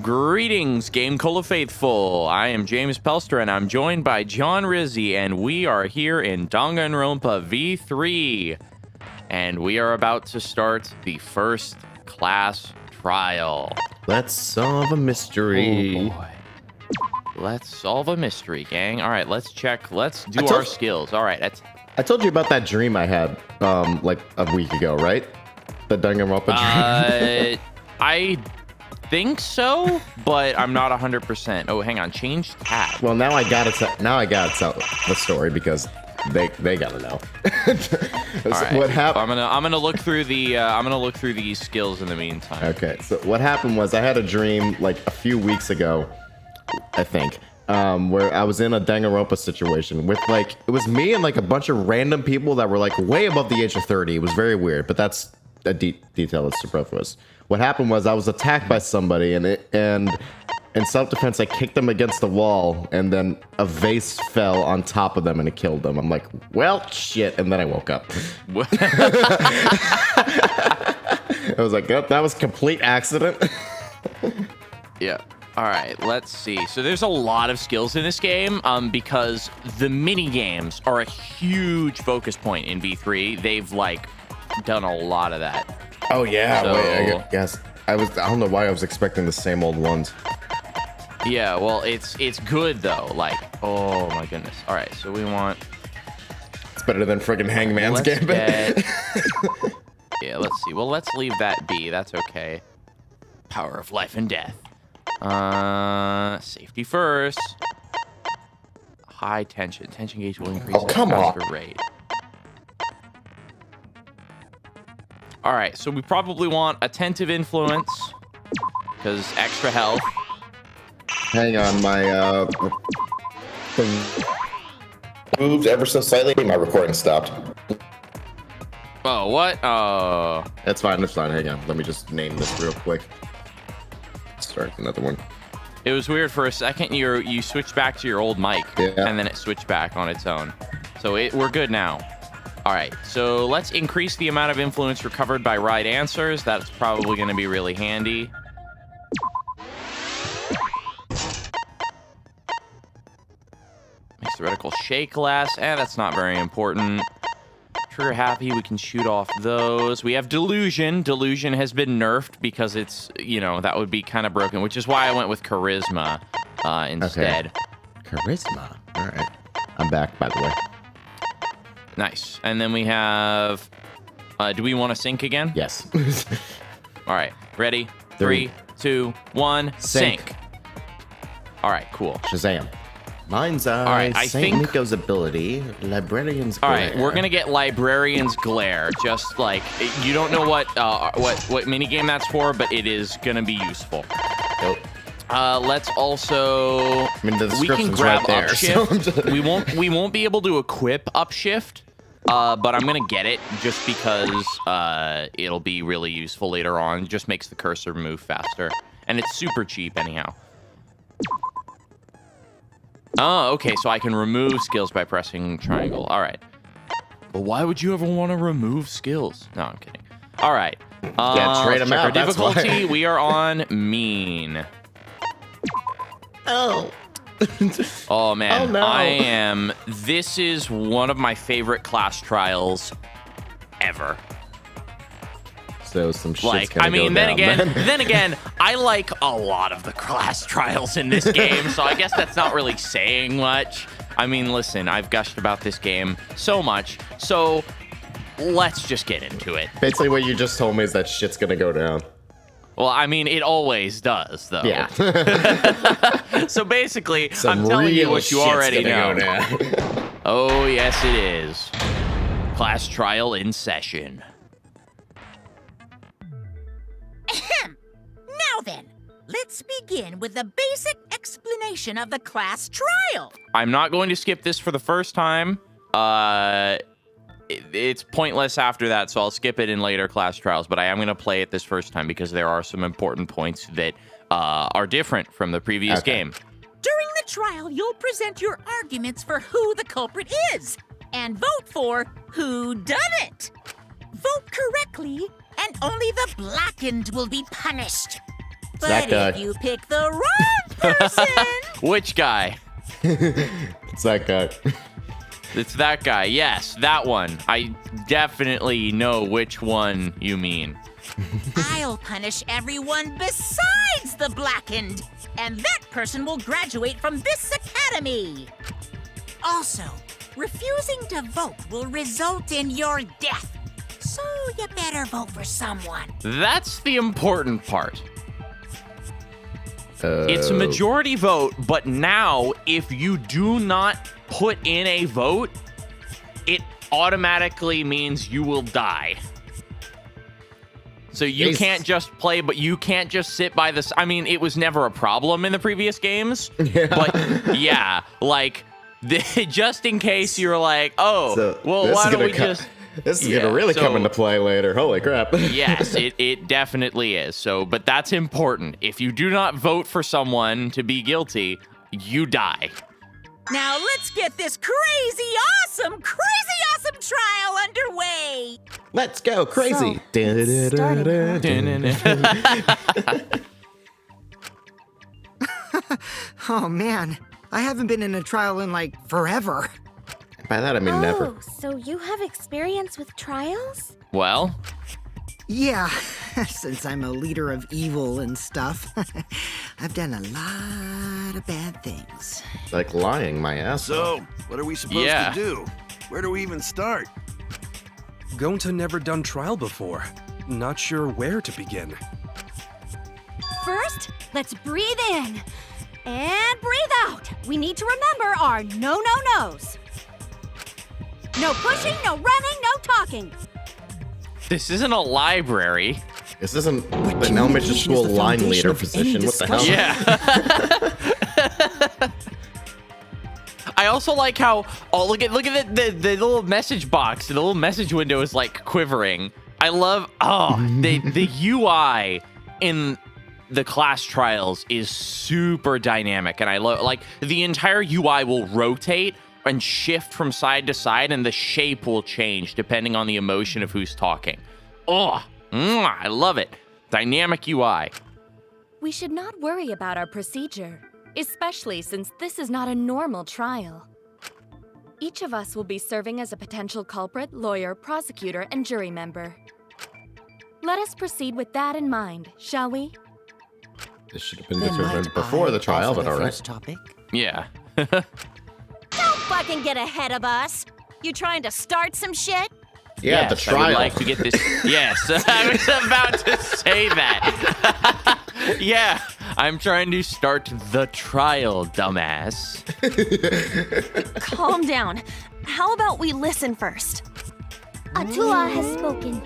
Greetings, GameCola faithful. I am James Pelster, and I'm joined by John Rizzi, and we are here in Danganronpa V3. And we are about to start the first class trial. Let's solve a mystery. Oh, boy. Let's solve a mystery, gang. All right, let's check. Let's do our skills. All right. I told you about that dream I had like a week ago, right? The Danganronpa dream. I think so, but I'm not 100%. Oh, hang on. Change tab. Well, now I gotta tell the story because they gotta know. All right. What happened? I'm gonna look through these skills in the meantime. Okay. So what happened was I had a dream like a few weeks ago, I think, where I was in a Danganronpa situation with it was me and like a bunch of random people that were like way above the age of 30. It was very weird, but that's a detail that's superfluous. What happened was I was attacked by somebody, and in self-defense I kicked them against the wall, and then a vase fell on top of them and it killed them. I'm like, well, shit, and then I woke up. I was like, yep, that was complete accident. Yeah. All right, let's see. So there's a lot of skills in this game because the mini games are a huge focus point in V3. They've done a lot of that. Oh yeah. So, wait, I guess I don't know why I was expecting the same old ones. Yeah, well, it's good though. Oh my goodness. All right, so we want. It's better than friggin' Hangman's Gambit. Yeah, let's see. Well, let's leave that be. That's okay. Power of life and death. Safety first. High tension. Tension gauge will increase at a faster rate. All right, so we probably want attentive influence because extra health. Hang on, my thing moved ever so slightly. My recording stopped. Oh, what? Oh. That's fine. Hang on. Let me just name this real quick. Start another one. It was weird for a second. You switched back to your old mic, and then it switched back on its own. So we're good now. All right, so let's increase the amount of influence recovered by right answers. That's probably going to be really handy. Makes the reticle shake less. That's not very important. Trigger happy, we can shoot off those. We have delusion. Delusion has been nerfed because it's, that would be kind of broken, which is why I went with charisma instead. Okay. Charisma. All right. I'm back, by the way. Nice. And then we have... do we want to sync again? Yes. All right. Ready? 3, 2, 1, sync. All right, cool. Shazam. Mind's Eye. All right, I Saint think... Nico's ability. Librarian's Glare. All right, we're going to get Librarian's Glare. Just you don't know what minigame that's for, but it is going to be useful. Nope. Let's also... the we can grab right there, upshift. So we won't be able to equip upshift, but I'm gonna get it just because it'll be really useful later on. It just makes the cursor move faster, and it's super cheap anyhow. Oh, okay, so I can remove skills by pressing triangle. All right. But why would you ever want to remove skills? No, I'm kidding. All right. Yeah, trade them out. That's difficulty. We are on mean. Oh. Oh man, oh, no. This is one of my favorite class trials ever. So some shit's gonna go down. Then again, I like a lot of the class trials in this game, so I guess that's not really saying much. I mean, listen, I've gushed about this game so much, so let's just get into it. Basically, what you just told me is that shit's gonna go down. Well, I mean, it always does, though. Yeah. So basically, I'm telling you what you already know. Oh, yes, it is. Class trial in session. Now then, let's begin with the basic explanation of the class trial. I'm not going to skip this for the first time. It's pointless after that, so I'll skip it in later class trials, but I am going to play it this first time because there are some important points that are different from the previous game. During the trial, you'll present your arguments for who the culprit is and vote for who done it. Vote correctly, and only the blackened will be punished. That But guy. if you pick the wrong person, Which guy? It's that guy. It's that guy. Yes, that one. I definitely know which one you mean. I'll punish everyone besides the blackened, and that person will graduate from this academy. Also, refusing to vote will result in your death, so you better vote for someone. That's the important part. It's a Oh. majority vote, but now if you do not put in a vote, it automatically means you will die. So you Jesus. can't just play, but you can't just sit by this. I mean, it was never a problem in the previous games, but yeah, like just in case you're like, oh, So well, this why is don't gonna we co- just? This is Yeah, gonna really come so- into play later. Holy crap. Yes, it definitely is. So, but that's important. If you do not vote for someone to be guilty, you die. Now let's get this crazy awesome trial underway. Let's go crazy. Oh man, I haven't been in a trial in like forever. By that I mean never. So you have experience with trials? Well, Yeah, since I'm a leader of evil and stuff, I've done a lot of bad things. Like lying my ass off. So, what are we supposed Yeah. to do? Where do we even start? Gonta never done trial before. Not sure where to begin. First, let's breathe in and breathe out. We need to remember our no-no-nos. No pushing, no running, no talking. this isn't a library. This isn't an elementary school line leader position. What the hell? Yeah. I also like how look at the little message box. The little message window is like quivering. I love the UI in the class trials is super dynamic, and I love like the entire UI will rotate and shift from side to side, and the shape will change depending on the emotion of who's talking. I love it. Dynamic UI. We should not worry about our procedure, especially since this is not a normal trial. Each of us will be serving as a potential culprit, lawyer, prosecutor, and jury member. Let us proceed with that in mind, shall we? This should have been determined before the trial, but all right. Topic? Yeah. Don't fucking get ahead of us. You trying to start some shit? Yeah, the Yes, I would trial. like to get this. Yes, I was about to say that. Yeah, I'm trying to start the trial, dumbass. Calm down. How about we listen first? Atua has spoken.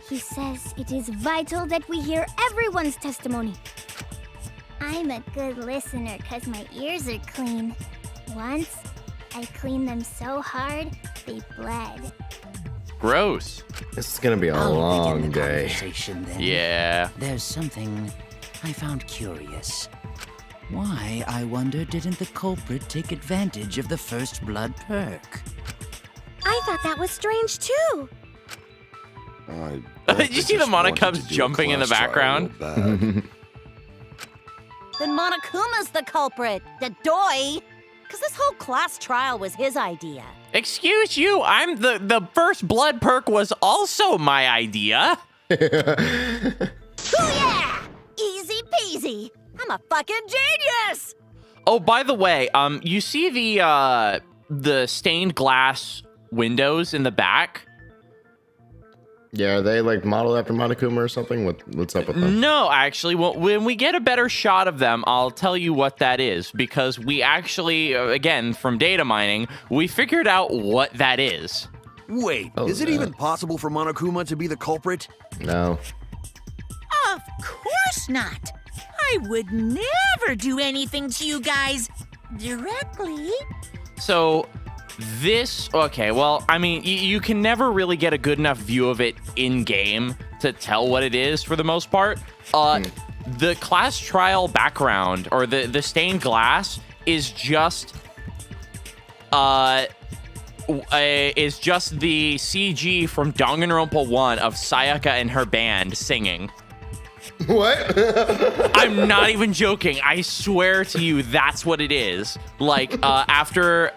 He says it is vital that we hear everyone's testimony. I'm a good listener because my ears are clean. Once, I cleaned them so hard, they bled. Gross. This is gonna be a long day. Then. Yeah. There's something I found curious. Why, I wonder, didn't the culprit take advantage of the first blood perk? I thought that was strange too. Did you see the Monocubs jumping in the background? Then Monokuma's the culprit, the doy. Because this whole class trial was his idea. Excuse you, I'm the first blood perk was also my idea. Booyah! Easy peasy. I'm a fucking genius. Oh, by the way, you see the stained glass windows in the back? Yeah, are they like modeled after Monokuma or something? What's up with them? No, actually, when we get a better shot of them, I'll tell you what that is, because we actually, again, from data mining, we figured out what that is. Wait, Oh, is it yeah. even possible for Monokuma to be the culprit? No. Of course not. I would never do anything to you guys directly. So okay, well, I mean, you can never really get a good enough view of it in-game to tell what it is for the most part. The class trial background, or the stained glass, is just the CG from Danganronpa 1 of Sayaka and her band singing. What? I'm not even joking. I swear to you, that's what it is. Like, after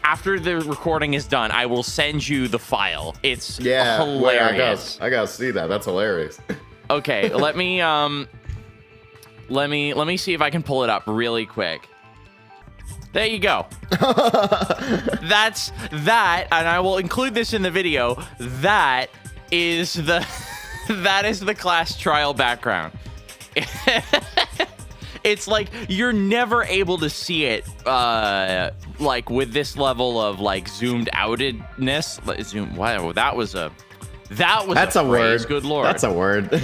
the recording is done, I will send you the file. It's hilarious. Wait, I gotta see that. That's hilarious. Okay, let me see if I can pull it up really quick. There you go. That's that, and I will include this in the video. That is the class trial background. It's like you're never able to see it like with this level of like zoomed outedness. Zoom. Wow, that's a phrase. Word. Good lord. That's a word.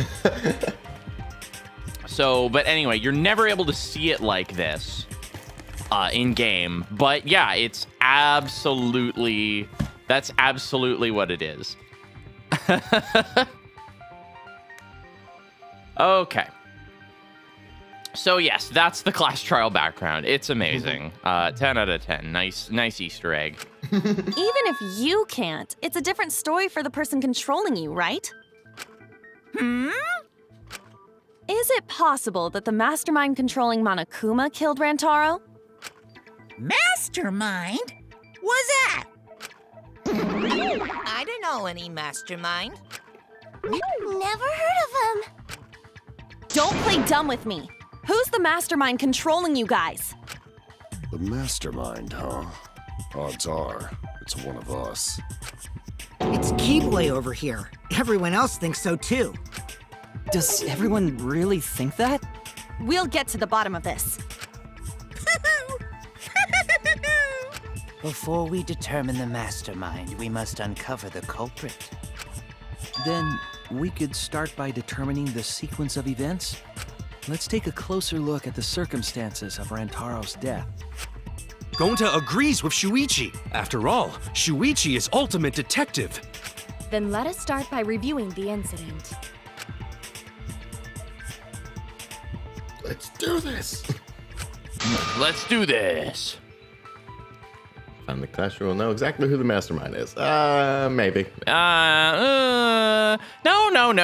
So, but anyway, you're never able to see it like this in game. But yeah, that's absolutely what it is. Okay. So yes, that's the class trial background. It's amazing. 10 out of 10. Nice Easter egg. Even if you can't, it's a different story for the person controlling you, right? Is it possible that the mastermind controlling Monokuma killed Rantaro? Mastermind? What's that? I don't know any mastermind. Never heard of him. Don't play dumb with me. Who's the mastermind controlling you guys? The mastermind, huh? Odds are, it's one of us. It's Keyblade over here. Everyone else thinks so too. Does everyone really think that? We'll get to the bottom of this. Before we determine the mastermind, we must uncover the culprit. Then we could start by determining the sequence of events. Let's take a closer look at the circumstances of Rantaro's death. Gonta agrees with Shuichi. After all, Shuichi is ultimate detective. Then let us start by reviewing the incident. Let's do this. Let's do this. And the class will know exactly who the mastermind is. Maybe. No.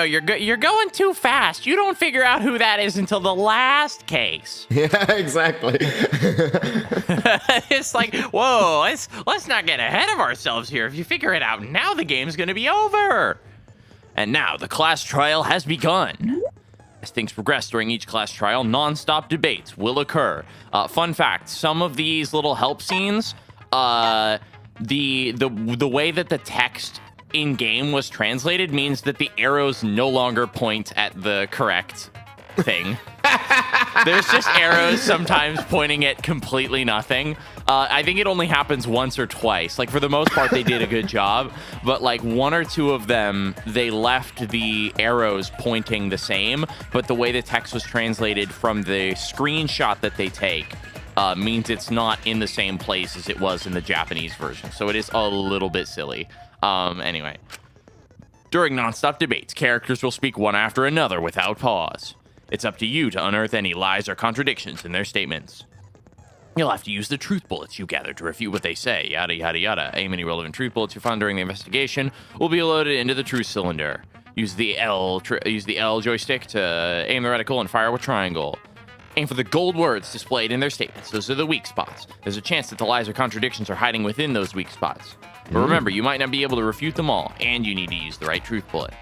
You're going too fast. You don't figure out who that is until the last case. Yeah, exactly. It's like, whoa, let's not get ahead of ourselves here. If you figure it out now, the game's gonna be over. And now the class trial has begun. As things progress during each class trial, non-stop debates will occur. Fun fact: some of these little help scenes. The way that the text in game was translated means that the arrows no longer point at the correct thing. There's just arrows sometimes pointing at completely nothing. I think it only happens once or twice. Like, for the most part, they did a good job, but like one or two of them, they left the arrows pointing the same, but the way the text was translated from the screenshot that they take means it's not in the same place as it was in the Japanese version. So it is a little bit silly. Anyway. During non-stop debates, characters will speak one after another without pause. It's up to you to unearth any lies or contradictions in their statements. You'll have to use the truth bullets you gather to refute what they say, yada yada yada. Aim any relevant truth bullets you find during the investigation will be loaded into the truth cylinder. Use the L joystick to aim the reticle and fire with triangle. Aim for the gold words displayed in their statements. Those are the weak spots. There's a chance that the lies or contradictions are hiding within those weak spots. But remember, you might not be able to refute them all, and you need to use the right truth bullet.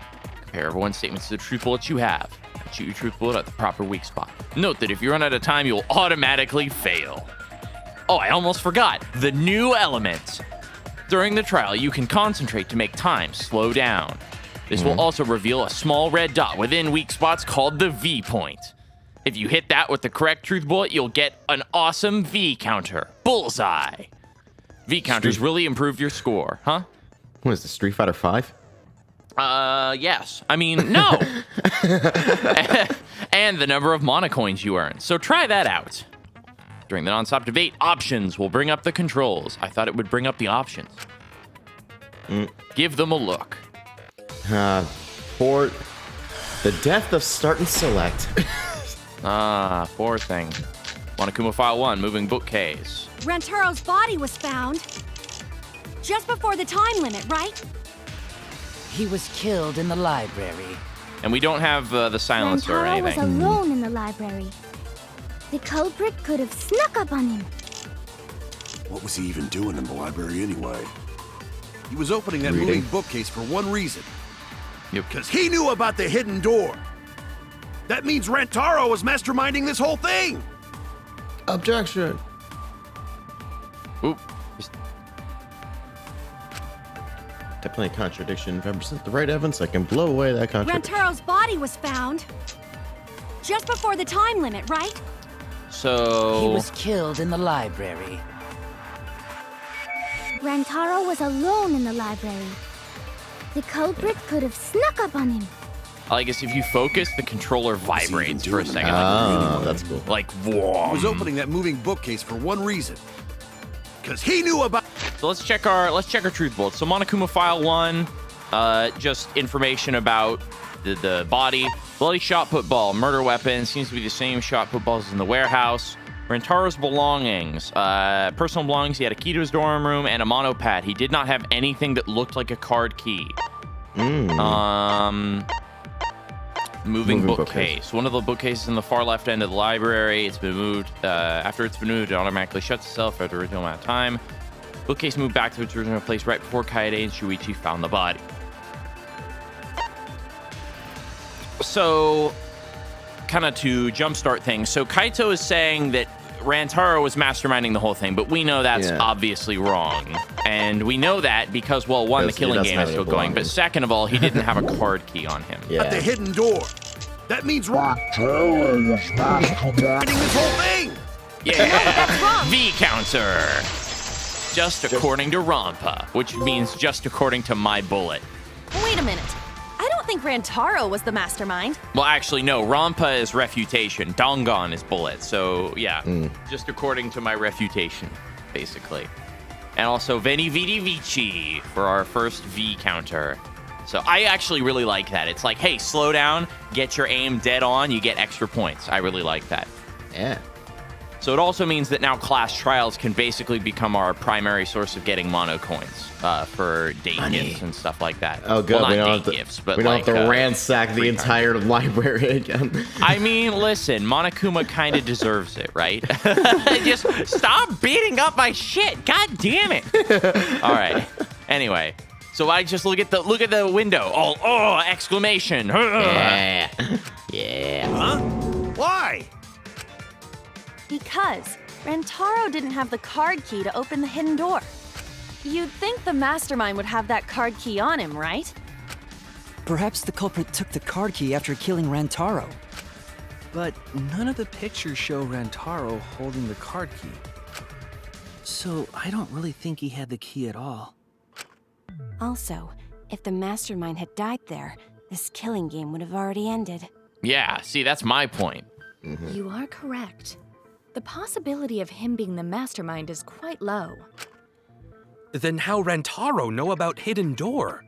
Compare everyone's statements to the truth bullets you have, and shoot your truth bullet at the proper weak spot. Note that if you run out of time, you'll automatically fail. Oh, I almost forgot. The new element. During the trial, you can concentrate to make time slow down. This will also reveal a small red dot within weak spots called the V point. If you hit that with the correct truth bullet, you'll get an awesome V counter. Bullseye. V counters really improve your score, huh? What is this, Street Fighter 5? Yes. I mean, no. And the number of monocoins you earn. So try that out. During the non-stop debate, options will bring up the controls. I thought it would bring up the options. Give them a look. For the death of start and select. Poor thing. Monokuma File 1, moving bookcase. Rantaro's body was found just before the time limit, right? He was killed in the library. And we don't have the silencer or Rantaro was anything. alone in the library. The culprit could have snuck up on him. What was he even doing in the library anyway? He was opening that Reading. moving bookcase for one reason. Yep. Because he knew about the hidden door. That means Rantaro was masterminding this whole thing. Objection. Oop. Definitely a contradiction. If I present the right evidence, I can blow away that contradiction. Rantaro's body was found just before the time limit, right? So... He was killed in the library. Rantaro was alone in the library. The culprit could have snuck up on him. I guess if you focus, the controller vibrates for a second. Oh, that's cool. Like, He was opening that moving bookcase for one reason. Because he knew about... So let's check our truth bullets. So Monokuma File 1, just information about the body. Bloody shot put ball, murder weapon, seems to be the same shot put balls as in the warehouse. Rantaro's belongings, personal belongings, he had a key to his dorm room and a monopad. He did not have anything that looked like a card key. Moving bookcase. One of the bookcases in the far left end of the library. It's been moved. After it's been moved, it automatically shuts itself for the original amount of time. Bookcase moved back to its original place right before Kaede and Shuichi found the body. So, kind of to jumpstart things. So Kaito is saying that Rantaro was masterminding the whole thing, but we know that's obviously wrong. And we know that because, well, one, the killing game is still going, but second of all, he didn't have a card key on him. At the hidden door. That means Rantaro was masterminding this whole thing. Yeah, V counter. Just according to Rampa, which means just according to my bullet. Wait a minute. I don't think Rantaro was the mastermind. Well, actually, no. Rampa is refutation. Dangan is bullet. So, yeah. Just according to my refutation, basically. And also, Veni Vidi Vici for our first V counter. So, I actually really like that. It's like, hey, slow down, get your aim dead on, you get extra points. I really like that. Yeah. So it also means that now class trials can basically become our primary source of getting mono coins for date gifts and stuff like that. Oh, good. Well, we not don't date have to, gifts, but we don't like, have to ransack the entire library again. I mean, listen, Monokuma kind of deserves it, right? Just stop beating up my shit. God damn it. All right. Anyway, so I just look at the window. Oh, exclamation. Yeah. Huh? Why? Because Rantaro didn't have the card key to open the hidden door. You'd think the mastermind would have that card key on him, right? Perhaps the culprit took the card key after killing Rantaro. But none of the pictures show Rantaro holding the card key. So I don't really think he had the key at all. Also, if the mastermind had died there, this killing game would have already ended. Yeah, see, that's my point. You are correct. The possibility of him being the mastermind is quite low. Then how Rantaro know about Hidden Door?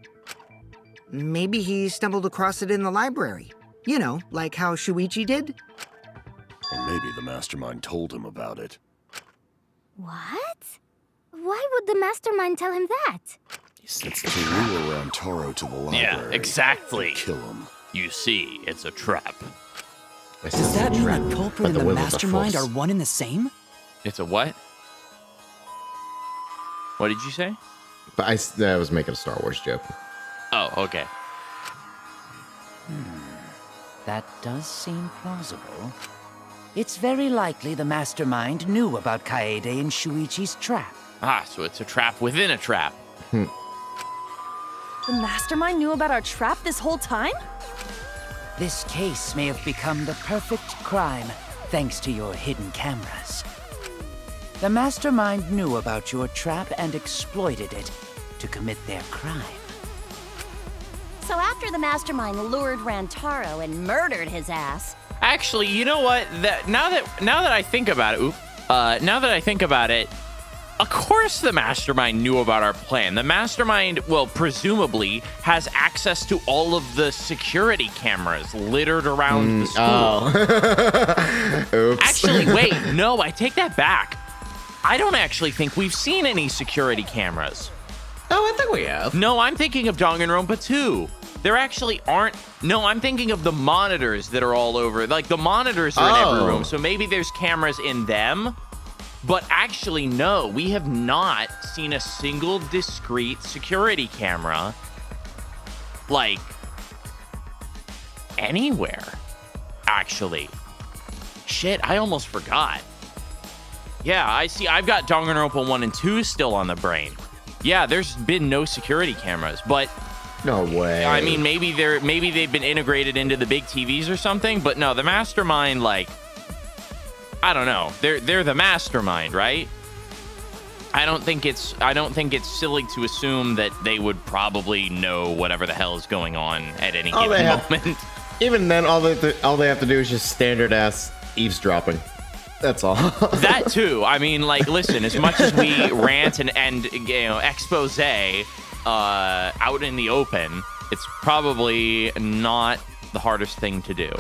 Maybe he stumbled across it in the library. You know, like how Shuichi did? Or maybe the mastermind told him about it. What? Why would the mastermind tell him that? It's to lure Rantaro to the library. Yeah, exactly. Kill him. You see, it's a trap. Does that mean the culprit and the mastermind are one and the same? It's a what? What did you say? But I was making a Star Wars joke. Oh, okay. That does seem plausible. It's very likely the mastermind knew about Kaede and Shuichi's trap. Ah, so it's a trap within a trap. The mastermind knew about our trap this whole time? This case may have become the perfect crime thanks to your hidden cameras. The mastermind knew about your trap and exploited it to commit their crime. So after the mastermind lured Rantaro and murdered his ass... Actually, you know what? Now that I think about it, of course the mastermind knew about our plan. The mastermind, well, presumably, has access to all of the security cameras littered around the school. Oops. Actually, wait, no, I take that back. I don't actually think we've seen any security cameras. Oh, I think we have. No, I'm thinking of Danganronpa 2. There actually aren't. No, I'm thinking of the monitors that are all over. Like, the monitors are in every room, so maybe there's cameras in them. But actually, no, we have not seen a single discrete security camera, like, anywhere, actually. Shit, I almost forgot. Yeah, I see. I've got Danganronpa 1 and 2 still on the brain. Yeah, there's been no security cameras, but... No way. I mean, maybe they've been integrated into the big TVs or something, but no, the Mastermind, like... I don't know. They're the Mastermind, right? I don't think it's silly to assume that they would probably know whatever the hell is going on at any given moment. Even then, all they have to do is just standard ass eavesdropping. That's all. That too. I mean, like, listen. As much as we rant and expose out in the open, it's probably not the hardest thing to do.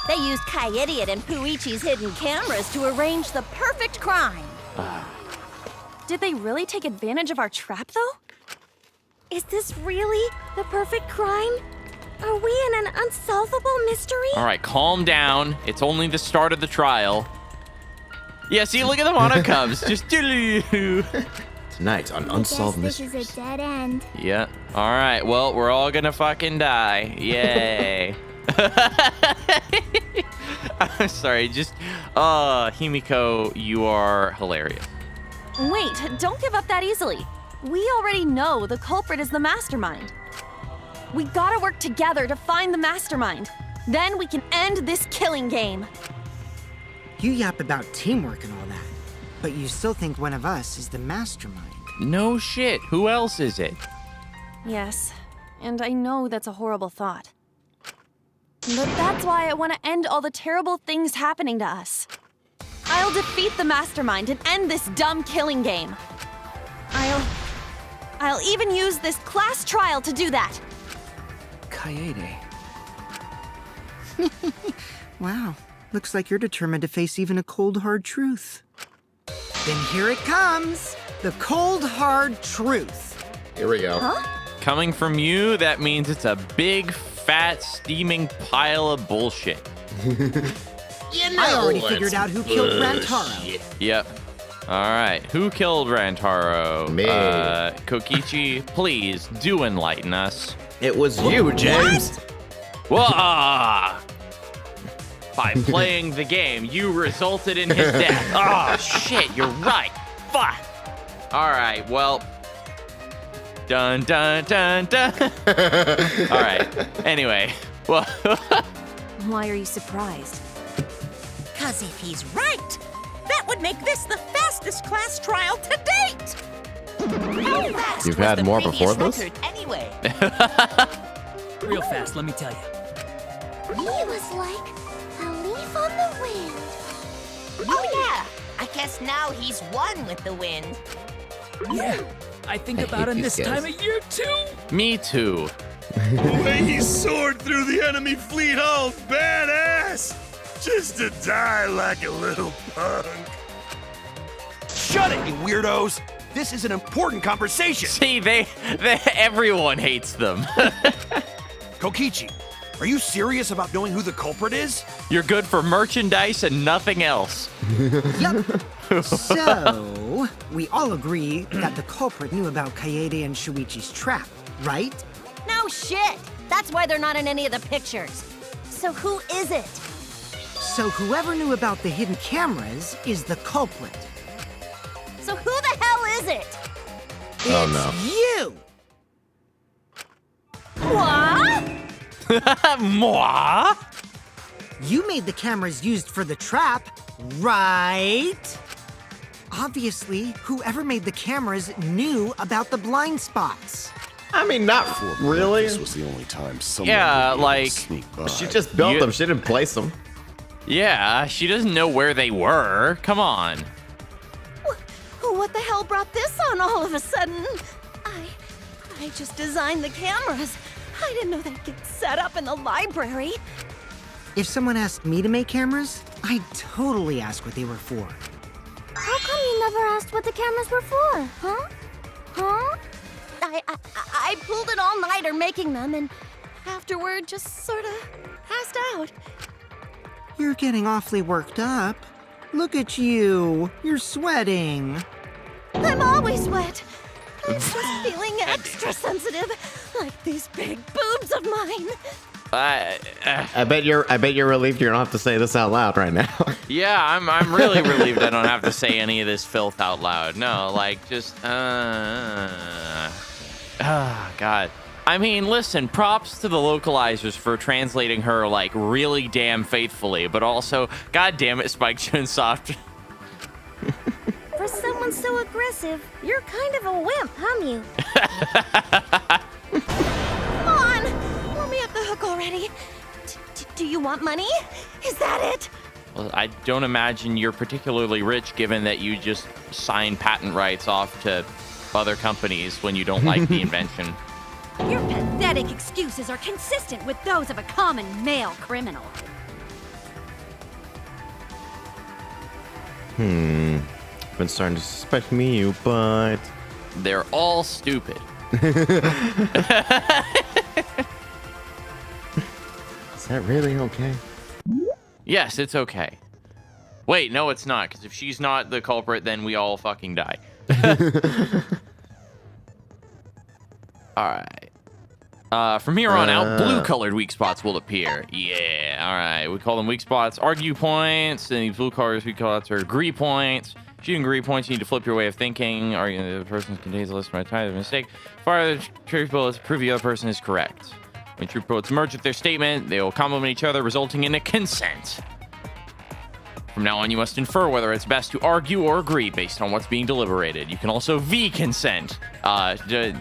They used Kaede and Puichi's hidden cameras to arrange the perfect crime. Did they really take advantage of our trap, though? Is this really the perfect crime? Are we in an unsolvable mystery? All right, calm down. It's only the start of the trial. Yeah, see, look at the mono cubs. Just tonight on Unsolved Mysteries. This is a dead end. Yeah. All right. Well, we're all gonna fucking die. Yay. I'm sorry. Just, Himiko, you are hilarious. Wait, don't give up that easily. We already know the culprit is the Mastermind. We gotta work together to find the Mastermind. Then we can end this killing game. You yap about teamwork and all that, but you still think one of us is the Mastermind. No shit. Who else is it? Yes, and I know that's a horrible thought. But that's why I want to end all the terrible things happening to us. I'll defeat the Mastermind and end this dumb killing game. I'll even use this class trial to do that. Kaede. Wow, looks like you're determined to face even a cold, hard truth. Then here it comes, the cold, hard truth. Here we go. Huh? Coming from you, that means it's a big, fat, steaming pile of bullshit. I already figured out who killed Rantaro. Yep. All right. Who killed Rantaro? Me. Kokichi, please do enlighten us. It was you, James. Whoa! By playing the game, you resulted in his death. Oh, shit, you're right. Fuck. All right, well. Dun, dun, dun, dun. All right. Anyway, well. Why are you surprised? 'Cause if he's right, that would make this the fastest class trial to date. You've had more before this? Anyway. Real fast, let me tell you. He was like a leaf on the wind. Oh yeah, I guess now he's one with the wind. Yeah, I think about him this time of year too. Me too. The way he soared through the enemy fleet, all badass! Just to die like a little punk. Shut it, you weirdos! This is an important conversation. See, everyone hates them. Kokichi, are you serious about knowing who the culprit is? You're good for merchandise and nothing else. Yup. So, we all agree that the culprit knew about Kaede and Shuichi's trap, right? No shit! That's why they're not in any of the pictures. So who is it? So whoever knew about the hidden cameras is the culprit. So who the hell is it? Oh no. You! What? Moi? You made the cameras used for the trap, right? Obviously, whoever made the cameras knew about the blind spots. I mean, not really. This was the only time someone Yeah, would be able to like, sneak by. She just built them. She didn't place them. Yeah, she doesn't know where they were. Come on. What the hell brought this on all of a sudden? I just designed the cameras. I didn't know they'd get set up in the library. If someone asked me to make cameras, I'd totally ask what they were for. How come you never asked what the cameras were for, huh? Huh? I pulled an all-nighter making them, and afterward, just sorta passed out. You're getting awfully worked up. Look at you. You're sweating. I'm always wet. I'm just feeling extra sensitive, like these big boobs of mine. I bet you're relieved you don't have to say this out loud right now. Yeah, I'm really relieved I don't have to say any of this filth out loud. No, like just God. I mean, listen, props to the localizers for translating her like really damn faithfully, but also, god damn it, Spike Chunsoft. For someone so aggressive, you're kind of a wimp, huh, Mew? Come on, let me off the hook already. Do you want money? Is that it? Well, I don't imagine you're particularly rich, given that you just sign patent rights off to other companies when you don't like the invention. Your pathetic excuses are consistent with those of a common male criminal. I've been starting to suspect Mew, but they're all stupid. Is that really okay? Yes, it's okay. Wait, no, it's not, because if she's not the culprit, then we all fucking die. Alright. From here on out, blue-colored weak spots will appear. Yeah, alright. We call them weak spots argue points, and these blue-colored weak spots are agree points. Shooting agree points, you need to flip your way of thinking. Arguing the person contains a list of my time of mistake. Fire the truth bullets, prove the other person is correct. When truth bullets merge with their statement, they will complement each other, resulting in a consent. From now on, you must infer whether it's best to argue or agree based on what's being deliberated. You can also V-consent. Give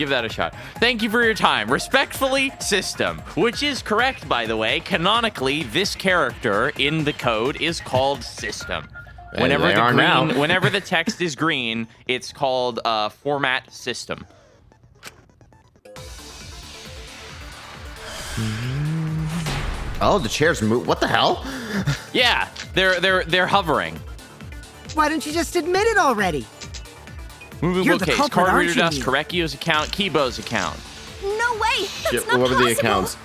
that a shot. Thank you for your time. Respectfully, System. Which is correct, by the way. Canonically, this character in the code is called System. Whenever whenever the text is green, it's called Format System. Oh, the chairs move. What the hell? Yeah, they're hovering. Why don't you just admit it already? Moving You're the bookcase, culprit, card reader aren't you, dust, Mew? Korekio's account, Kibo's account. No way! That's Shit, not what were possible! the accounts?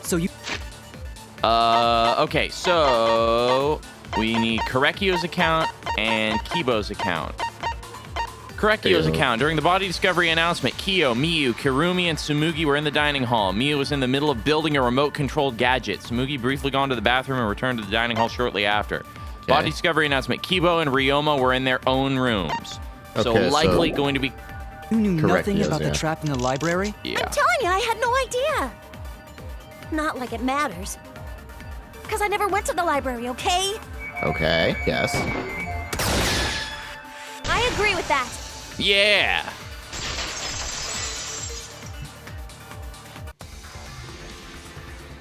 So you... Okay, so we need Korekio's account and Kibo's account. Korekio's account. During the body discovery announcement, Kyo, Miyu, Kirumi, and Tsumugi were in the dining hall. Miyu was in the middle of building a remote-controlled gadget. Tsumugi briefly gone to the bathroom and returned to the dining hall shortly after. Okay. Body discovery announcement, Kibo and Ryoma were in their own rooms. So likely going to be... You knew nothing about the trap in the library? Yeah. I'm telling you, I had no idea. Not like it matters. Because I never went to the library, okay? Okay, yes. I agree with that. Yeah.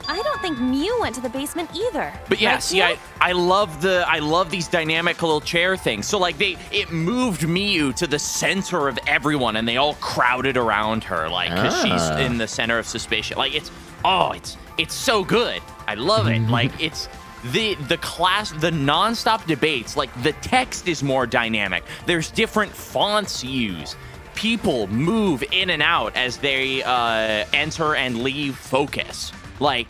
I don't think Mew went to the basement either. But yeah, right, see, Mew? I love these dynamic little chair things. So like it moved Miyu to the center of everyone, and they all crowded around her, like because she's in the center of suspicion. Like it's so good. I love it. Like it's the nonstop debates. Like the text is more dynamic. There's different fonts used. People move in and out as they enter and leave focus. Like,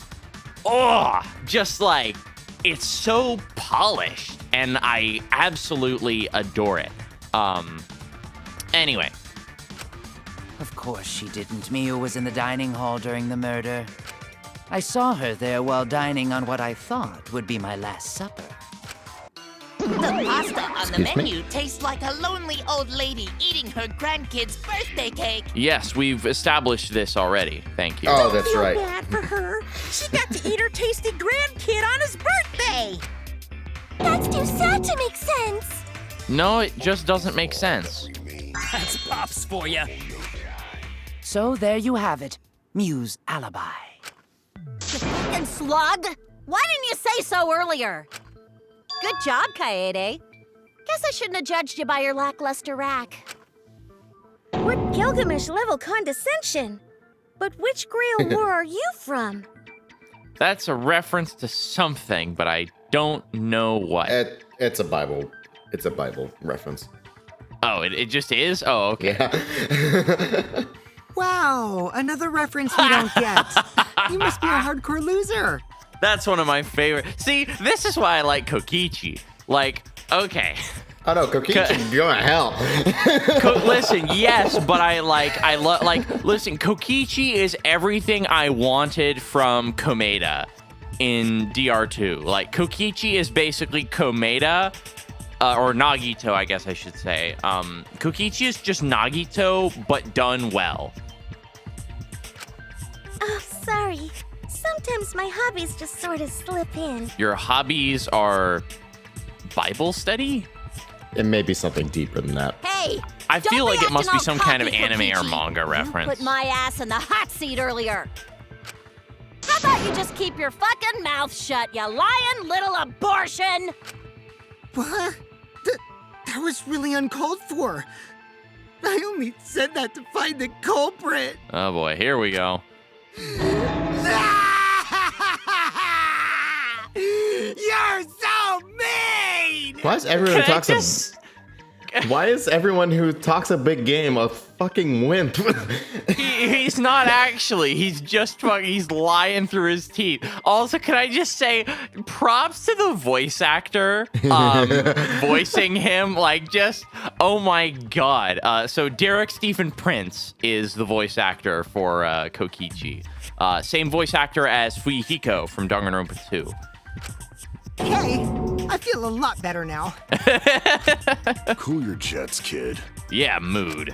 just like, it's so polished, and I absolutely adore it. Anyway. Of course she didn't. Miyu was in the dining hall during the murder. I saw her there while dining on what I thought would be my last supper. The pasta on the menu tastes like a lonely old lady eating her grandkid's birthday cake. Yes, we've established this already. Thank you. Oh, that's right. Don't feel bad for her. She got to eat her tasty grandkid on his birthday. That's too sad to make sense. No, it just doesn't make sense. That's Pops for you. So there you have it. Mew's alibi. You fucking slug! Why didn't you say so earlier? Good job, Kaede. Guess I shouldn't have judged you by your lackluster rack. What Gilgamesh-level condescension? But which Grail war are you from? That's a reference to something, but I don't know what. It's a Bible. It's a Bible reference. Oh, it just is? Oh, okay. Yeah. Wow, another reference we don't get. You must be a hardcore loser. That's one of my favorite. See, this is why I like Kokichi. Like, okay. Oh no, Kokichi, go to hell. Listen, yes, but listen, Kokichi is everything I wanted from Komeda in DR2. Like, Kokichi is basically Komeda, or Nagito, I guess I should say. Kokichi is just Nagito, but done well. Oh, sorry. Sometimes my hobbies just sort of slip in. Your hobbies are Bible study? It may be something deeper than that. Hey! I feel like it must be some kind of cocky, anime or Kokichi. manga reference. Put my ass in the hot seat earlier. How about you just keep your fucking mouth shut, you lying little abortion? What? That was really uncalled for. I only said that to find the culprit. Oh boy, here we go. You're so mean! Why is everyone Why is everyone who talks a big game a fucking wimp? He's not actually. He's just fucking. He's lying through his teeth. Also, can I just say, props to the voice actor voicing him. Like, just oh my god. So Derek Stephen Prince is the voice actor for Kokichi. Same voice actor as Fuyuhiko from Danganronpa 2. Hey, I feel a lot better now. Cool your jets, kid. Yeah, mood.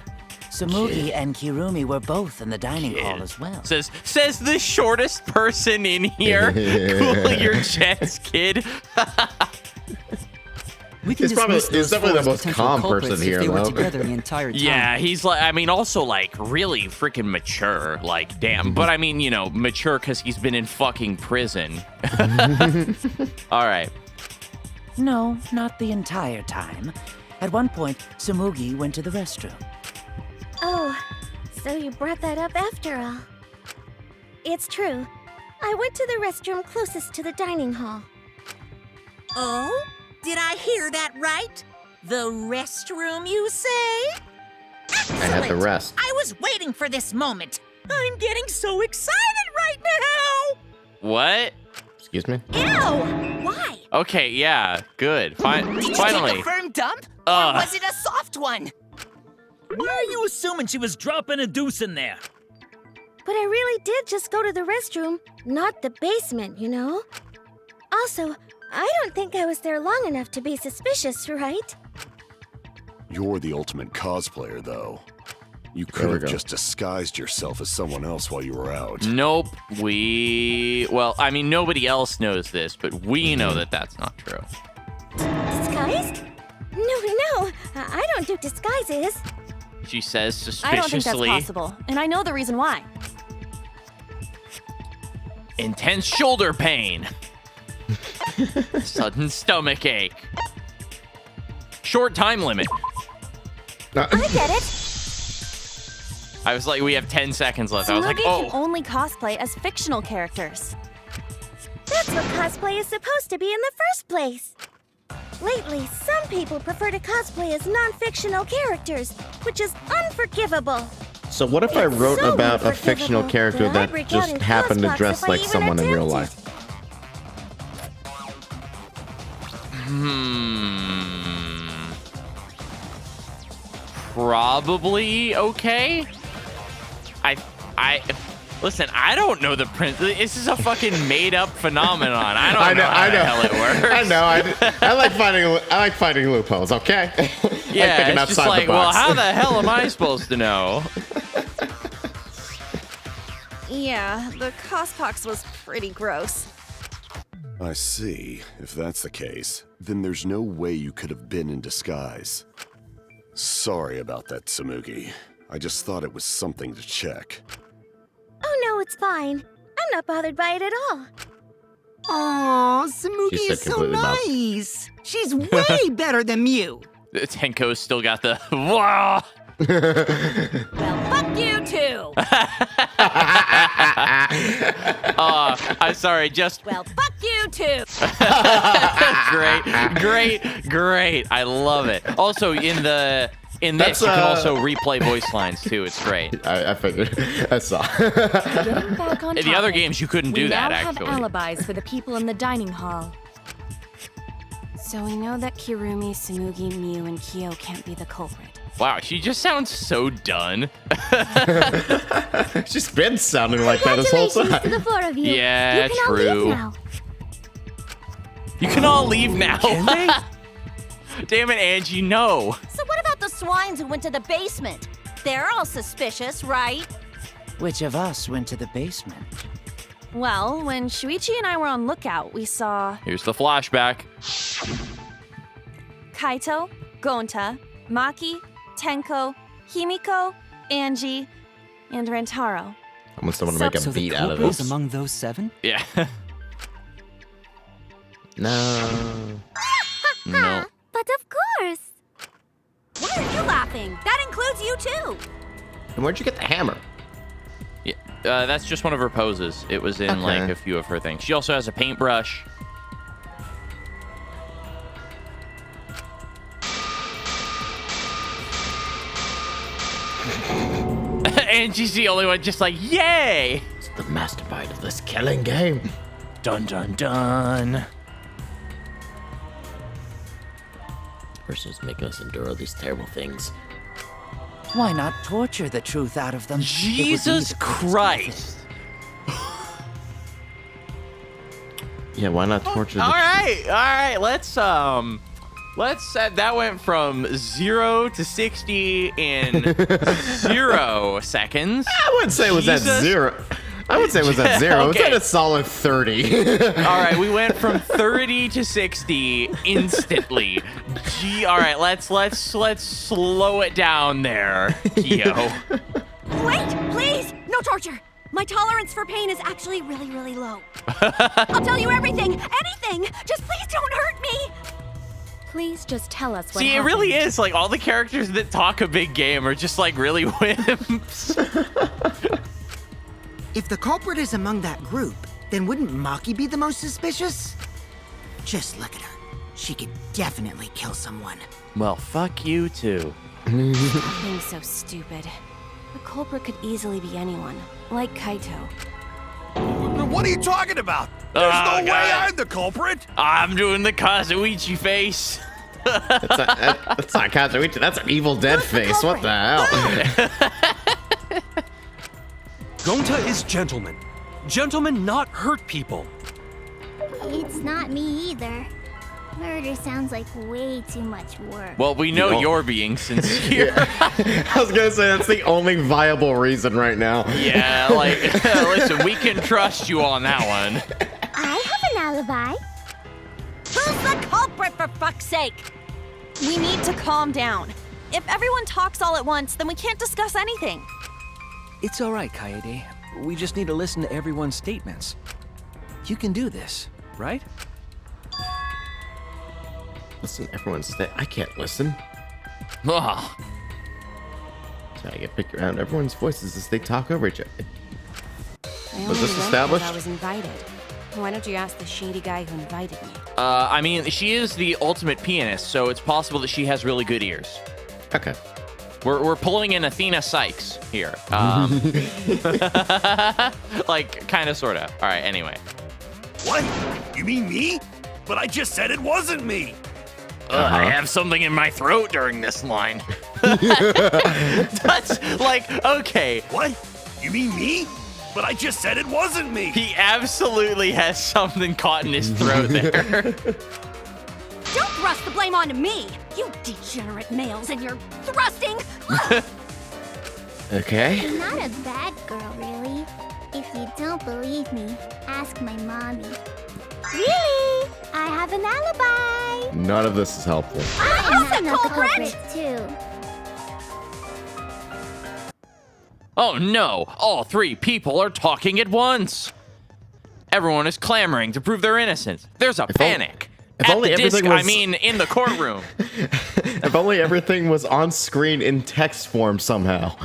Sumugi and Kirumi were both in the dining hall as well. Says the shortest person in here. Cool your jets, kid. We can He's definitely the most calm person here, they were though. together the entire time. Yeah, he's like, I mean, also like really freaking mature. Like, damn. But I mean, you know, mature because he's been in fucking prison. All right. No, not the entire time. At one point, Sumugi went to the restroom. Oh, so you brought that up after all. It's true. I went to the restroom closest to the dining hall. Oh? Did I hear that right? The restroom, you say? Excellent! I had the rest. I was waiting for this moment. I'm getting so excited right now! What? Excuse me? Ew! Why? Okay, yeah, good. Did you Finally. take a firm dump? Or was it a soft one? Why are you assuming she was dropping a deuce in there? But I really did just go to the restroom, not the basement, you know? Also, I don't think I was there long enough to be suspicious, right? You're the ultimate cosplayer, though. You could have just disguised yourself as someone else while you were out. Nope. Well, I mean, nobody else knows this, but we know that that's not true. Disguised? No, I don't do disguises. She says I don't suspiciously. think that's possible, and I know the reason why. Intense shoulder pain. Sudden stomach ache. Short time limit. I get it. I was like, we have 10 seconds left. I was like, Sumugi oh. can only cosplay as fictional characters. That's what cosplay is supposed to be in the first place. Lately, some people prefer to cosplay as non-fictional characters, which is unforgivable. So what if I wrote so about a fictional character that I'd that break out just in happened to Cosbox dress if I like even someone in real attempted. life? Probably okay. Listen, I don't know the prince. This is a fucking made-up phenomenon. I don't know how the hell it works. I know. I like finding loopholes. Okay. Yeah, thinking it's just outside like, the well, box. how the hell am I supposed to know? Yeah, the Cospox was pretty gross. I see. If that's the case, then there's no way you could have been in disguise. Sorry about that, Sumugi. I just thought it was something to check. Oh no, it's fine. I'm not bothered by it at all. Aw, She Sumugi said is so completely about- nice. She's way better than Mew. Tenko's still got the wah. Well, fuck you too! I'm sorry, just Well, fuck you too! great. I love it. Also, in the In this, you can also replay voice lines too. It's great. I figured. I saw. Getting back on In the other topic, games, you couldn't do we that, now actually. have alibis for the people in the dining hall. So we know that Kirumi, Tsumugi, Miu, and Kyo can't be the culprit. Wow, she just sounds so done. She's been sounding like that this whole Congratulations to time. the four of you. Yeah, you can all true. leave now. You can all leave now. Can they? Damn it, Angie, no. So what about the swines who went to the basement? They're all suspicious, right? Which of us went to the basement? Well, when Shuichi and I were on lookout, we saw Here's the flashback. Kaito, Gonta, Maki, Tenko, Himiko, Angie, and Rantaro. I want someone to make a So the beat out of culprit is this. among those 7? Yeah. No. No. But of course. Why are you laughing? That includes you too. And where'd you get the hammer? Yeah, that's just one of her poses. It was in like a few of her things. She also has a paintbrush. And she's the only one just like, yay! It's the mastermind of this killing game. Dun dun dun. Person's making us endure these terrible things. Why not torture the truth out of them? It would be Jesus the Christ. Yeah, why not torture the All right. Let's that went from 0 to 60 in 0 seconds. I wouldn't say it was at 0. I would say it was at 0. It's at a solid 30. All right, we went from 30 to 60 instantly. Gee, all right, let's slow it down there, Kyo. Wait, please! No torture! My tolerance for pain is actually really, really low. I'll tell you everything! Anything! Just please don't hurt me! Please just tell us what See, happened. it really is like all the characters that talk a big game are just like really wimps. If the culprit is among that group, then wouldn't Maki be the most suspicious? Just look at her. She could definitely kill someone. Well, fuck you too. Stop being so stupid. The culprit could easily be anyone, like Kaito. What are you talking about? There's no way I'm the culprit. I'm doing the Kazuichi face. That's not Kazuichi. That's an Evil Dead face. What the hell? Gonta is gentleman. Gentlemen not hurt people. It's not me either. Murder sounds like way too much work. Well, we know you're being sincere. I was gonna say that's the only viable reason right now. Yeah, like, listen, we can trust you on that one. I have an alibi. Who's the culprit, for fuck's sake? We need to calm down. If everyone talks all at once, then we can't discuss anything. It's all right, Kaede. We just need to listen to everyone's statements. You can do this, right? Listen, everyone stay. I can't listen. Ugh. I get picked around everyone's voices as they talk over each other. I Was only this went established? because I was invited. Why don't you ask the shady guy who invited me? I mean, she is the ultimate pianist, so it's possible that she has really good ears. Okay. We're pulling in Athena Sykes here. Like, kind of, sort of. All right, anyway. What? You mean me? But I just said it wasn't me. I have something in my throat during this line. That's like, okay. What? You mean me? But I just said it wasn't me. He absolutely has something caught in his throat there. Don't thrust the blame onto me! You degenerate males and your thrusting! Okay. I'm not a bad girl, really. If you don't believe me, ask my mommy. Really? I have an alibi. None of this is helpful. I'm the culprit too. Oh no, all three people are talking at once. Everyone is clamoring to prove their innocence. There's a panic. If At only the everything disc, was- I mean, in the courtroom. If only everything was on screen in text form somehow.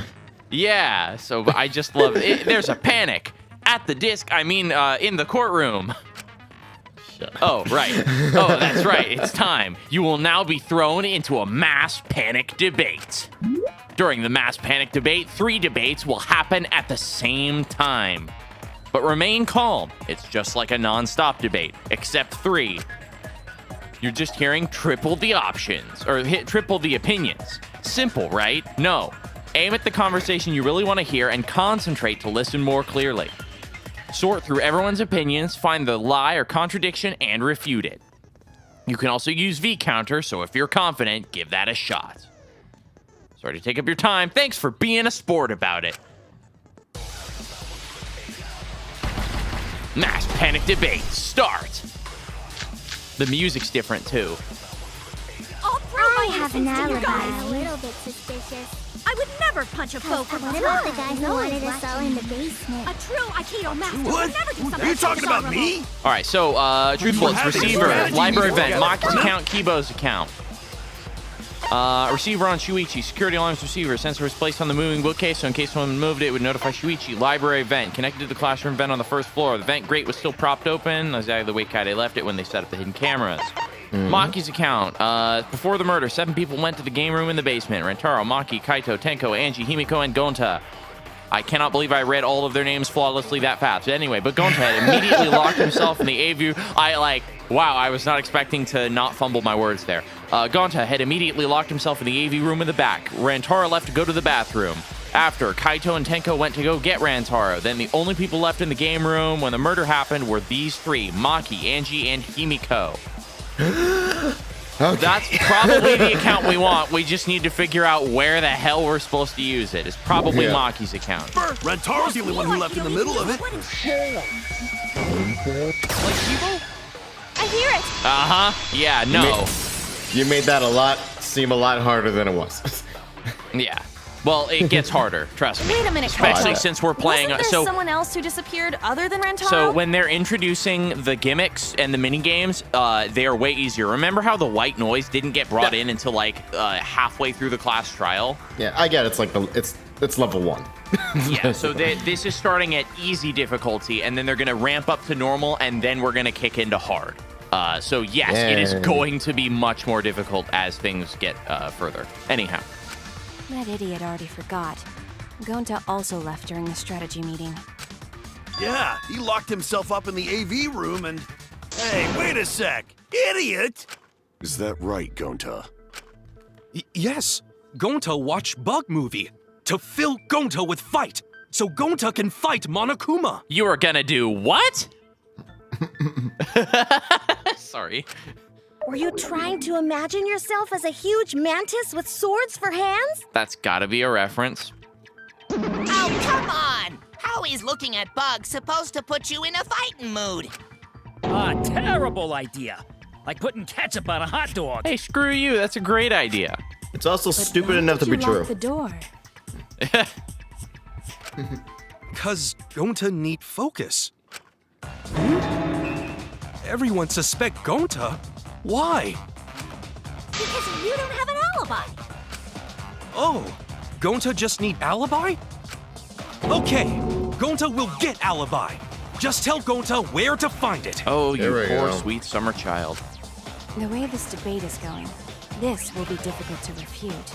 Yeah, so I just love it. There's a panic. At the disc, I mean, in the courtroom. Oh, right. Oh, that's right. It's time. You will now be thrown into a mass panic debate. During the mass panic debate, 3 debates will happen at the same time. But remain calm. It's just like a non-stop debate, except 3. You're just hearing triple the options, or triple the opinions. Simple, right? No. Aim at the conversation you really want to hear and concentrate to listen more clearly. Sort through everyone's opinions, find the lie or contradiction, and refute it. You can also use V-counter, so if you're confident, give that a shot. Sorry to take up your time. Thanks for being a sport about it. Mass panic debate, start! The music's different, too. I'll prove my have an innocence to you alibi. guys. A little bit suspicious. I would never punch a foe from What behind. about the guy who wanted us all in the basement? A true Aikido master What? would never do something Are you talking about dishonorable. me? All right, so truth bullets, having a receiver, strategy library meeting event, together. Maki's account, Kibo's account. Receiver on Shuichi, security alarms receiver, sensor was placed on the moving bookcase, so in case someone moved it would notify Shuichi. Library vent, connected to the classroom vent on the first floor. The vent grate was still propped open, exactly the way Kaide left it when they set up the hidden cameras. Maki's account, before the murder, 7 people went to the game room in the basement. Rentaro, Maki, Kaito, Tenko, Angie, Himiko, and Gonta. I cannot believe I read all of their names flawlessly that fast. But anyway, but Gonta had immediately locked himself in the AV. Wow, I was not expecting to not fumble my words there. Gonta had immediately locked himself in the AV room in the back. Rantaro left to go to the bathroom. After, Kaito and Tenko went to go get Rantaro. Then the only people left in the game room when the murder happened were these 3, Maki, Angie, and Himiko. Okay. That's probably the account we want. We just need to figure out where the hell we're supposed to use it. It's probably Maki's account. Rentaro's the only one who left in the middle of it. Like Kibo? I hear it. Uh-huh. Yeah, no. You made that seem a lot harder than it was. Yeah. Well, it gets harder, trust me. Wait a minute, Especially Kaito. since we're playing. Wasn't there someone else who disappeared other than Rentaro? So when they're introducing the gimmicks and the mini games, they are way easier. Remember how the white noise didn't get brought in until like halfway through the class trial? Yeah, I get it. It's like it's level 1. Yeah, so this is starting at easy difficulty, and then they're gonna ramp up to normal, and then we're gonna kick into hard. So yes, it is going to be much more difficult as things get further. Anyhow. That idiot already forgot. Gonta also left during the strategy meeting. Yeah, he locked himself up in the AV room and... Hey, wait a sec! Idiot! Is that right, Gonta? Yes. Gonta watched Bug Movie to fill Gonta with fight, so Gonta can fight Monokuma. You are gonna do what? Sorry. Were you trying to imagine yourself as a huge mantis with swords for hands? That's gotta be a reference. Oh, come on! How is looking at bugs supposed to put you in a fighting mood? Terrible idea. Like putting ketchup on a hot dog. Hey, screw you. That's a great idea. It's also But stupid why enough to did be you true. lock the door? Cause Gonta need focus. Everyone suspect Gonta. Why? Because you don't have an alibi. Oh, Gonta just need alibi? Okay, Gonta will get alibi. Just tell Gonta where to find it. Oh, you There we poor go. sweet summer child. The way this debate is going, this will be difficult to refute.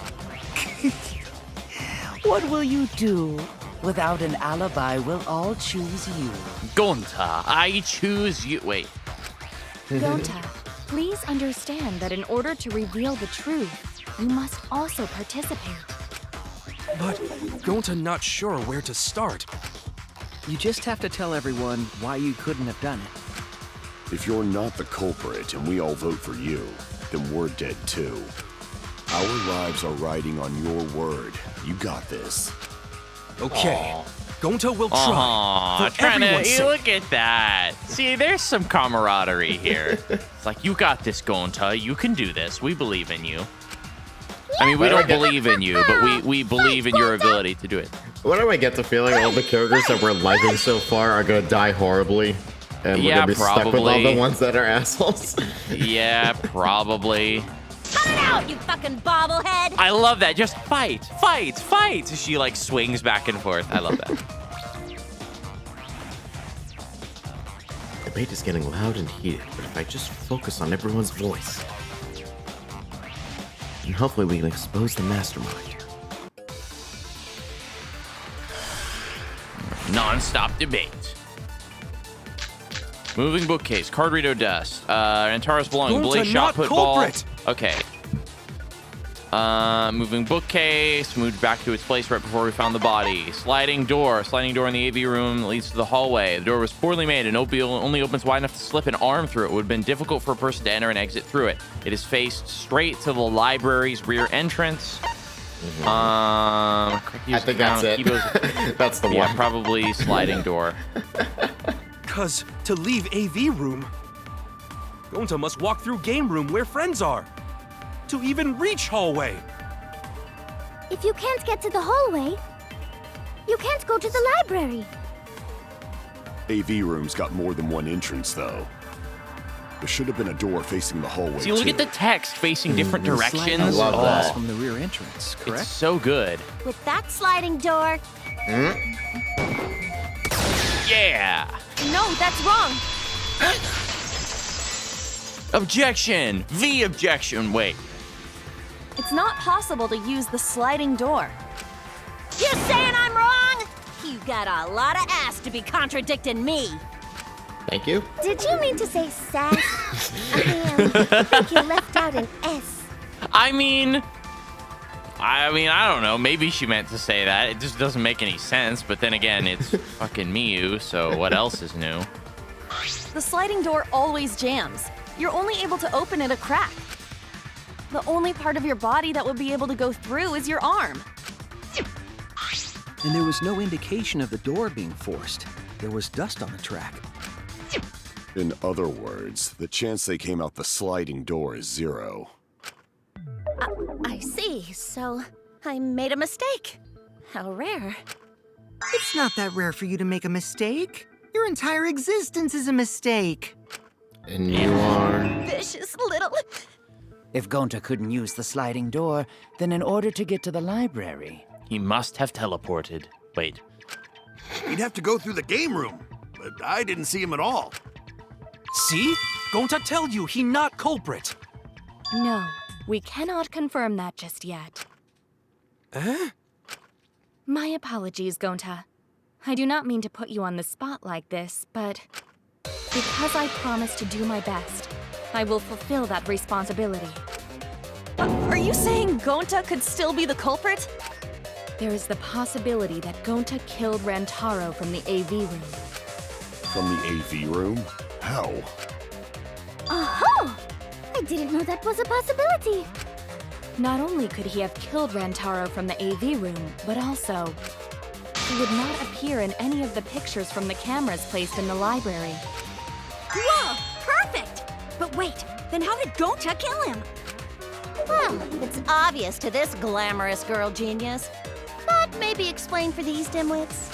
What will you do? Without an alibi, we'll all choose you. Gonta, I choose you. Wait. Gonta, please understand that in order to reveal the truth, you must also participate. But Gonta not sure where to start. You just have to tell everyone why you couldn't have done it. If you're not the culprit and we all vote for you, then we're dead too. Our lives are riding on your word. You got this. Okay, Gonta will Aw, try. For trying everyone's to sake. look at that. See, there's some camaraderie here. It's like, you got this, Gonta. You can do this. We believe in you. I mean, we don't believe in you, but we believe in your ability to do it. When do I get the feeling all the characters that we're liking so far are gonna die horribly? And we're Yeah, gonna be stuck with all probably. the ones that are assholes? Yeah, probably. Cut it out, you fucking bobblehead! I love that. Just fight, fight, fight. She like swings back and forth. I love that. debate is getting loud and heated, but if I just focus on everyone's voice, and hopefully we can expose the mastermind. Non-stop debate. Moving bookcase, card reader dust, Rantaro's belonging, blaze shot put ball. Okay. Moving bookcase, moved back to its place right before we found the body. Sliding door in the AV room that leads to the hallway. The door was poorly made and only opens wide enough to slip an arm through it. It would have been difficult for a person to enter and exit through it. It is faced straight to the library's rear entrance. I think that's it. That's the one. Yeah, probably sliding door. Cause to leave AV room, Gonta must walk through game room where friends are. To even reach hallway. If you can't get to the hallway, you can't go to the library. AV room's got more than one entrance, though. There should have been a door facing the hallway. See, look at the text facing different directions. I love that. From the rear entrance, correct? It's so good. With that sliding door. Yeah. No, that's wrong. Objection. The objection. Wait. It's not possible to use the sliding door. You saying I'm wrong? You got a lot of ass to be contradicting me. Thank you. Did you mean to say sass? I think you left out an S. I mean, I don't know. Maybe she meant to say that. It just doesn't make any sense. But then again, it's fucking Miyu, so what else is new? The sliding door always jams. You're only able to open it a crack. The only part of your body that would be able to go through is your arm. And there was no indication of the door being forced. There was dust on the track. In other words, the chance they came out the sliding door is 0. I see. So I made a mistake. How rare. It's not that rare for you to make a mistake. Your entire existence is a mistake. And you are... Vicious little... If Gonta couldn't use the sliding door, then in order to get to the library... He must have teleported. Wait. He'd have to go through the game room, but I didn't see him at all. See? Gonta tell you he not culprit. No, we cannot confirm that just yet. My apologies, Gonta. I do not mean to put you on the spot like this, but because I promised to do my best, I will fulfill that responsibility. Are you saying Gonta could still be the culprit? There is the possibility that Gonta killed Rantaro from the AV room. From the AV room? How? Oh! I didn't know that was a possibility. Not only could he have killed Rantaro from the AV room, but also he would not appear in any of the pictures from the cameras placed in the library. Whoa! Perfect! But wait, then how did Gonta kill him? Well, it's obvious to this glamorous girl genius. But maybe explain for these dimwits.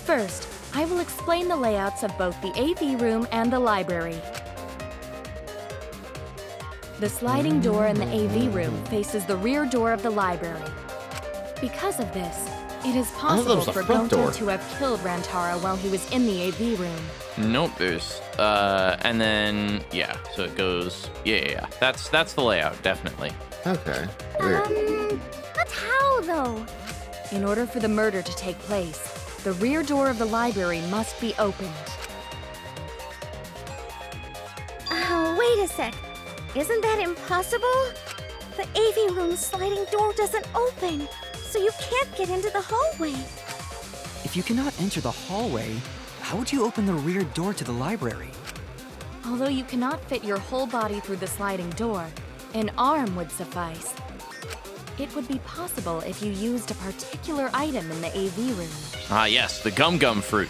First, I will explain the layouts of both the AV room and the library. The sliding door in the AV room faces the rear door of the library. Because of this, it is possible for Gonta to have killed Rantaro while he was in the AV room. Nope, there's, and then, yeah, so it goes, yeah. That's the layout, definitely. Okay, weird. But how, though? In order for the murder to take place, the rear door of the library must be opened. Oh, wait a sec. Isn't that impossible? The AV room's sliding door doesn't open, so you can't get into the hallway. If you cannot enter the hallway, how would you open the rear door to the library? Although you cannot fit your whole body through the sliding door, an arm would suffice. It would be possible if you used a particular item in the AV room. Ah, yes, the gum fruit.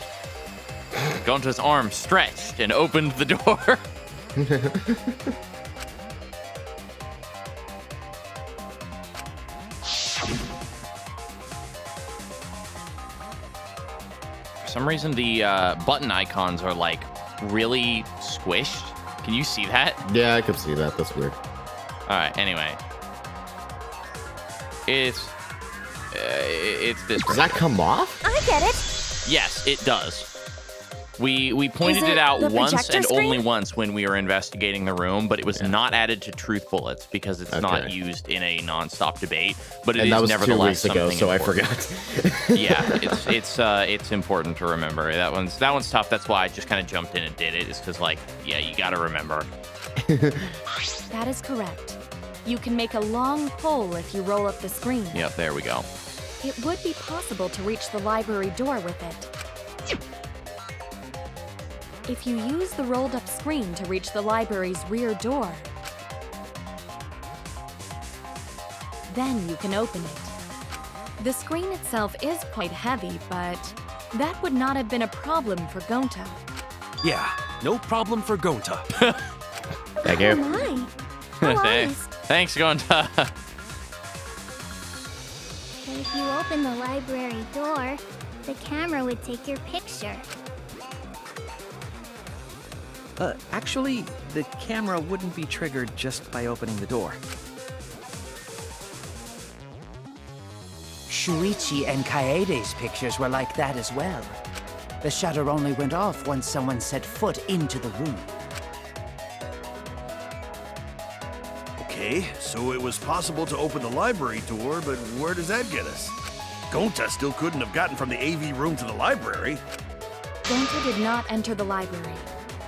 Gonta's arm stretched and opened the door. For some reason, the button icons are like really squished. Can you see that? Yeah, I could see that. That's weird. All right. Anyway, it's this. Does that come off? I get it. Yes, it does. We pointed Is it it out the once projector and screen? only once when we were investigating the room, but it was not added to truth bullets because it's not Okay. used in a non-stop debate. But it And is that was 2 nevertheless weeks ago, something so I important. forgot. Yeah, it's important to remember. That one's tough. That's why I just kind of jumped in and did it. Is because you got to remember. That is correct. You can make a long pull if you roll up the screen. Yep, there we go. It would be possible to reach the library door with it. If you use the rolled up screen to reach the library's rear door, then you can open it. The screen itself is quite heavy, but that would not have been a problem for Gonta. Yeah, no problem for Gonta. Thank you. Thanks, Gonta. But if you open the library door, the camera would take your picture. Actually, the camera wouldn't be triggered just by opening the door. Shuichi and Kaede's pictures were like that as well. The shutter only went off once someone set foot into the room. Okay, so it was possible to open the library door, but where does that get us? Gonta still couldn't have gotten from the AV room to the library. Gonta did not enter the library.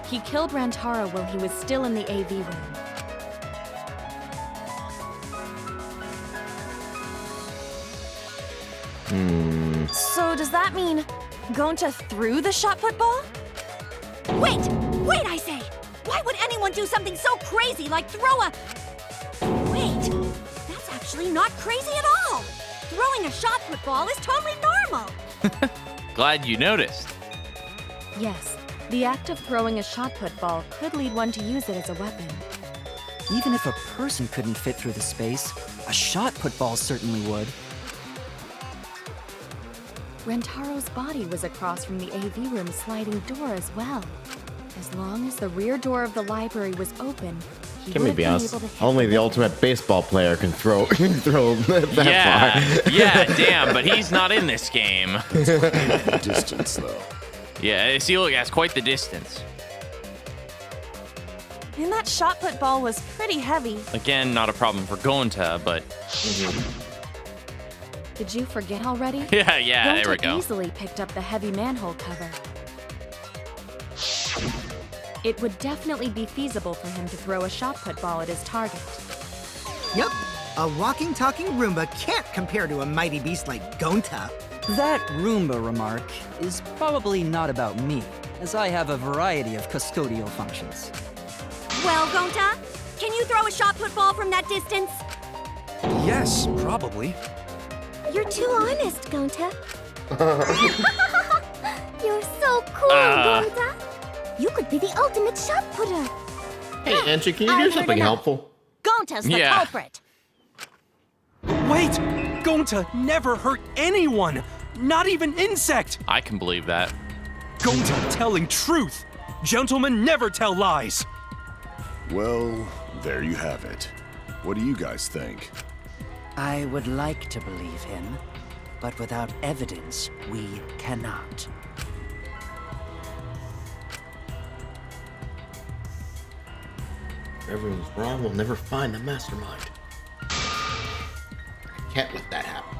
He killed Rantaro while he was still in the AV room. So does that mean Gonta threw the shot put ball? Wait, I say! Why would anyone do something so crazy like throw a... Wait, that's actually not crazy at all! Throwing a shot put ball is totally normal! Glad you noticed. Yes, the act of throwing a shot put ball could lead one to use it as a weapon. Even if a person couldn't fit through the space, a shot put ball certainly would. Rentaro's body was across from the AV room sliding door as well. As long as the rear door of the library was open, he Can would we have be been honest? able to hit Only the ultimate baseball player can throw that far. Yeah, damn, but he's not in this game. Distance, though. Yeah, see, look, that's quite the distance. And that shot put ball was pretty heavy. Again, not a problem for Gonta, but... Did you forget already? Yeah, there we Gonta go. easily picked up the heavy manhole cover. It would definitely be feasible for him to throw a shot put ball at his target. Yep, a walking, talking Roomba can't compare to a mighty beast like Gonta. That Roomba remark is probably not about me, as I have a variety of custodial functions. Well, Gonta, can you throw a shot put ball from that distance? Yes, probably. You're too honest, Gonta. You're so cool, Gonta. You could be the ultimate shot putter. Hey, Angie, can you I've do heard something enough. helpful? Gonta's the Yeah. culprit. Wait! Gonta never hurt anyone! Not even insect! I can believe that. Gonta telling truth! Gentlemen never tell lies! Well, there you have it. What do you guys think? I would like to believe him, but without evidence, we cannot. If everyone's wrong, we'll never find the mastermind. I can't let that happen.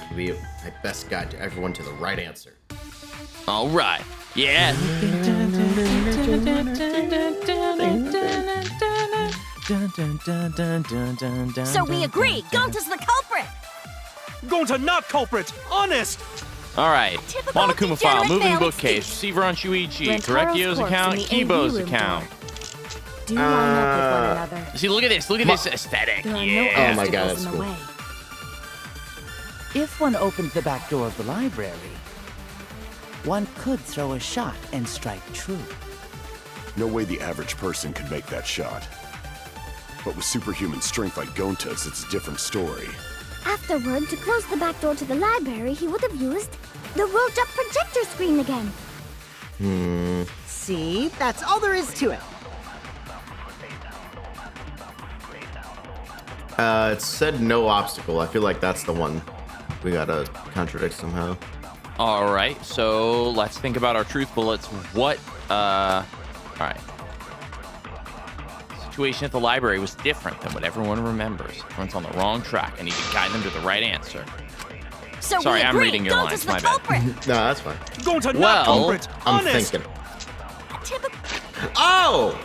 I'll be my best guide to everyone to the right answer. All right. Yeah. So we agree, Gonta's the culprit. Gonta not culprit! Honest! All right. Typical Monokuma file, degenerate moving male bookcase, excuse. receiver on Shuichi, Rantaro's Direkio's corpse account, in the AV Kibo's room account. Do line up with one another. See, look at this aesthetic. There are Yeah. no Oh my God, obstacles that's in the cool. way. If one opened the back door of the library, one could throw a shot and strike true. No way the average person could make that shot. But with superhuman strength like Gonta's, it's a different story. Afterward, to close the back door to the library, he would have used the rolled-up projector screen again. See, that's all there is to it. It said no obstacle. I feel like that's the one we gotta contradict somehow. All right, so let's think about our truth bullets. All right. The situation at the library was different than what everyone remembers. Everyone's on the wrong track. I need to guide them to the right answer. So Sorry, we I'm agree. reading your lines. My bad. No, that's fine. Gonta, not Well, culprit. I'm Honest. thinking. Oh!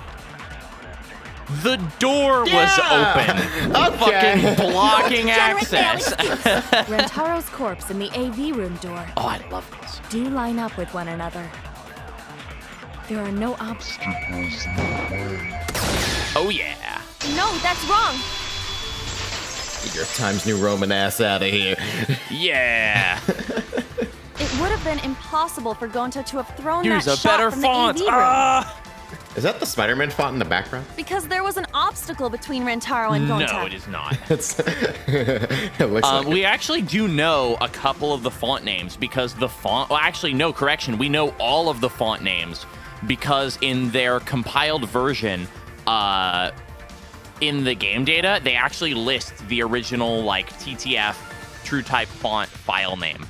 The door was open. Okay. Fucking blocking access. Rentaro's corpse and the AV room door. Oh, I love this. Do line up with one another. There are no obstacles. Oh, yeah. No, that's wrong. Get your Times New Roman ass out of here. Yeah. It would have been impossible for Gonta to have thrown Use that a shot better from font. the AV room. Is that the Spider-Man font in the background? Because there was an obstacle between Rentaro and Gonta. No, it is not. It looks like We actually do know a couple of the font names because the font... Well, actually, no, correction. We know all of the font names because in their compiled version, in the game data, they actually list the original, like, TTF true type font file name.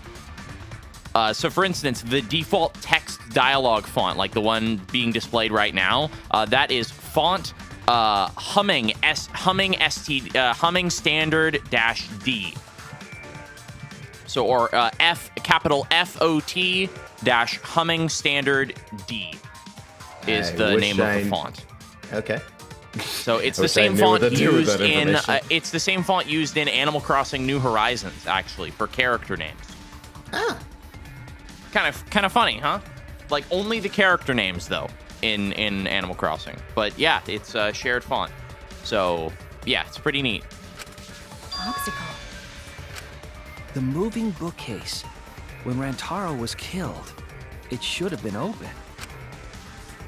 So, for instance, the default text dialogue font, like the one being displayed right now, that is font humming standard -D. So, or capital FOT dash humming standard D is the name of the font. Okay. So it's the wish I same knew font what to do with used that in information. it's the same font used in Animal Crossing New Horizons, actually, for character names. Ah. Kind of funny, huh? Like only the character names though in Animal Crossing. But yeah, it's a shared font. So yeah, it's pretty neat. Obstacle. The moving bookcase. When Rantaro was killed, it should have been open.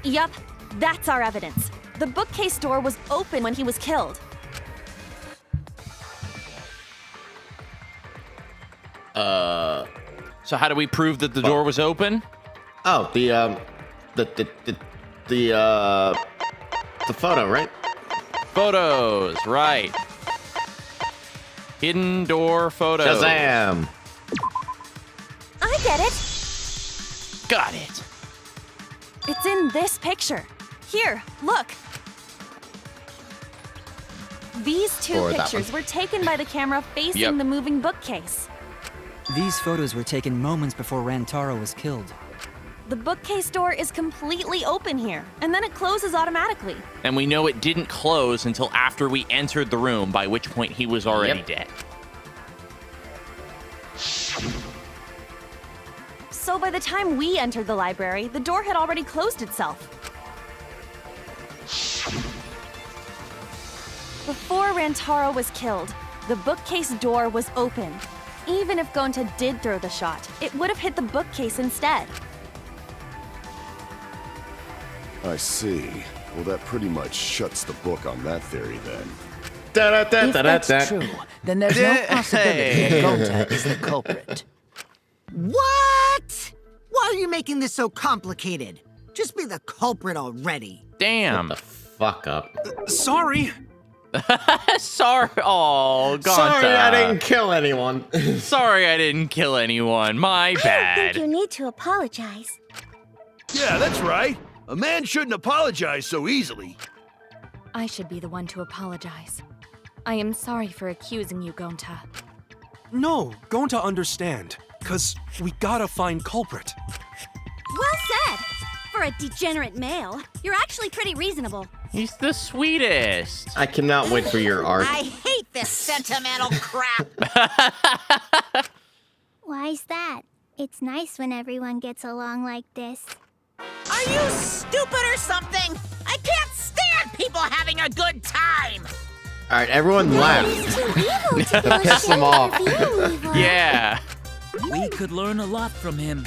Yup, that's our evidence. The bookcase door was open when he was killed. So how do we prove that the door was open? Oh, the photo, right? Photos, right. Hidden door photos. Shazam! I get it. Got it. It's in this picture. Here, look. These two Or that pictures one. were taken by the camera facing Yep. the moving bookcase. These photos were taken moments before Rantaro was killed. The bookcase door is completely open here, and then it closes automatically. And we know it didn't close until after we entered the room, by which point he was already dead. So by the time we entered the library, the door had already closed itself. Before Rantaro was killed, the bookcase door was open. Even if Gonta did throw the shot, it would have hit the bookcase instead. I see. Well, that pretty much shuts the book on that theory then. If that's true, then there's no possibility that Gonta is the culprit. What? Why are you making this so complicated? Just be the culprit already. Damn. Shut the fuck up. Sorry. Sorry. Oh, Gonta. Sorry, I didn't kill anyone. Sorry, I didn't kill anyone. My I don't bad. think you need to apologize. Yeah, that's right. A man shouldn't apologize so easily. I should be the one to apologize. I am sorry for accusing you, Gonta. No, Gonta understand. Cause we gotta find culprit. Well said. For a degenerate male, you're actually pretty reasonable. He's the sweetest. I cannot wait for your art. I hate this sentimental crap. Why's that? It's nice when everyone gets along like this. Are you stupid or something? I can't stand people having a good time. All right, everyone left. To piss them off. Yeah. We could learn a lot from him.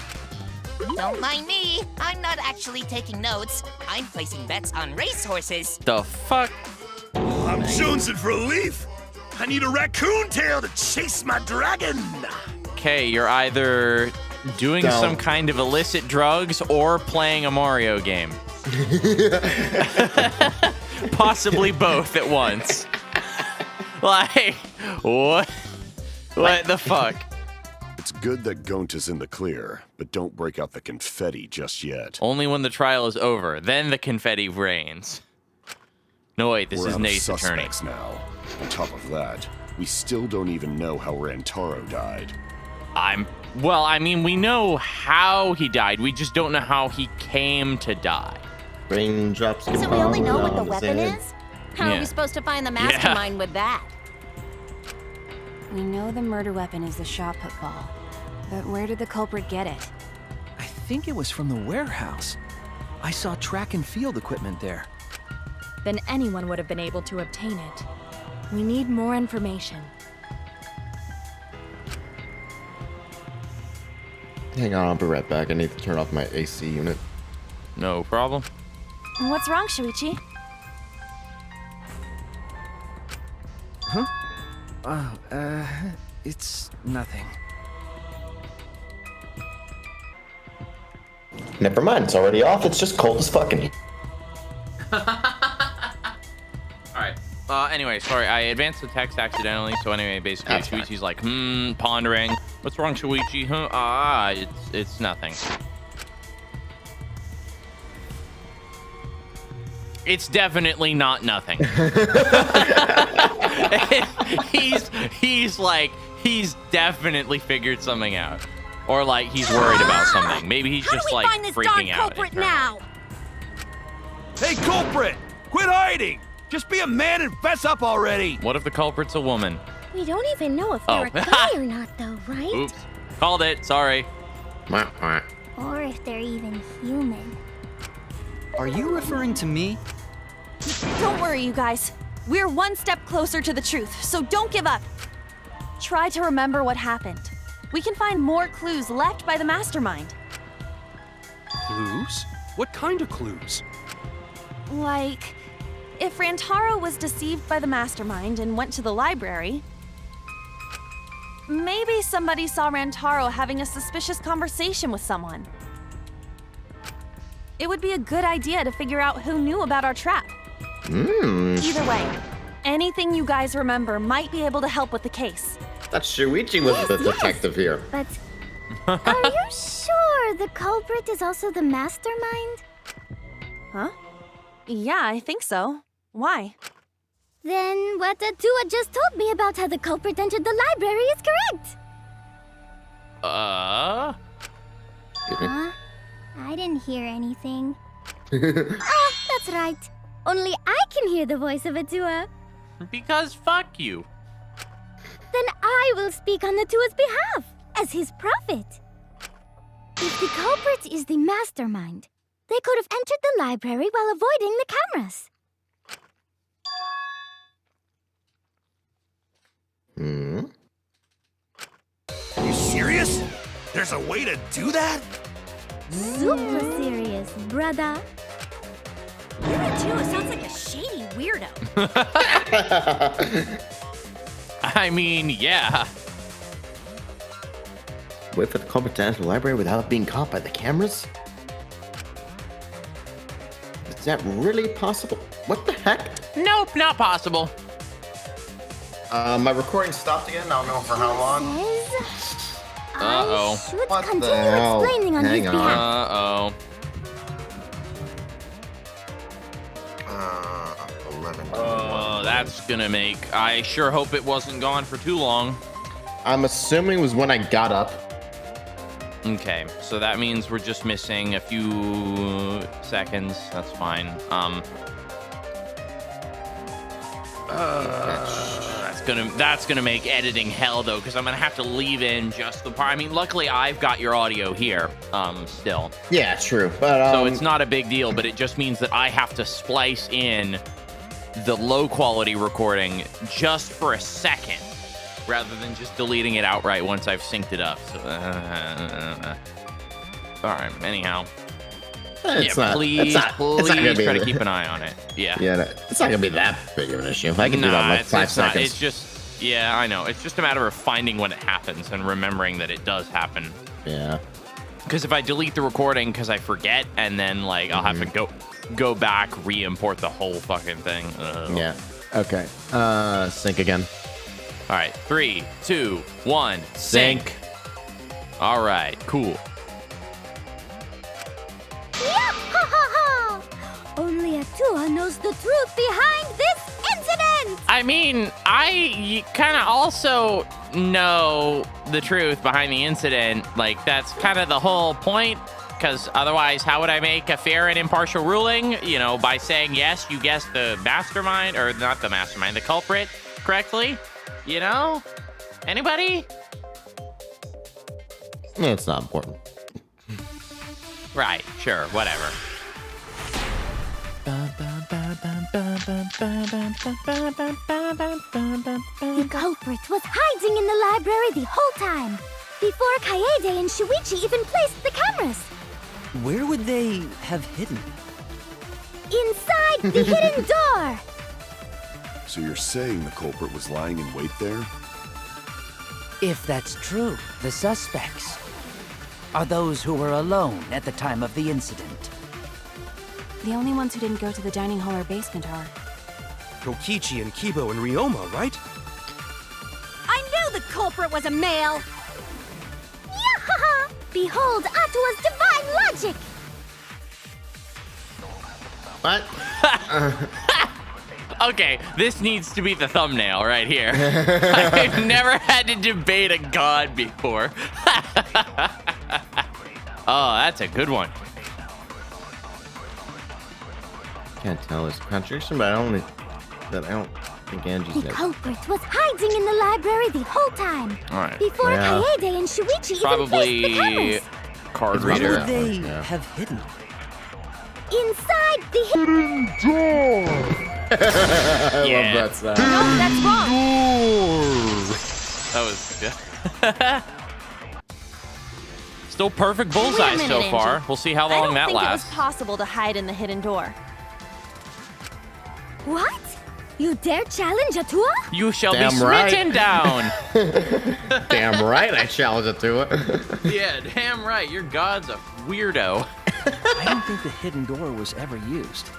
Don't mind me. I'm not actually taking notes. I'm placing bets on racehorses. The fuck? I'm jonesing for a leaf. I need a raccoon tail to chase my dragon. Okay, you're either doing Don't. some kind of illicit drugs or playing a Mario game. Possibly both at once. Like, what? What the fuck? It's good that Gaunt is in the clear, but don't break out the confetti just yet. Only when the trial is over, then the confetti rains. No, wait, this We're is out of Nate's attorney. suspects now. On top of that, we still don't even know how Rantaro died. Well, I mean, we know how he died. We just don't know how he came to die. Raindrops. So we only know what the weapon is? How are Yeah. we supposed to find the mastermind with that? We know the murder weapon is the shot put ball. But where did the culprit get it? I think it was from the warehouse. I saw track and field equipment there. Then anyone would have been able to obtain it. We need more information. Hang on, I'll be right back. I need to turn off my AC unit. No problem. What's wrong, Shuichi? Huh? Oh, it's nothing. Never mind, it's already off. It's just cold as fucking. All right. Anyway, sorry, I advanced the text accidentally. So anyway, basically, That's fine. Shuichi's like, pondering. What's wrong, Shuichi? Huh? It's nothing. It's definitely not nothing. he's definitely figured something out, or like he's worried about something. Maybe he's just like Find this darn freaking out. culprit now! Hey, culprit! Quit hiding! Just be a man and fess up already! What if the culprit's a woman? We don't even know if Oh. they're a guy or not, though, right? Oops, called it. Sorry. Or if they're even human. Are you referring to me? Don't worry, you guys. We're one step closer to the truth, so don't give up. Try to remember what happened. We can find more clues left by the mastermind. Clues? What kind of clues? Like, if Rantaro was deceived by the mastermind and went to the library, maybe somebody saw Rantaro having a suspicious conversation with someone. It would be a good idea to figure out who knew about our trap. Either way, anything you guys remember might be able to help with the case. That Shuichi was the detective here. But are you sure the culprit is also the mastermind? Huh? Yeah, I think so. Why? Then what Atua just told me about how the culprit entered the library is correct. Huh? I didn't hear anything. Oh, that's right. Only I can hear the voice of Atua. Because fuck you. Then I will speak on Atua's behalf, as his prophet. If the culprit is the mastermind, they could have entered the library while avoiding the cameras. Are you serious? There's a way to do that? Super serious, brother. You too sounds like a shady weirdo. I mean, yeah. Wait for the culprit to enter the library without being caught by the cameras? Is that really possible? What the heck? Nope, not possible. My recording stopped again. I don't know for how long. Uh-oh. Should What the continue hell? explaining on Hang his on. behalf. Uh-oh. 11. Oh, that's gonna make... I sure hope it wasn't gone for too long. I'm assuming it was when I got up. Okay, so that means we're just missing a few seconds. That's fine. That's gonna make editing hell though, because I'm gonna have to leave in just the part. I mean, luckily I've got your audio here, still. Yeah, true. But So it's not a big deal, but it just means that I have to splice in the low quality recording just for a second, rather than just deleting it outright once I've synced it up. So, all right. Anyhow. It's Yeah, not, please gonna be try to keep an eye on it. Yeah. Yeah, it's not gonna be that big of an issue. I can do that in like 5 it's not. seconds. It's just, yeah, I know. It's just a matter of finding when it happens and remembering that it does happen. Yeah. Because if I delete the recording because I forget, and then like I'll have to go back, re-import the whole fucking thing. Ugh. Yeah. Okay. Sync again. All right. 3, 2, 1, sync. All right, cool. Only Atua knows the truth behind this incident! I mean, I kind of also know the truth behind the incident. Like, that's kind of the whole point, because otherwise, how would I make a fair and impartial ruling? You know, by saying, yes, you guessed the mastermind, or not the mastermind, the culprit correctly? You know? Anybody? It's not important. Right, sure, whatever. The culprit was hiding in the library the whole time, before Kaede and Shuichi even placed the cameras. Where would they have hidden? Inside the hidden door! So you're saying the culprit was lying in wait there? If that's true, the suspects are those who were alone at the time of the incident. The only ones who didn't go to the dining hall or basement are... Kokichi and Kibo and Ryoma, right? I knew the culprit was a male! Yahaha! Behold Atua's divine logic! What? Okay, this needs to be the thumbnail right here. I've never had to debate a god before. Oh, that's a good one. Can't tell this contradiction, but I don't think Angie's The knows. culprit was hiding in the library the whole time, All right. before Yeah. Kaede and Shuichi even placed the Probably cameras. card Where reader. would they Yeah. have hidden? Inside the hidden door! I Yeah. love that sound. No, that's wrong! That was good. Still perfect bullseye Wait a so minute, far. Angie. We'll see how I long don't that think lasts. it was possible to hide in the hidden door. What? You dare challenge Atua? You shall Damn be right. smitten down. Damn right, I challenge it to it. Yeah, damn right. Your god's a weirdo. I don't think the hidden door was ever used.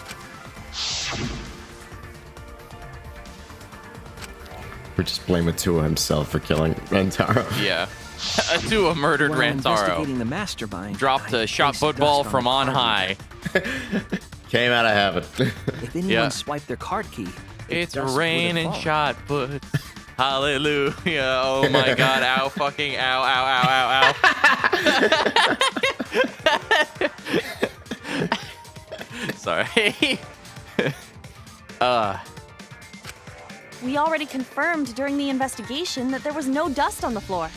We're just blaming Tua himself for killing Rentaro. Yeah. Atua murdered While investigating Rantaro. the mastermind, Dropped I a shot placed football dust from the on card high. Came out of heaven. If anyone Yeah. swiped their card key, It's dust would have raining fallen. shot put. Hallelujah. Oh my god. Ow fucking ow ow ow ow ow. Sorry. We already confirmed during the investigation that there was no dust on the floor.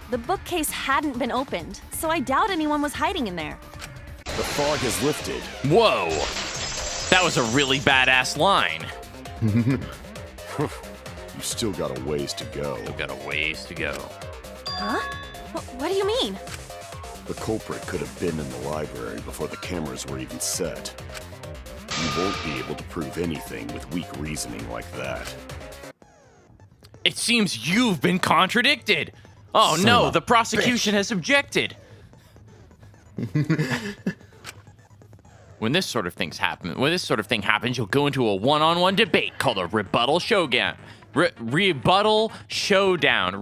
The bookcase hadn't been opened, so I doubt anyone was hiding in there. The fog has lifted. Whoa. That was a really badass line. You still got a ways to go. We've got a ways to go. Huh? What do you mean? The culprit could have been in the library before the cameras were even set. You won't be able to prove anything with weak reasoning like that. It seems you've been contradicted. Oh Son no, of a the prosecution has objected. When this sort of thing happens, you'll go into a one-on-one debate called a rebuttal showdown. Rebuttal showdown.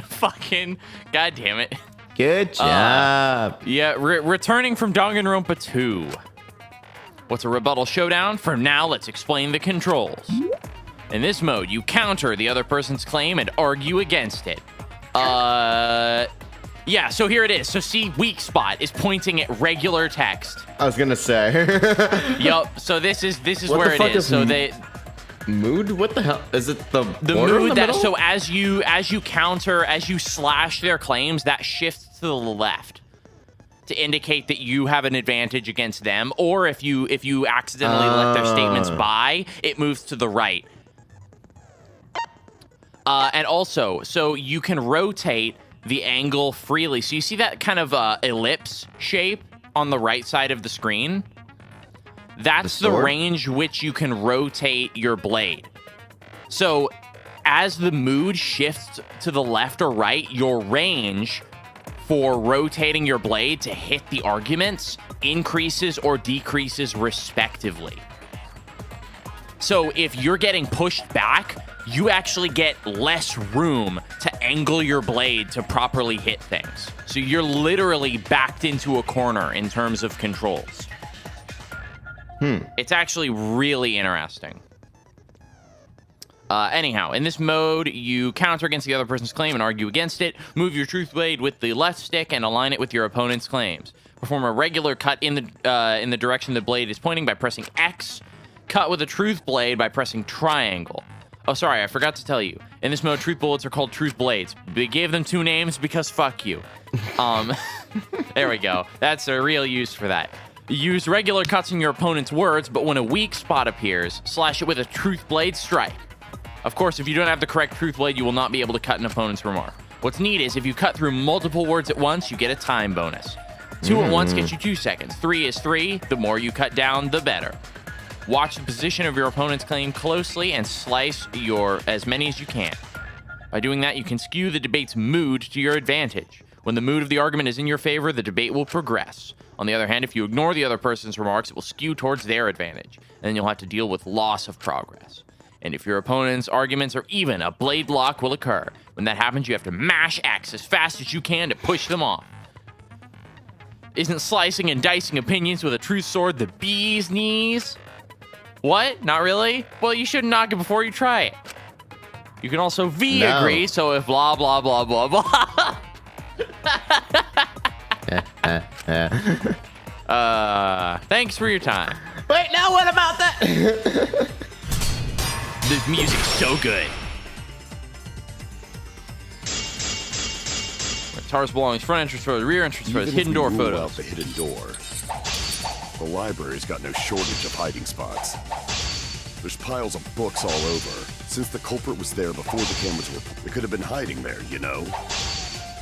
Fucking god damn it. Good job. Yeah, returning from Danganronpa 2. What's a rebuttal showdown? For now, let's explain the controls. In this mode, you counter the other person's claim and argue against it. Yeah, so here it is. So see, weak spot is pointing at regular text. I was gonna say. Yup. So this is What where the it fuck is. is So they mood? What the hell? Is it the mood border in the that middle? so as you counter, as you slash their claims, that shifts to the left to indicate that you have an advantage against them, or if you accidentally let their statements by, it moves to the right. And also, so you can rotate the angle freely. So you see that kind of ellipse shape on the right side of the screen? That's the range which you can rotate your blade. So as the mood shifts to the left or right, your range for rotating your blade to hit the arguments increases or decreases respectively. So if you're getting pushed back, you actually get less room to angle your blade to properly hit things. So you're literally backed into a corner in terms of controls. It's actually really interesting. Anyhow, in this mode, you counter against the other person's claim and argue against it. Move your truth blade with the left stick and align it with your opponent's claims. Perform a regular cut in the direction the blade is pointing by pressing X. Cut with a truth blade by pressing triangle. Oh, sorry, I forgot to tell you. In this mode, truth bullets are called truth blades. We gave them 2 names because fuck you. There we go. That's a real use for that. Use regular cuts in your opponent's words, but when a weak spot appears, slash it with a truth blade strike. Of course, if you don't have the correct truth blade, you will not be able to cut an opponent's remark. What's neat is if you cut through multiple words at once, you get a time bonus. 2 at once gets you 2 seconds. 3 is 3. The more you cut down, the better. Watch the position of your opponent's claim closely and slice as many as you can. By doing that, you can skew the debate's mood to your advantage. When the mood of the argument is in your favor, the debate will progress. On the other hand, if you ignore the other person's remarks, it will skew towards their advantage, and then you'll have to deal with loss of progress. And if your opponent's arguments are even, a blade lock will occur. When that happens, you have to mash X as fast as you can to push them off. Isn't slicing and dicing opinions with a truth sword the bee's knees? What? Not really? Well, you shouldn't knock it before you try it. You can also agree, so if blah, blah, blah, blah, blah. Thanks for your time. Wait, now what about that? This music's so good. Tara's belongings, front entrance photos, rear entrance photos, hidden door photos. Out the hidden door. The library's got no shortage of hiding spots. There's piles of books all over. Since the culprit was there before the cameras were, they could have been hiding there, you know?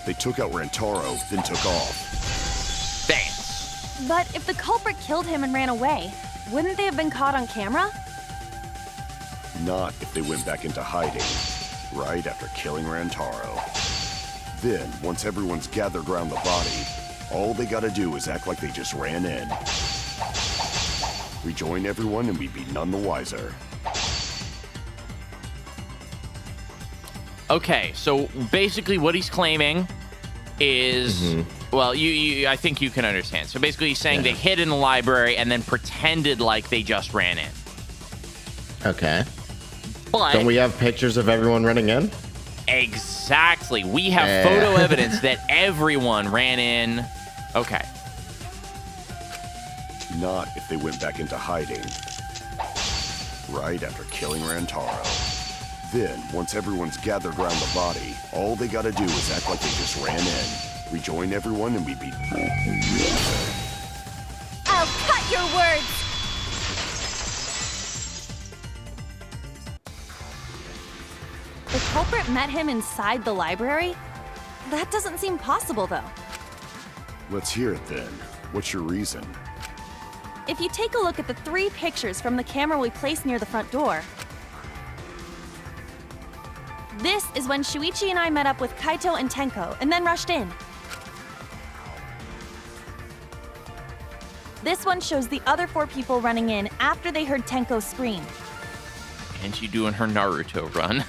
They took out Rantaro, then took off. Thanks. But if the culprit killed him and ran away, wouldn't they have been caught on camera? Not if they went back into hiding, right after killing Rantaro. Then, once everyone's gathered around the body, all they gotta do is act like they just ran in. Rejoin everyone and we'd be none the wiser. Okay, so basically what he's claiming is, well, I think you can understand. So basically he's saying they hid in the library and then pretended like they just ran in. Okay. But don't we have pictures of everyone running in? Exactly. We have photo evidence that everyone ran in. Okay. Not if they went back into hiding, right after killing Rantaro. Then, once everyone's gathered around the body, all they gotta do is act like they just ran in. Rejoin everyone and we'd be... I'll cut your words! The culprit met him inside the library? That doesn't seem possible, though. Let's hear it then. What's your reason? If you take a look at the 3 pictures from the camera we placed near the front door, this is when Shuichi and I met up with Kaito and Tenko and then rushed in. This one shows the other 4 people running in after they heard Tenko scream. And she doing her Naruto run.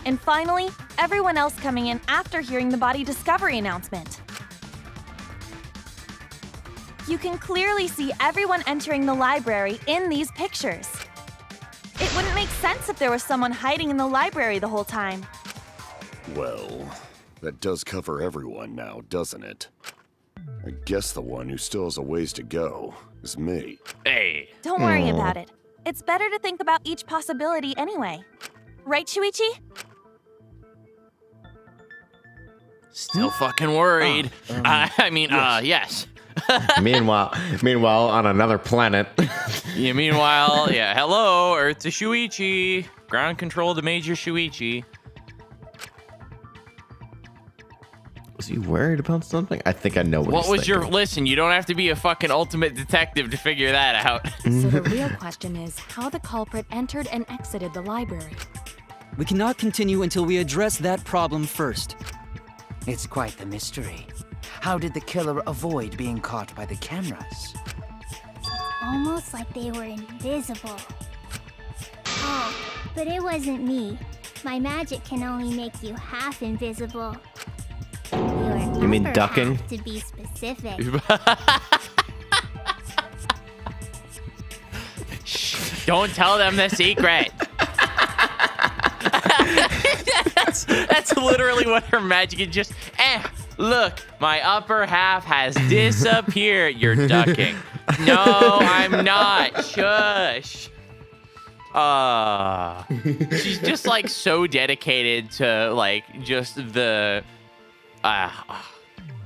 And finally, everyone else coming in after hearing the body discovery announcement. You can clearly see everyone entering the library in these pictures. It wouldn't make sense if there was someone hiding in the library the whole time. Well, that does cover everyone now, doesn't it? I guess the one who still has a ways to go is me. Hey. Don't worry about it. It's better to think about each possibility anyway. Right, Shuichi? Still fucking worried. Yes. Meanwhile, on another planet. Hello, Earth to Shuichi. Ground control to Major Shuichi. Was he worried about something? I think I know what he's thinking. Listen, you don't have to be a fucking ultimate detective to figure that out. So the real question is how the culprit entered and exited the library. We cannot continue until we address that problem first. It's quite the mystery. How did the killer avoid being caught by the cameras? Almost like they were invisible. But it wasn't me. My magic can only make you half invisible. You mean Upper ducking? half, to be specific. Shh, don't tell them the secret. that's literally what her magic is. Just, look, my upper half has disappeared. You're ducking. No, I'm not. Shush. She's just like so dedicated to like just the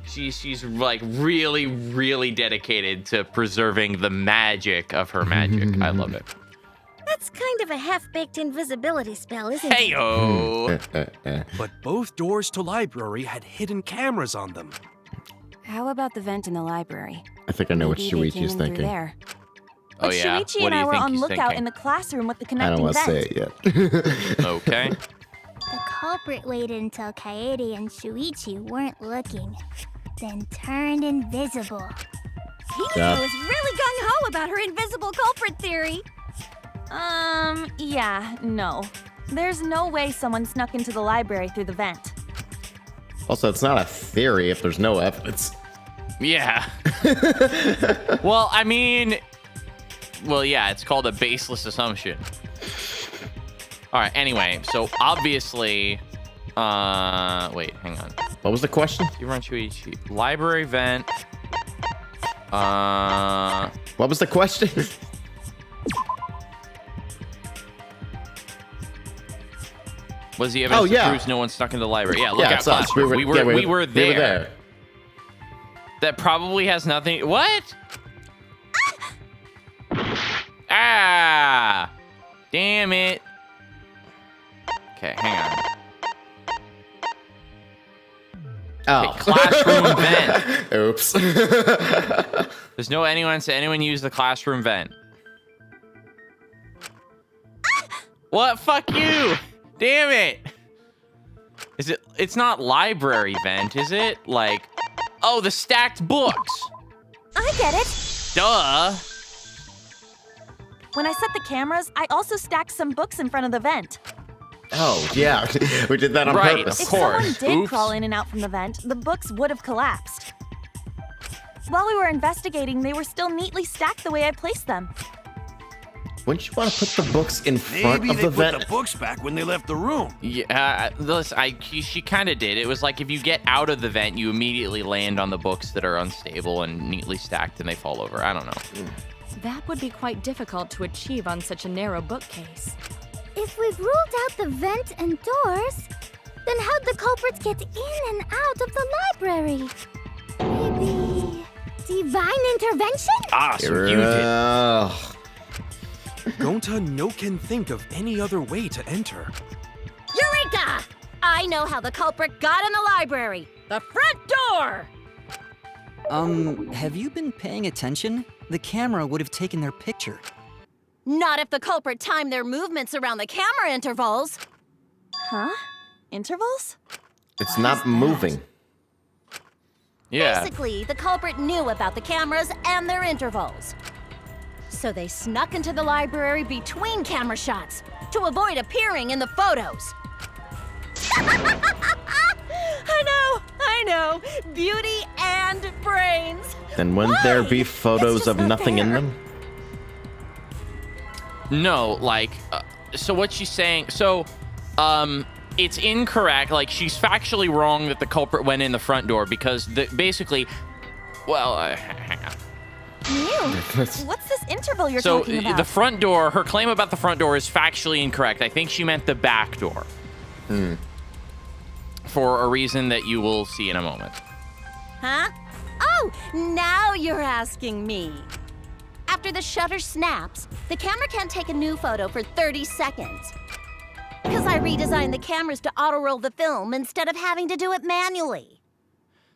she's like really dedicated to preserving the magic of her magic. I love it. That's kind of a half-baked invisibility spell, isn't it? Hey-o. But both doors to library had hidden cameras on them. How about the vent in the library? I think I know what Maybe they came Shuichi's in through thinking. there. Oh, But yeah? Shuichi What and do I you were think on he's lookout thinking? in the classroom with the I connecting don't want to vent. say it yet. Okay. The culprit waited until Kaede and Shuichi weren't looking, then turned invisible. Hiko is really gung-ho about her invisible culprit theory. Yeah, no. There's no way someone snuck into the library through the vent. Also, it's not a theory if there's no evidence. Yeah. Well, I mean, yeah, it's called a baseless assumption. All right, anyway, so obviously, wait, hang on. What was the question? You run Shuichi. Library vent. What was the question? Was the evidence that proves no one stuck in the library? Yeah, look out it's us. classroom. We were there. We were there. That probably has nothing. What? Ah! Damn it. Okay, hang on. Oh. Okay, classroom vent. Oops. There's no anyone use the classroom vent. What? Fuck you! Damn it! It's not library vent, is it? Like, oh, the stacked books. I get it. Duh. When I set the cameras, I also stacked some books in front of the vent. Oh, yeah. We did that on purpose. If someone did crawl in and out from the vent, the books would have collapsed. While we were investigating, they were still neatly stacked the way I placed them. Wouldn't you want to put the books in front Maybe of they the put vent? the books back when they left the room. Yeah, listen, she kind of did. It was like if you get out of the vent, you immediately land on the books that are unstable and neatly stacked and they fall over. I don't know. That would be quite difficult to achieve on such a narrow bookcase. If we've ruled out the vent and doors, then how'd the culprits get in and out of the library? Maybe divine intervention? Ah, so you did. Gonta no can think of any other way to enter. Eureka! I know how the culprit got in the library. The front door! Have you been paying attention? The camera would have taken their picture. Not if the culprit timed their movements around the camera intervals. Huh? Intervals? It's not moving. Yeah. Basically, the culprit knew about the cameras and their intervals. So they snuck into the library between camera shots to avoid appearing in the photos. I know. Beauty and brains. Then wouldn't there be photos of nothing in them? No, like, so what she's saying, it's incorrect. Like, she's factually wrong that the culprit went in the front door because basically, well, hang on. Mew, what's this interval you're talking about? The front door, her claim about the front door is factually incorrect. I think she meant the back door. For a reason that you will see in a moment. Huh? Oh, now you're asking me. After the shutter snaps, the camera can't take a new photo for 30 seconds. Because I redesigned the cameras to auto-roll the film instead of having to do it manually.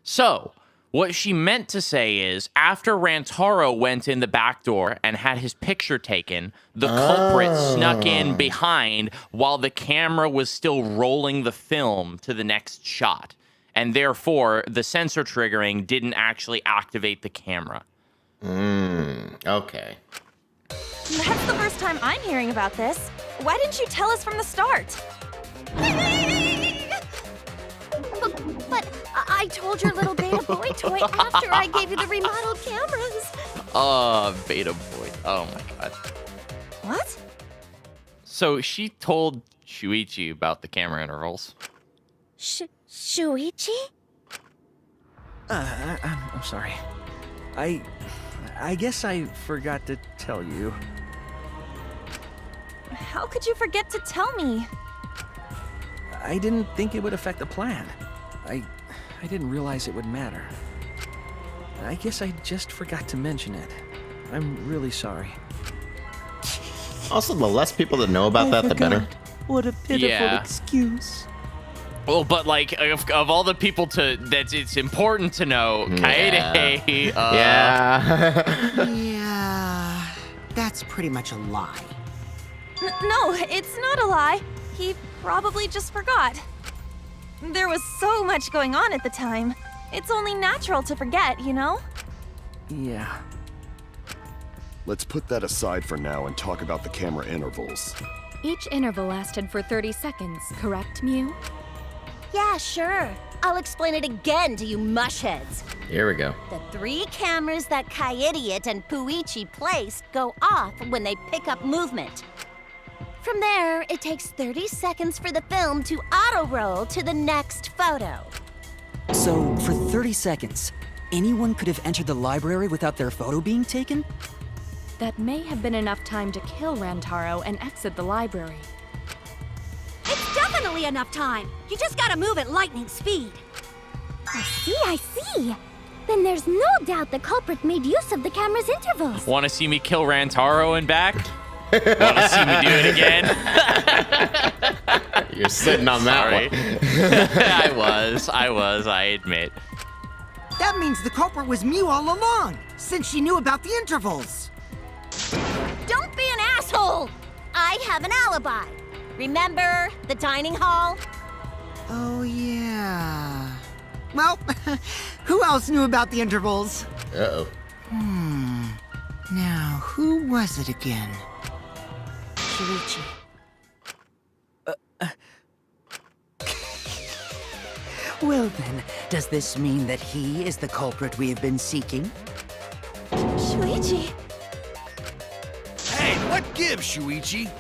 So, what she meant to say is, after Rantaro went in the back door and had his picture taken, the culprit snuck in behind while the camera was still rolling the film to the next shot. And therefore, the sensor triggering didn't actually activate the camera. Okay. That's the first time I'm hearing about this. Why didn't you tell us from the start? But I told your little beta boy toy after I gave you the remodeled cameras. Beta boy. Oh my god. What? So she told Shuichi about the camera intervals. Shuichi? I'm sorry. I guess I forgot to tell you. How could you forget to tell me? I didn't think it would affect the plan. I didn't realize it would matter. I guess I just forgot to mention it. I'm really sorry. Also, the less people that know about that, the better. What a pitiful Yeah. excuse. Well, but like of all the people that it's important to know, Kaede. Yeah, that's pretty much a lie. No, it's not a lie. He probably just forgot. There was so much going on at the time. It's only natural to forget, you know? Yeah. Let's put that aside for now and talk about the camera intervals. Each interval lasted for 30 seconds, correct, Mew? Yeah, sure. I'll explain it again to you mushheads. Here we go. The 3 cameras that Kaidiot and Puichi placed go off when they pick up movement. From there, it takes 30 seconds for the film to auto-roll to the next photo. So, for 30 seconds, anyone could have entered the library without their photo being taken? That may have been enough time to kill Rantaro and exit the library. It's definitely enough time. You just gotta move at lightning speed. I see. Then there's no doubt the culprit made use of the camera's intervals. Want to see me kill Rantaro and back? Want to see me do it again? You're sitting on that Sorry. one. I was, I admit. That means the culprit was Mew all along, since she knew about the intervals. Don't be an asshole! I have an alibi. Remember the dining hall? Oh, yeah. Well, who else knew about the intervals? Uh-oh. Now, who was it again? Shuichi. Well then, does this mean that he is the culprit we have been seeking? Shuichi. Hey, what gives, Shuichi?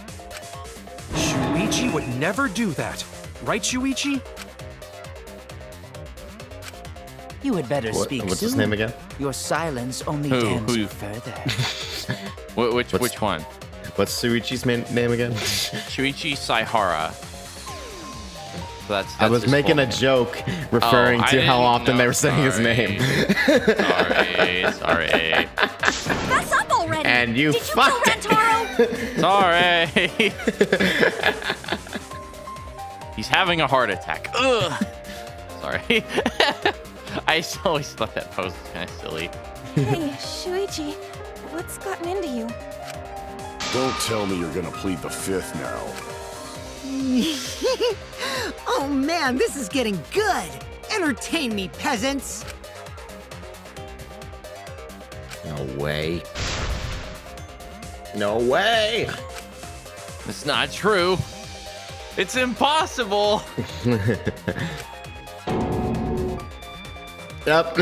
Shuichi would never do that. Right, Shuichi? You had better speak What's soon. his name again? Your silence only Who? damns Who? you further. Which one? What's Suichi's name again? Shuichi Saihara. So that's I was his making full a name. joke referring I to how didn't often know. they were saying his name. Sorry. Fess up already! And you Did you kill fucked it. Rantaro? Sorry. He's having a heart attack. Ugh. Sorry. I always thought that pose was kind of silly. Hey, Shuichi. What's gotten into you? Don't tell me you're gonna plead the fifth now. Oh man, this is getting good! Entertain me, peasants! No way. No way! It's not true. It's impossible. Yep.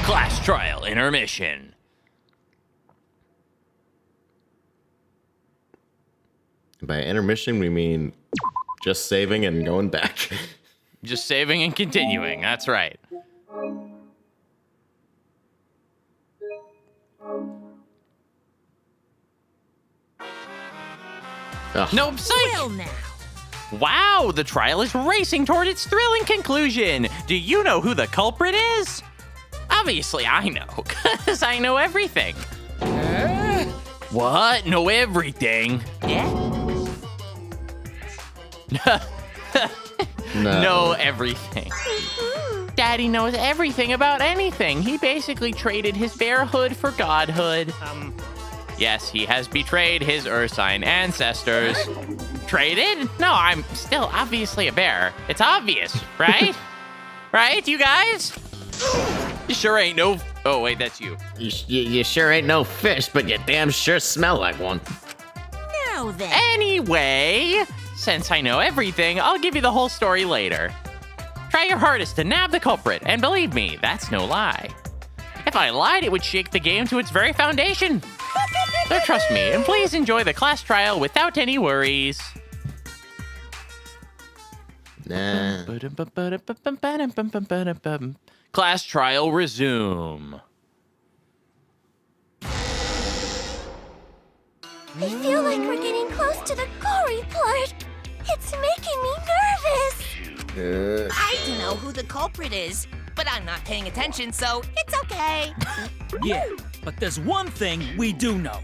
Class trial intermission. By intermission, we mean just saving and going back. Just saving and continuing. That's right. Ugh. Nope, psych. Well now. Wow, the trial is racing toward its thrilling conclusion. Do you know who the culprit is? Obviously, I know, because I know everything. What? Know everything? Yeah? No. Know everything. Daddy knows everything about anything. He basically traded his bearhood for godhood. Yes, he has betrayed his Ursine ancestors. Traded? No, I'm still obviously a bear. It's obvious, right? Right, you guys? You sure ain't no... Oh, wait, that's you. You sure ain't no fish, but you damn sure smell like one. Now then. Anyway, since I know everything, I'll give you the whole story later. Try your hardest to nab the culprit, and believe me, that's no lie. If I lied, it would shake the game to its very foundation. So trust me, and please enjoy the class trial without any worries. Nah. Class trial resume. I feel like we're getting close to the gory part. It's making me nervous. I don't know who the culprit is, but I'm not paying attention, so it's okay. Yeah, but there's one thing we do know.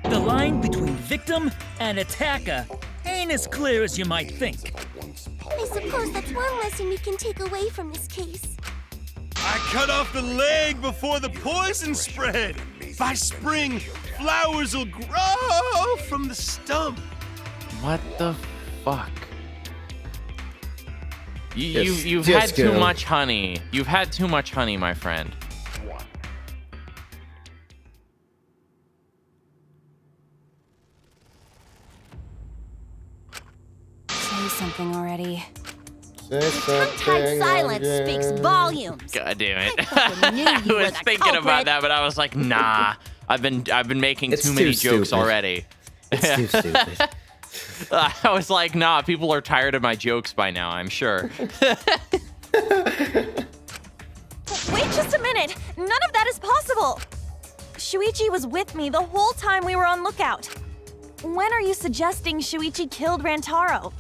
The line between victim and attacker ain't as clear as you might think. I suppose that's one lesson we can take away from this case. I cut off the leg before the poison spread. By spring, flowers will grow from the stump. What the fuck? Just You've had too go. much honey. You've had too much honey, my friend. Say something already. Tongue-tied silence speaks volumes. God damn it. I knew I you were was the thinking about culprit. that, but I was like, nah. I've been making It's too many too jokes stupid. already. It's too stupid. I was like, nah, people are tired of my jokes by now, I'm sure. Wait just a minute! None of that is possible! Shuichi was with me the whole time we were on lookout. When are you suggesting Shuichi killed Rantaro?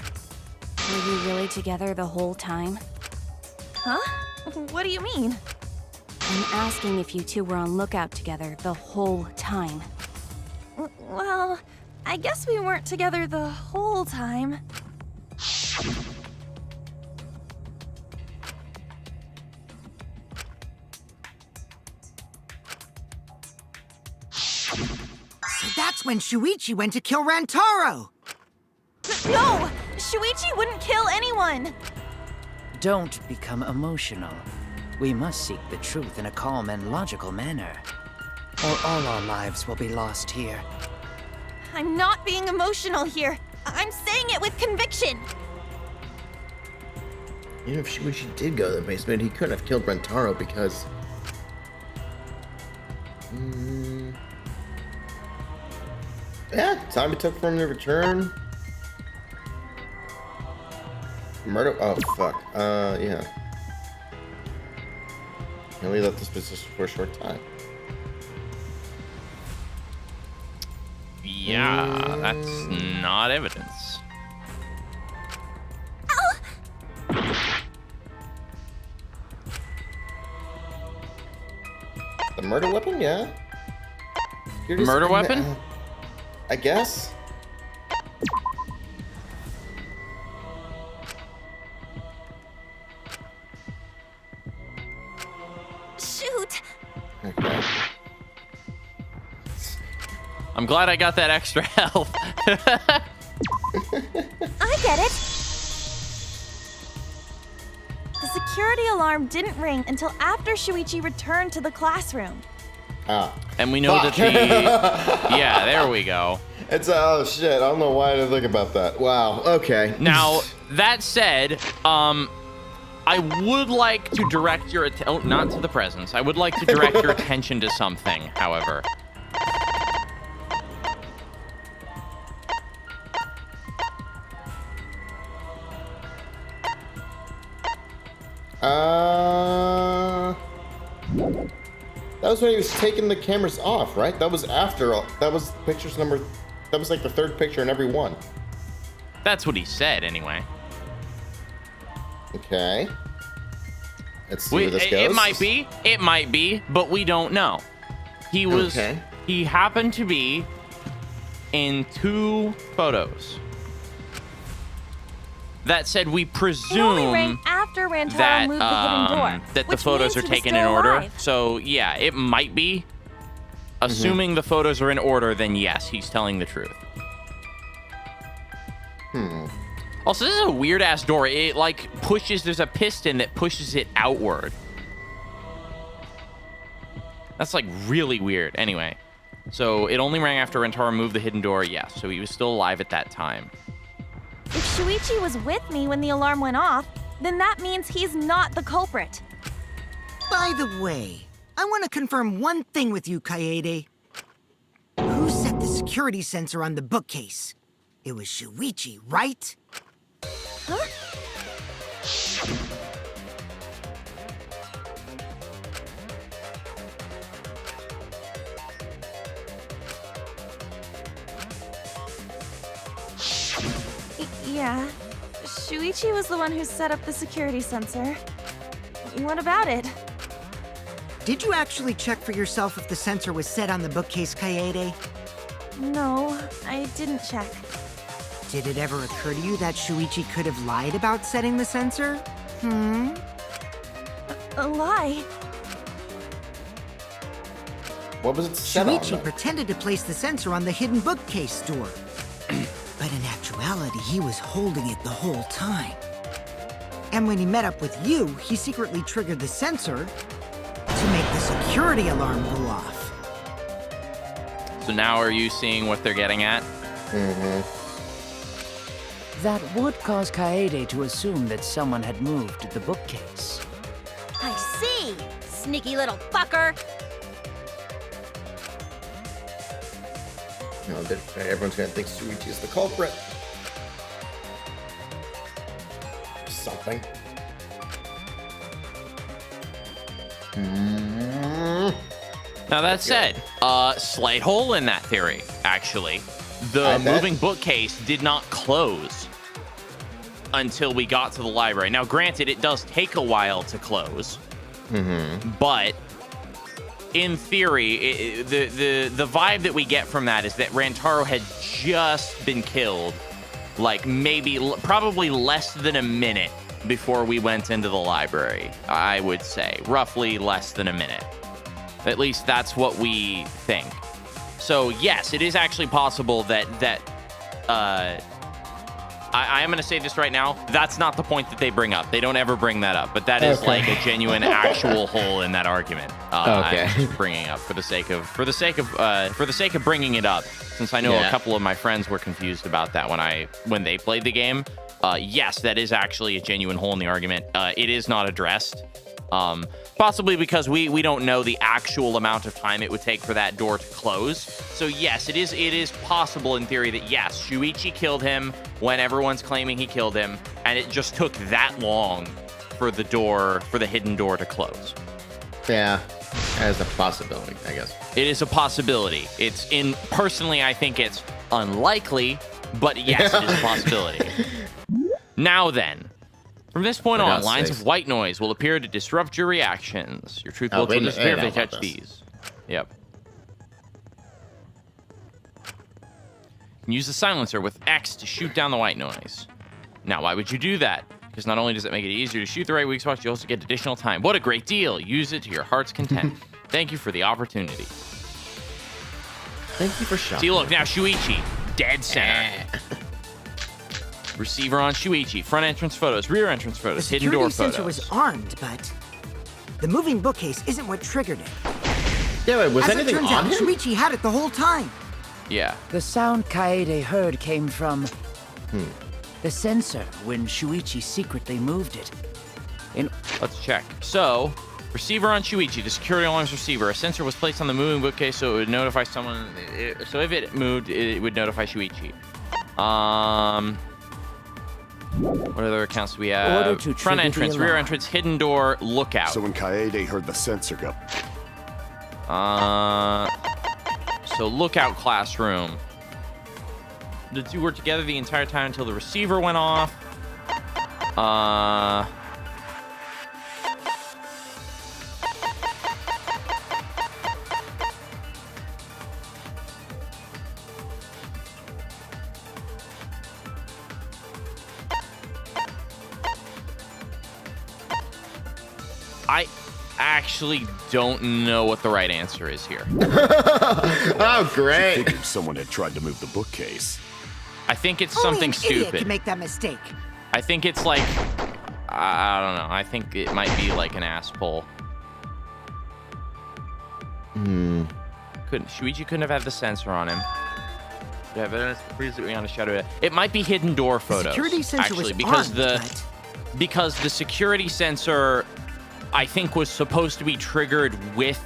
Were you really together the whole time? Huh? What do you mean? I'm asking if you two were on lookout together the whole time. Well, I guess we weren't together the whole time. So that's when Shuichi went to kill Rantaro. No! Shuichi wouldn't kill anyone! Don't become emotional. We must seek the truth in a calm and logical manner, or all our lives will be lost here. I'm not being emotional here. I'm saying it with conviction. Even if Shuichi did go to the basement, he couldn't have killed Rentaro because... Yeah, time it took for him to return. Murder? Oh, fuck. Yeah. He only left this position for a short time. Yeah, that's not evidence. The murder weapon? Yeah. Murder weapon? I guess. Shoot! Okay. I'm glad I got that extra health. I get it. The security alarm didn't ring until after Shuichi returned to the classroom. Ah. And we know that the... Yeah, there we go. It's, oh shit, I don't know why I didn't think about that. Wow, okay. Now, that said, I would like to direct your attention... Oh, not to the presents. I would like to direct your attention to something, however. That was when he was taking the cameras off, right? That was after all. That was pictures number... That was like the third picture in every one. That's what he said, anyway. Okay. Let's see where this goes. It might be, but we don't know. He was... Okay. He happened to be in 2 photos. That said, we presume... It only rang after Rantaro that moved the hidden door, that the which photos means are he was taken in still order. alive. So yeah, it might be. Assuming the photos are in order, then yes, he's telling the truth. Also, this is a weird ass door. It like pushes. There's a piston that pushes it outward. That's like really weird. Anyway, so it only rang after Rentaro moved the hidden door. Yes, so he was still alive at that time. If Shuichi was with me when the alarm went off, then that means he's not the culprit. By the way, I want to confirm one thing with you, Kaede. Who set the security sensor on the bookcase? It was Shuichi, right? Huh? Yeah. Shuichi was the one who set up the security sensor. What about it? Did you actually check for yourself if the sensor was set on the bookcase, Kaede? No, I didn't check. Did it ever occur to you that Shuichi could have lied about setting the sensor? A lie? What was it set on? Shuichi pretended to place the sensor on the hidden bookcase door. But in actuality, he was holding it the whole time. And when he met up with you, he secretly triggered the sensor to make the security alarm go off. So now are you seeing what they're getting at? That would cause Kaede to assume that someone had moved the bookcase. I see! Sneaky little fucker! No, everyone's gonna think Shuichi is the culprit. Something. Now that said, slight hole in that theory, actually. The moving bookcase did not close until we got to the library. Now, granted, it does take a while to close, but in theory, the vibe that we get from that is that Rantaro had just been killed, like probably less than a minute before we went into the library, I would say. Roughly less than a minute. At least that's what we think. So yes, it is actually possible that I am going to say this right now. That's not the point that they bring up. They don't ever bring that up, but that is like a genuine, actual hole in that argument. I'm just bringing up for the sake of bringing it up, since I know a couple of my friends were confused about that when they played the game. Yes, that is actually a genuine hole in the argument. It is not addressed. Possibly because we don't know the actual amount of time it would take for that door to close. So yes, it is possible in theory that yes, Shuichi killed him when everyone's claiming he killed him, and it just took that long for the hidden door to close. Yeah, as a possibility, I guess. It is a possibility. Personally, I think it's unlikely, but yes, it is a possibility. Now then. From this point on, lines of white noise will appear to disrupt your reactions. Your truth will disappear if they touch these. Yep. You can use the silencer with X to shoot down the white noise. Now, why would you do that? Because not only does it make it easier to shoot the right weak spots, you also get additional time. What a great deal! Use it to your heart's content. Thank you for the opportunity. Thank you for showing. See, look, now Shuichi, dead center. Receiver on Shuichi, front entrance photos, rear entrance photos, hidden door photos. The security sensor was armed, but the moving bookcase isn't what triggered it. Yeah, wait, was As anything it turns on out, him? Shuichi had it the whole time. Yeah. The sound Kaede heard came from the sensor when Shuichi secretly moved it. Let's check. So, receiver on Shuichi, the security alarm's receiver. A sensor was placed on the moving bookcase so it would notify someone. So if it moved, it would notify Shuichi. What other accounts do we have? Front entrance, rear entrance, hidden door, lookout. So when Kaede heard the sensor go... So lookout classroom. The two were together the entire time until the receiver went off. I actually don't know what the right answer is here. Oh, great. She figured someone had tried to move the bookcase. I think it's Only something an idiot stupid. can make that mistake. I think it's like, I don't know. I think it might be like an ass pull. Shuichi couldn't have had the sensor on him. Yeah, evidence proves that we on a shadow. It might be hidden door photos. Security sensor actually, was because armed, because the security sensor, I think, was supposed to be triggered with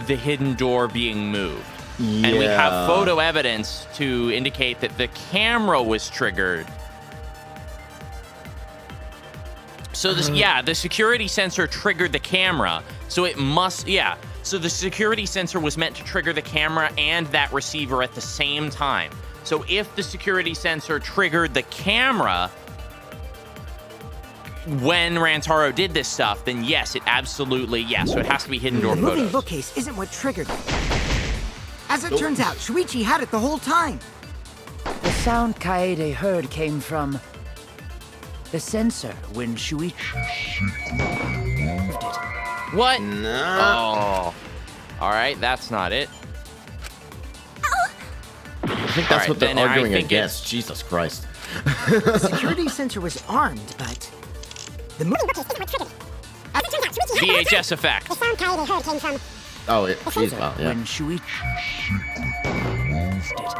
the hidden door being moved. Yeah. And we have photo evidence to indicate that the camera was triggered. So this, the security sensor triggered the camera. So it must, So the security sensor was meant to trigger the camera and that receiver at the same time. So if the security sensor triggered the camera when Rantaro did this stuff, then yes, it absolutely, So it has to be hidden door The moving photos. bookcase isn't what triggered it. As it turns out, Shuichi had it the whole time. The sound Kaede heard came from the sensor when Shuichi moved it. What? No. Oh. All right, that's not it. I think that's what they're arguing against. Jesus Christ. The security sensor was armed, but the moving bookcase isn't what triggered it. As it turns out, Shuichi had it the whole time. VHS effect. The sound Kaede heard came from Oh, geez, wow, yeah. When Shuichi moved it.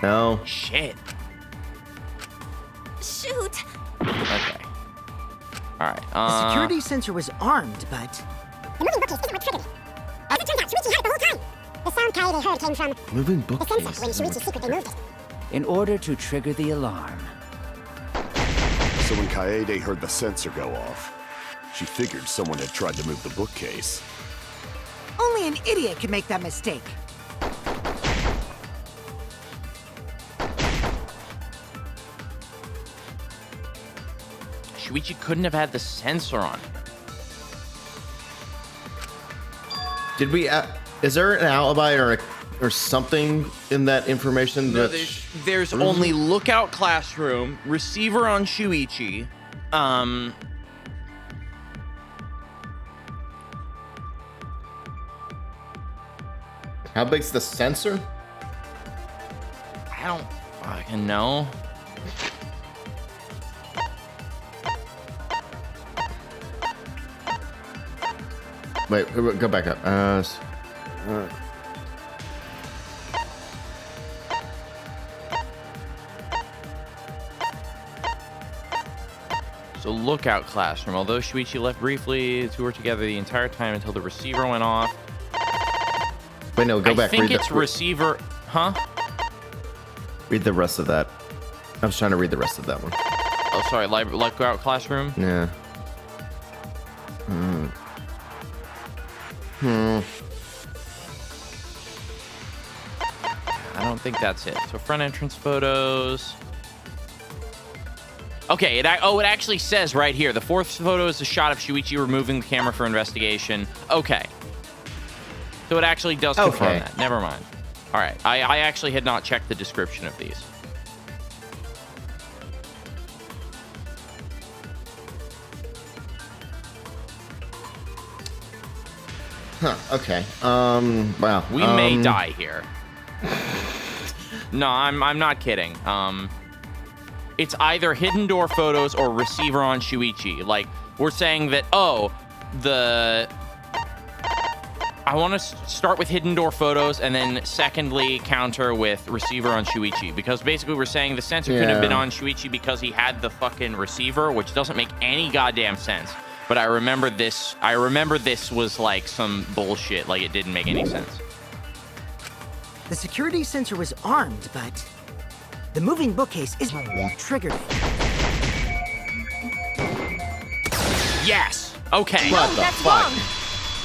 No. Shit. Shoot. Okay. All right. The security sensor was armed, but the moving bookcase isn't what triggered it. As it turns out, Shuichi had it the whole time. The sound Kaede heard came from moving the bookcase. sensor when Shuichi secretly moved it. In order to trigger the alarm. So when Kaede heard the sensor go off, she figured someone had tried to move the bookcase. Only an idiot could make that mistake. Shuichi couldn't have had the sensor on. Did we? Is there an alibi or something in that information? No, that there's only lookout classroom, receiver on Shuichi. How big's the sensor? I don't fucking know. Wait, go back up. So lookout classroom. Although Shuichi left briefly, the two were together the entire time until the receiver went off. Wait, no, go back. I think read it's receiver, huh? Read the rest of that. I was trying to read the rest of that one. Oh, sorry, lookout classroom? Yeah. I don't think that's it. So front entrance photos. Okay, it actually says right here. The fourth photo is a shot of Shuichi removing the camera for investigation. Okay. So it actually does confirm that. Never mind. All right. I actually had not checked the description of these. Huh. Okay. Wow. We may die here. No, I'm not kidding. It's either hidden door photos or receiver on Shuichi. Like, we're saying that, I want to start with hidden door photos and then secondly counter with receiver on Shuichi. Because basically we're saying the sensor couldn't have been on Shuichi because he had the fucking receiver, which doesn't make any goddamn sense. But I remember this was like some bullshit. Like, it didn't make any sense. The security sensor was armed, but the moving bookcase is what triggered it. Yes. Okay. What the fuck?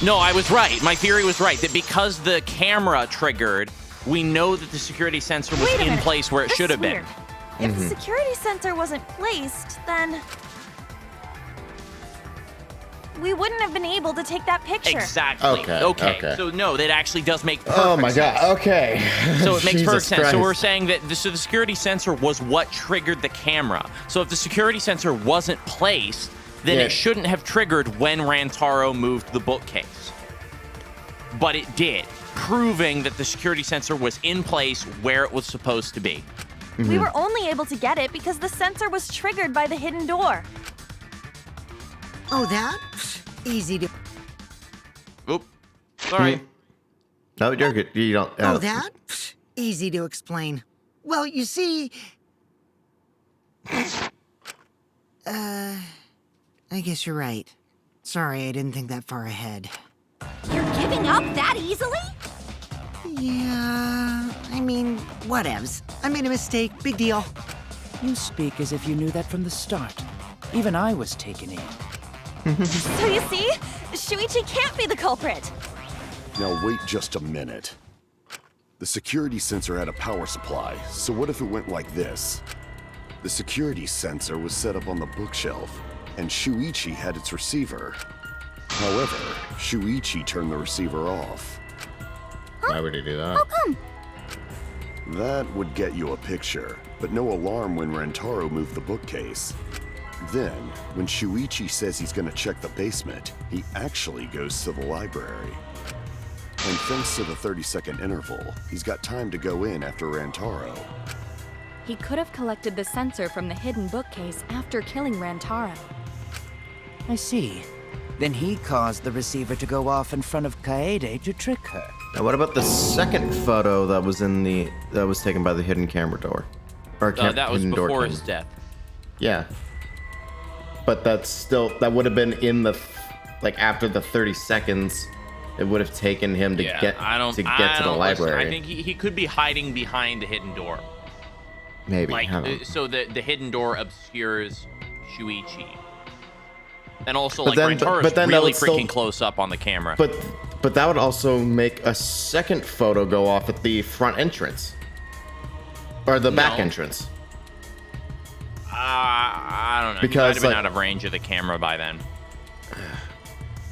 No, I was right. My theory was right. That because the camera triggered, we know that the security sensor was in place where it should have been. If the security sensor wasn't placed, then we wouldn't have been able to take that picture. Exactly. Okay. So no, that actually does make perfect Oh my god. sense. Okay. So it makes Jesus perfect sense. Christ. So we're saying that the security sensor was what triggered the camera. So if the security sensor wasn't placed, then it shouldn't have triggered when Rantaro moved the bookcase. But it did, proving that the security sensor was in place where it was supposed to be. We were only able to get it because the sensor was triggered by the hidden door. Oh, that? Easy to... Oop. Sorry. No, you're good. You don't. Oh, that? Pfft, easy to explain. Well, you see... I guess you're right. Sorry, I didn't think that far ahead. You're giving up that easily? Yeah, I mean, whatevs. I made a mistake, big deal. You speak as if you knew that from the start. Even I was taken in. So you see, Shuichi can't be the culprit. Now wait just a minute. The security sensor had a power supply, so what if it went like this? The security sensor was set up on the bookshelf, and Shuichi had its receiver. However, Shuichi turned the receiver off. Why would he do that? How come? That would get you a picture, but no alarm when Rantaro moved the bookcase. Then, when Shuichi says he's gonna check the basement, he actually goes to the library. And thanks to the 30-second interval, he's got time to go in after Rantaro. He could have collected the sensor from the hidden bookcase after killing Rantaro. I see. Then he caused the receiver to go off in front of Kaede to trick her. Now, what about the second photo that was taken by the hidden camera door? Or that was hidden door before camera. his death. Yeah. But that would have been in the, like, after the 30 seconds, it would have taken him to get to the library. Listen, I think he could be hiding behind the hidden door. Maybe. Like, so the hidden door obscures Shuichi. And also, Rantaro's really freaking close up on the camera. But that would also make a second photo go off at the front entrance. Or the back entrance. I don't know. Because, he might have been out of range of the camera by then.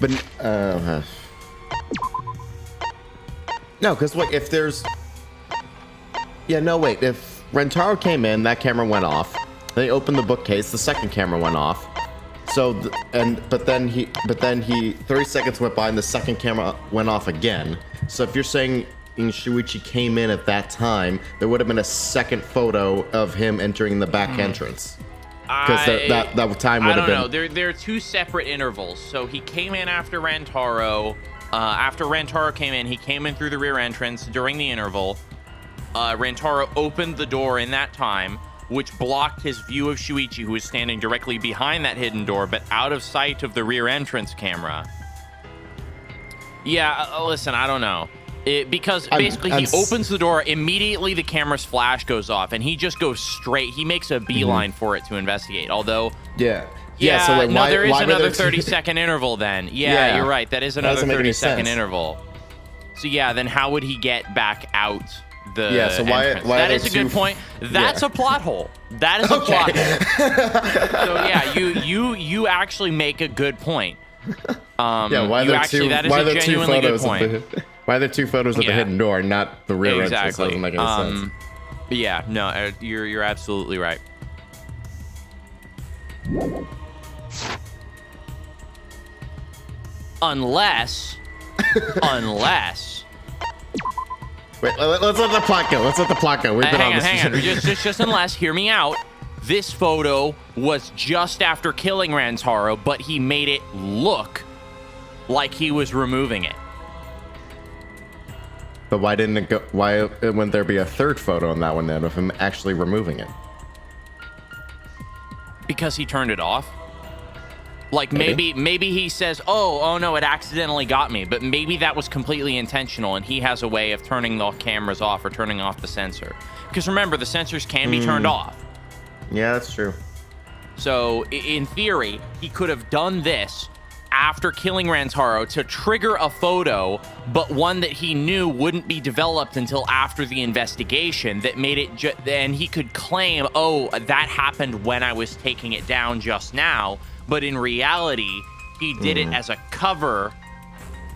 But, no, because, like, if there's... Yeah, no, wait. If Rantaro came in, that camera went off. They opened the bookcase, the second camera went off. So, but then he 30 seconds went by and the second camera went off again. So if you're saying Shuichi came in at that time, there would have been a second photo of him entering the back entrance. Because that time would have been... I don't know. There are two separate intervals. So he came in after Rantaro. After Rantaro came in, he came in through the rear entrance during the interval. Rantaro opened the door in that time, which blocked his view of Shuichi, who was standing directly behind that hidden door, but out of sight of the rear entrance camera. Yeah, listen, I don't know. Because basically he opens the door, immediately the camera's flash goes off, and he just goes straight. He makes a beeline for it to investigate, although... Yeah. Yeah, so like, there is another 30-second interval then. Yeah, you're right. That is another 30-second interval. So yeah, then how would he get back out the entrance? That is a good point. That's a plot hole. That is a plot hole. So yeah, you actually make a good point. Why there are two photos of the hidden door, not the rear entrance? Doesn't make any sense. Yeah, no, you're absolutely right. Unless. Wait, let's let the plot go. Hang on. Just unless, hear me out. This photo was just after killing Rantaro, but he made it look like he was removing it. But why didn't it go? Why wouldn't there be a third photo on that one then of him actually removing it? Because he turned it off. Like maybe he says, oh no, it accidentally got me. But maybe that was completely intentional, and he has a way of turning the cameras off or turning off the sensor. Because remember, the sensors can be turned off. Yeah, that's true. So in theory, he could have done this after killing Rantaro to trigger a photo, but one that he knew wouldn't be developed until after the investigation, that made it and he could claim, oh, that happened when I was taking it down just now. But in reality, he did it as a cover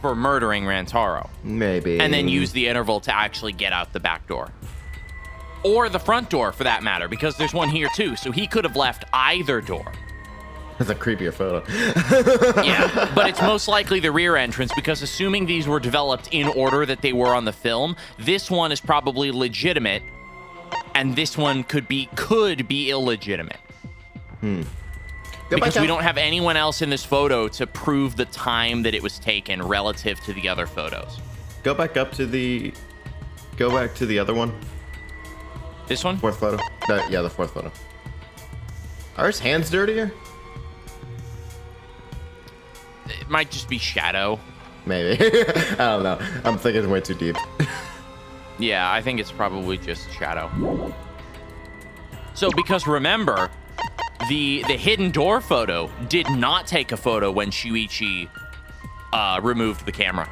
for murdering Rantaro. Maybe. And then use the interval to actually get out the back door. Or the front door, for that matter, because there's one here too. So he could have left either door. That's a creepier photo. Yeah, but it's most likely the rear entrance, because assuming these were developed in order that they were on the film, this one is probably legitimate, and this one could be illegitimate. Because we don't have anyone else in this photo to prove the time that it was taken relative to the other photos. Go back up to the... Go back to the other one. This one? Fourth photo. Yeah, the fourth photo. Are his hands dirtier? It might just be shadow. Maybe. I don't know. I'm thinking way too deep. Yeah, I think it's probably just shadow. So, because remember, the hidden door photo did not take a photo when Shuichi removed the camera.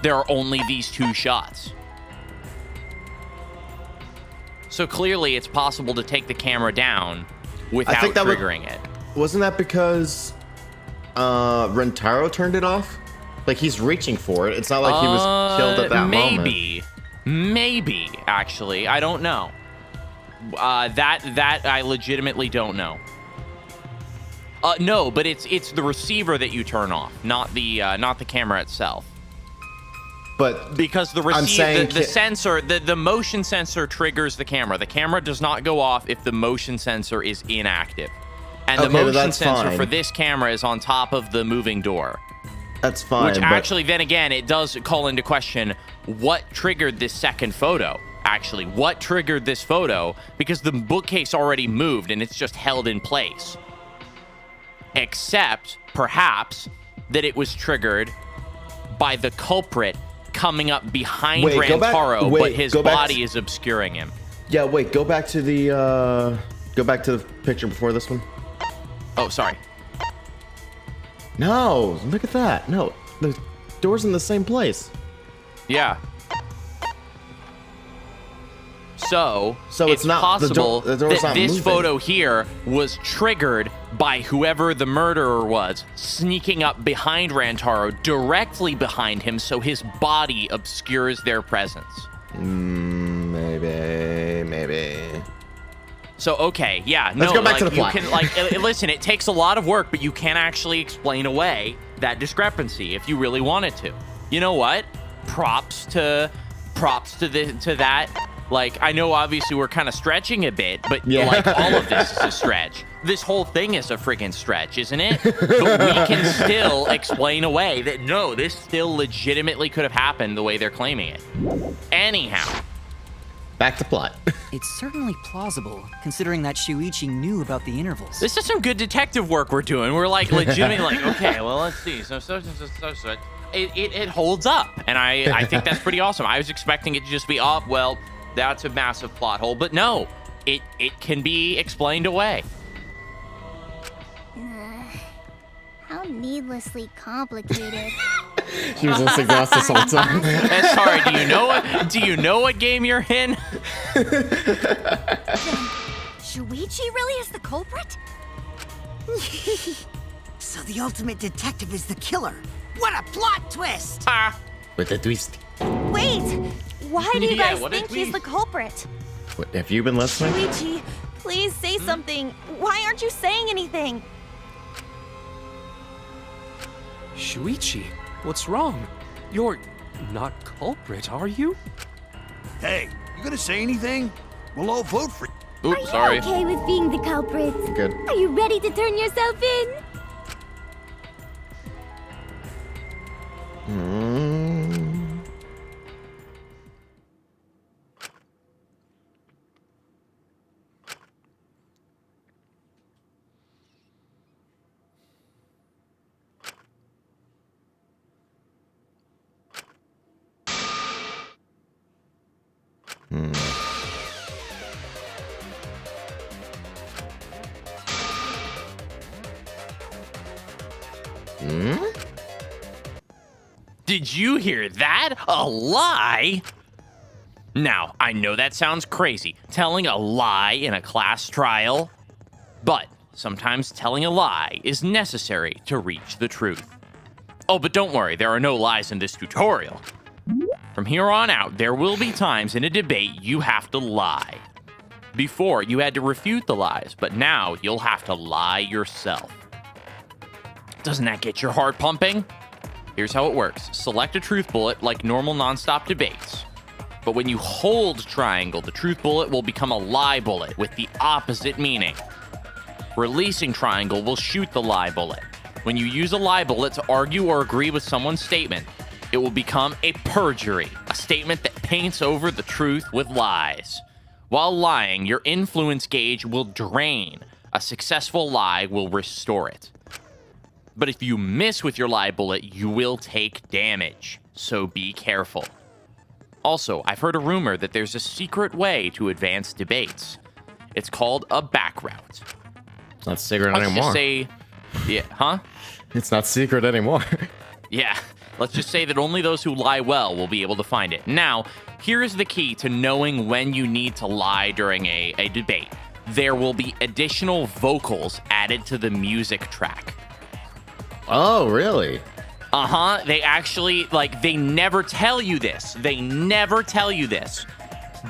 There are only these 2 shots. So clearly it's possible to take the camera down without triggering it. Wasn't that because Rentaro turned it off? Like, he's reaching for it. It's not like he was killed at that moment. Maybe, actually. I don't know. That I legitimately don't know. No, but it's the receiver that you turn off, not the camera itself. But because the receiver, the sensor, the motion sensor triggers the camera. The camera does not go off if the motion sensor is inactive. And the motion sensor for this camera is on top of the moving door. That's fine. Which actually, then again, it does call into question what triggered this second photo. Actually, what triggered this photo? Because the bookcase already moved and it's just held in place. Except, perhaps, that it was triggered by the culprit coming up behind Rantaro, but his body is obscuring him. Yeah, wait, go back to the picture before this one. Oh, sorry. No, look at that. No, the door's in the same place. Yeah. So it's not possible the door's that not this moving. photo here was triggered by whoever the murderer was, sneaking up behind Rantaro, directly behind him, so his body obscures their presence. Maybe. So, okay, yeah. Let's go back to the plot. You can, listen, it takes a lot of work, but you can actually explain away that discrepancy if you really wanted to. You know what? Props to that. Like, I know obviously we're kind of stretching a bit, but like all of this is a stretch. This whole thing is a friggin' stretch, isn't it? But we can still explain away that no, this still legitimately could have happened the way they're claiming it. Anyhow. Back to plot. It's certainly plausible, considering that Shuichi knew about the intervals. This is some good detective work we're doing. We're like legitimately like, okay, well, let's see. So. It holds up, and I think that's pretty awesome. I was expecting it to just be, oh, well, that's a massive plot hole, but no, it can be explained away. How needlessly complicated. She was listening to us this whole time. Sorry, do you know what game you're in? Shuichi really is the culprit? So the ultimate detective is the killer. What a plot twist! With a twist. Wait! Why do you guys what a think he's the culprit? What, have you been listening? Shuichi, please say something. Why aren't you saying anything? Shuichi, what's wrong? You're not culprit, are you? Hey, you gonna say anything? We'll all vote for you. Oops, Are you sorry. okay with being the culprit? Good. Are you ready to turn yourself in? Did you hear that? A lie? Now, I know that sounds crazy, telling a lie in a class trial, but sometimes telling a lie is necessary to reach the truth. Oh, but don't worry, there are no lies in this tutorial. From here on out, there will be times in a debate you have to lie. Before, you had to refute the lies, but now you'll have to lie yourself. Doesn't that get your heart pumping? Here's how it works. Select a truth bullet like normal nonstop debates. But when you hold triangle, the truth bullet will become a lie bullet with the opposite meaning. Releasing triangle will shoot the lie bullet. When you use a lie bullet to argue or agree with someone's statement, it it will become a perjury, a statement that paints over the truth with lies. While lying, your influence gauge will drain. A successful lie will restore it. But if you miss with your lie bullet, you will take damage, so be careful. Also, I've heard a rumor that there's a secret way to advance debates. It's called a back route. It's not secret Let's anymore. just say, yeah, huh? It's not secret anymore. Yeah, let's just say that only those who lie well will be able to find it. Now, here's the key to knowing when you need to lie during a debate. There will be additional vocals added to the music track. Oh, really? Uh-huh. They actually, they never tell you this. They never tell you this.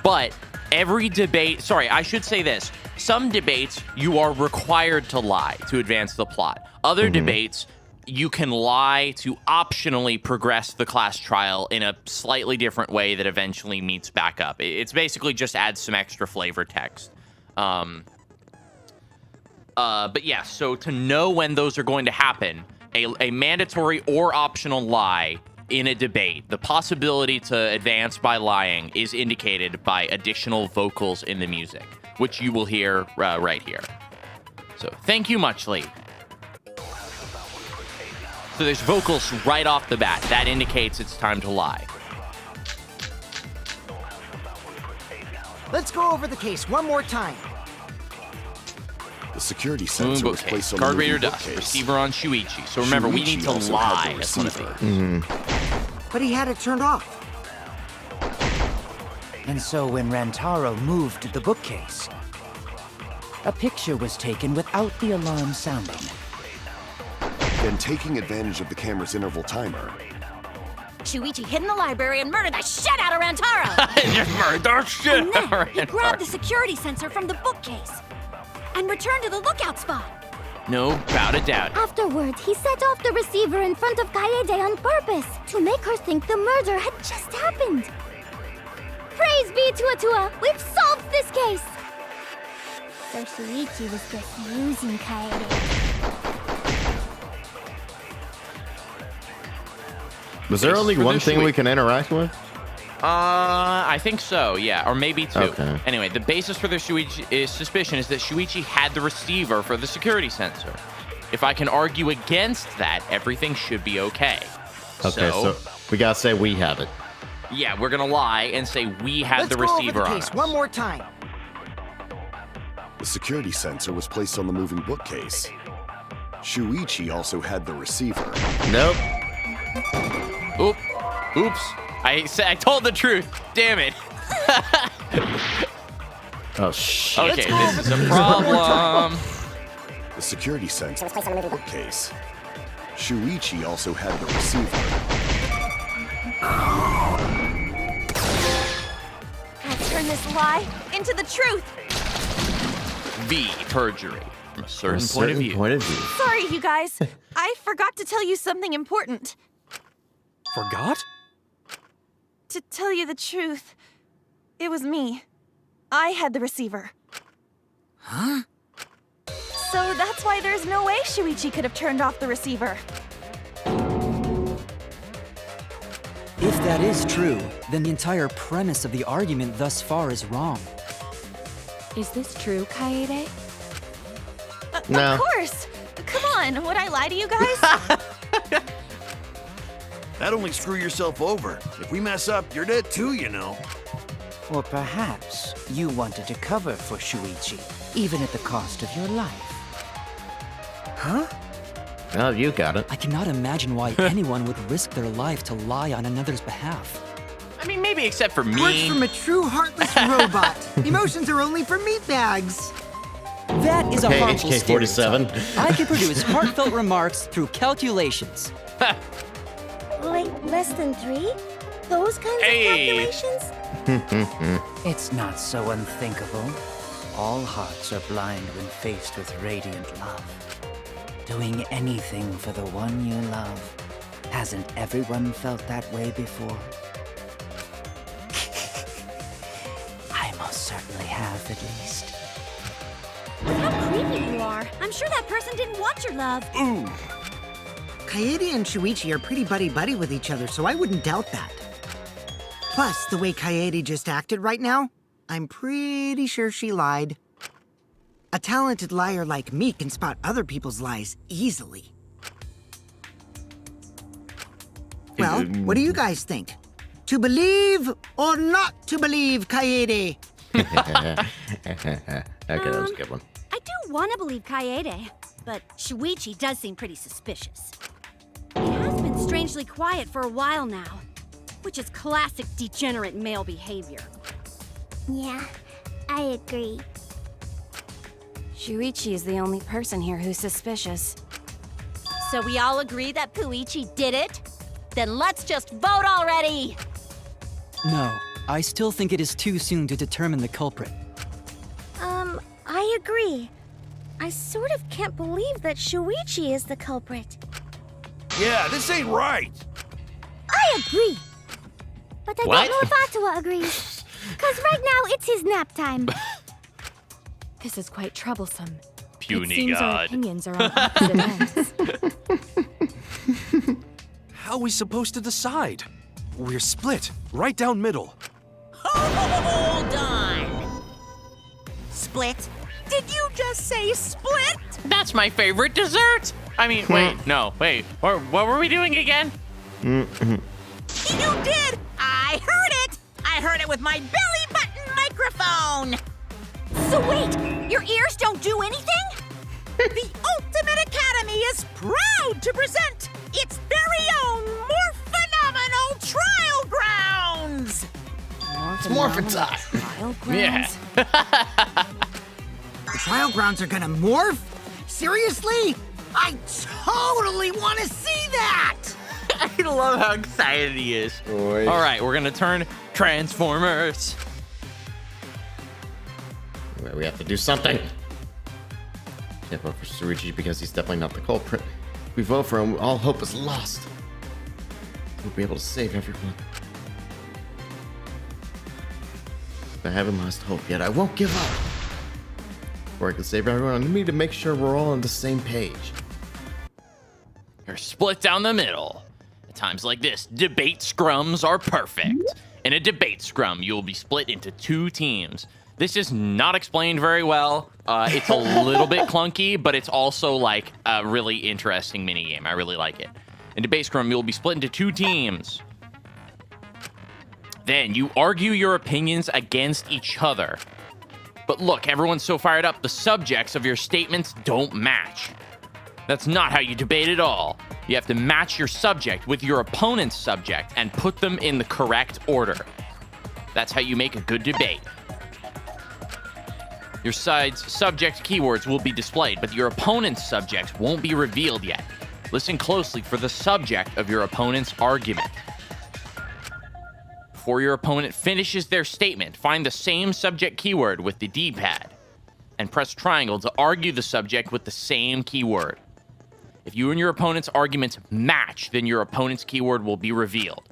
But every debate, sorry, I should say this. Some debates, you are required to lie to advance the plot. Other debates, you can lie to optionally progress the class trial in a slightly different way that eventually meets back up. It's basically just adds some extra flavor text. But yeah, so to know when those are going to happen, a mandatory or optional lie in a debate, the possibility to advance by lying is indicated by additional vocals in the music, which you will hear right here. So thank you muchly. So there's vocals right off the bat. That indicates it's time to lie. Let's go over the case one more time. The security sensor was placed on the Card reader moving dust. bookcase. Receiver on Shuichi. So remember, we need to also had lie. the That's one of receiver. But he had it turned off. And so when Rantaro moved the bookcase, a picture was taken without the alarm sounding. Then taking advantage of the camera's interval timer, Shuichi hid in the library and murdered the shit out of Rantaro! Murdered the shit And then out he of grabbed the Rantaro. security sensor from the bookcase and returned to the lookout spot. No doubt a doubt. Afterwards, he set off the receiver in front of Kaede on purpose to make her think the murder had just happened. Praise be Tuatua! We've solved this case! So Shuichi was just using Kaede. Was there only For one this thing we week. can interact with? I think so, yeah. Or maybe two. Okay. Anyway, the basis for their suspicion is that Shuichi had the receiver for the security sensor. If I can argue against that, everything should be okay. Okay, so we gotta say we have it. Yeah, we're gonna lie and say we had Let's the go over receiver the on case us. one more time. the security sensor was placed on the moving bookcase. Shuichi also had the receiver. Nope. Oops. I told the truth. Damn it. Oh, shit. Okay, this is a problem. The security sensor was placed on the moving bookcase. Shuichi also had the receiver. I'll turn this lie into the truth. V, perjury. From a certain point of view. Sorry, you guys. I forgot to tell you something important. Forgot? To tell you the truth, it was me. I had the receiver. Huh? So that's why there's no way Shuichi could have turned off the receiver. If that is true, then the entire premise of the argument thus far is wrong. Is this true, Kaede? No. Of course! Come on, would I lie to you guys? That'd only screw yourself over. If we mess up, you're dead too, you know. Or perhaps you wanted to cover for Shuichi, even at the cost of your life. Huh? Oh, you got it. I cannot imagine why anyone would risk their life to lie on another's behalf. I mean, maybe except for me. Words from a true heartless robot. Emotions are only for meatbags. That is a Okay, harmful HK-47. stereotype. I can produce heartfelt remarks through calculations. Wait, less than 3? Those kinds Hey. of calculations? It's not so unthinkable. All hearts are blind when faced with radiant love. Doing anything for the one you love. Hasn't everyone felt that way before? I most certainly have, at least. How creepy you are. I'm sure that person didn't want your love. Ooh. Kaede and Shuichi are pretty buddy-buddy with each other, so I wouldn't doubt that. Plus, the way Kaede just acted right now, I'm pretty sure she lied. A talented liar like me can spot other people's lies easily. Well, what do you guys think? To believe or not to believe, Kaede? Okay, that was a good one. I do want to believe Kaede, but Shuichi does seem pretty suspicious. He has been strangely quiet for a while now, which is classic degenerate male behavior. Yeah, I agree. Shuichi is the only person here who's suspicious. So we all agree that Puichi did it? Then let's just vote already! No, I still think it is too soon to determine the culprit. I agree. I sort of can't believe that Shuichi is the culprit. Yeah, this ain't right. I agree. But I What? don't know if Atawa agrees. Because right now it's his nap time. This is quite troublesome. Puny it seems our god. opinions are on opposite ends. How are we supposed to decide? We're split, right down middle. Hold on. Split? Did you just say split? That's my favorite dessert. I mean, wait. What were we doing again? You did! I heard it! I heard it with my belly button microphone! So wait, your ears don't do anything? The Ultimate Academy is proud to present its very own more phenomenal trial grounds! It's morphin' time. Trial grounds? Yeah. The trial grounds are gonna morph? Seriously? I totally want to see that! I love how excited he is. Oy. All right, we're gonna turn Transformers. We have to do something. Can't vote for Shuichi because he's definitely not the culprit. If we vote for him, all hope is lost. We'll be able to save everyone. But I haven't lost hope yet. I won't give up. Before I can save everyone, I need to make sure we're all on the same page. You're split down the middle. At times like this, debate scrums are perfect. In a debate scrum, you will be split into 2 teams. This is not explained very well. It's a little bit clunky, but it's also like a really interesting minigame. I really like it. In debate scrum, you'll be split into 2 teams. Then you argue your opinions against each other. But look, everyone's so fired up, the subjects of your statements don't match. That's not how you debate at all. You have to match your subject with your opponent's subject and put them in the correct order. That's how you make a good debate. Your side's subject keywords will be displayed, but your opponent's subjects won't be revealed yet. Listen closely for the subject of your opponent's argument. Before your opponent finishes their statement, find the same subject keyword with the D-pad and press triangle to argue the subject with the same keyword. If you and your opponent's arguments match, then your opponent's keyword will be revealed.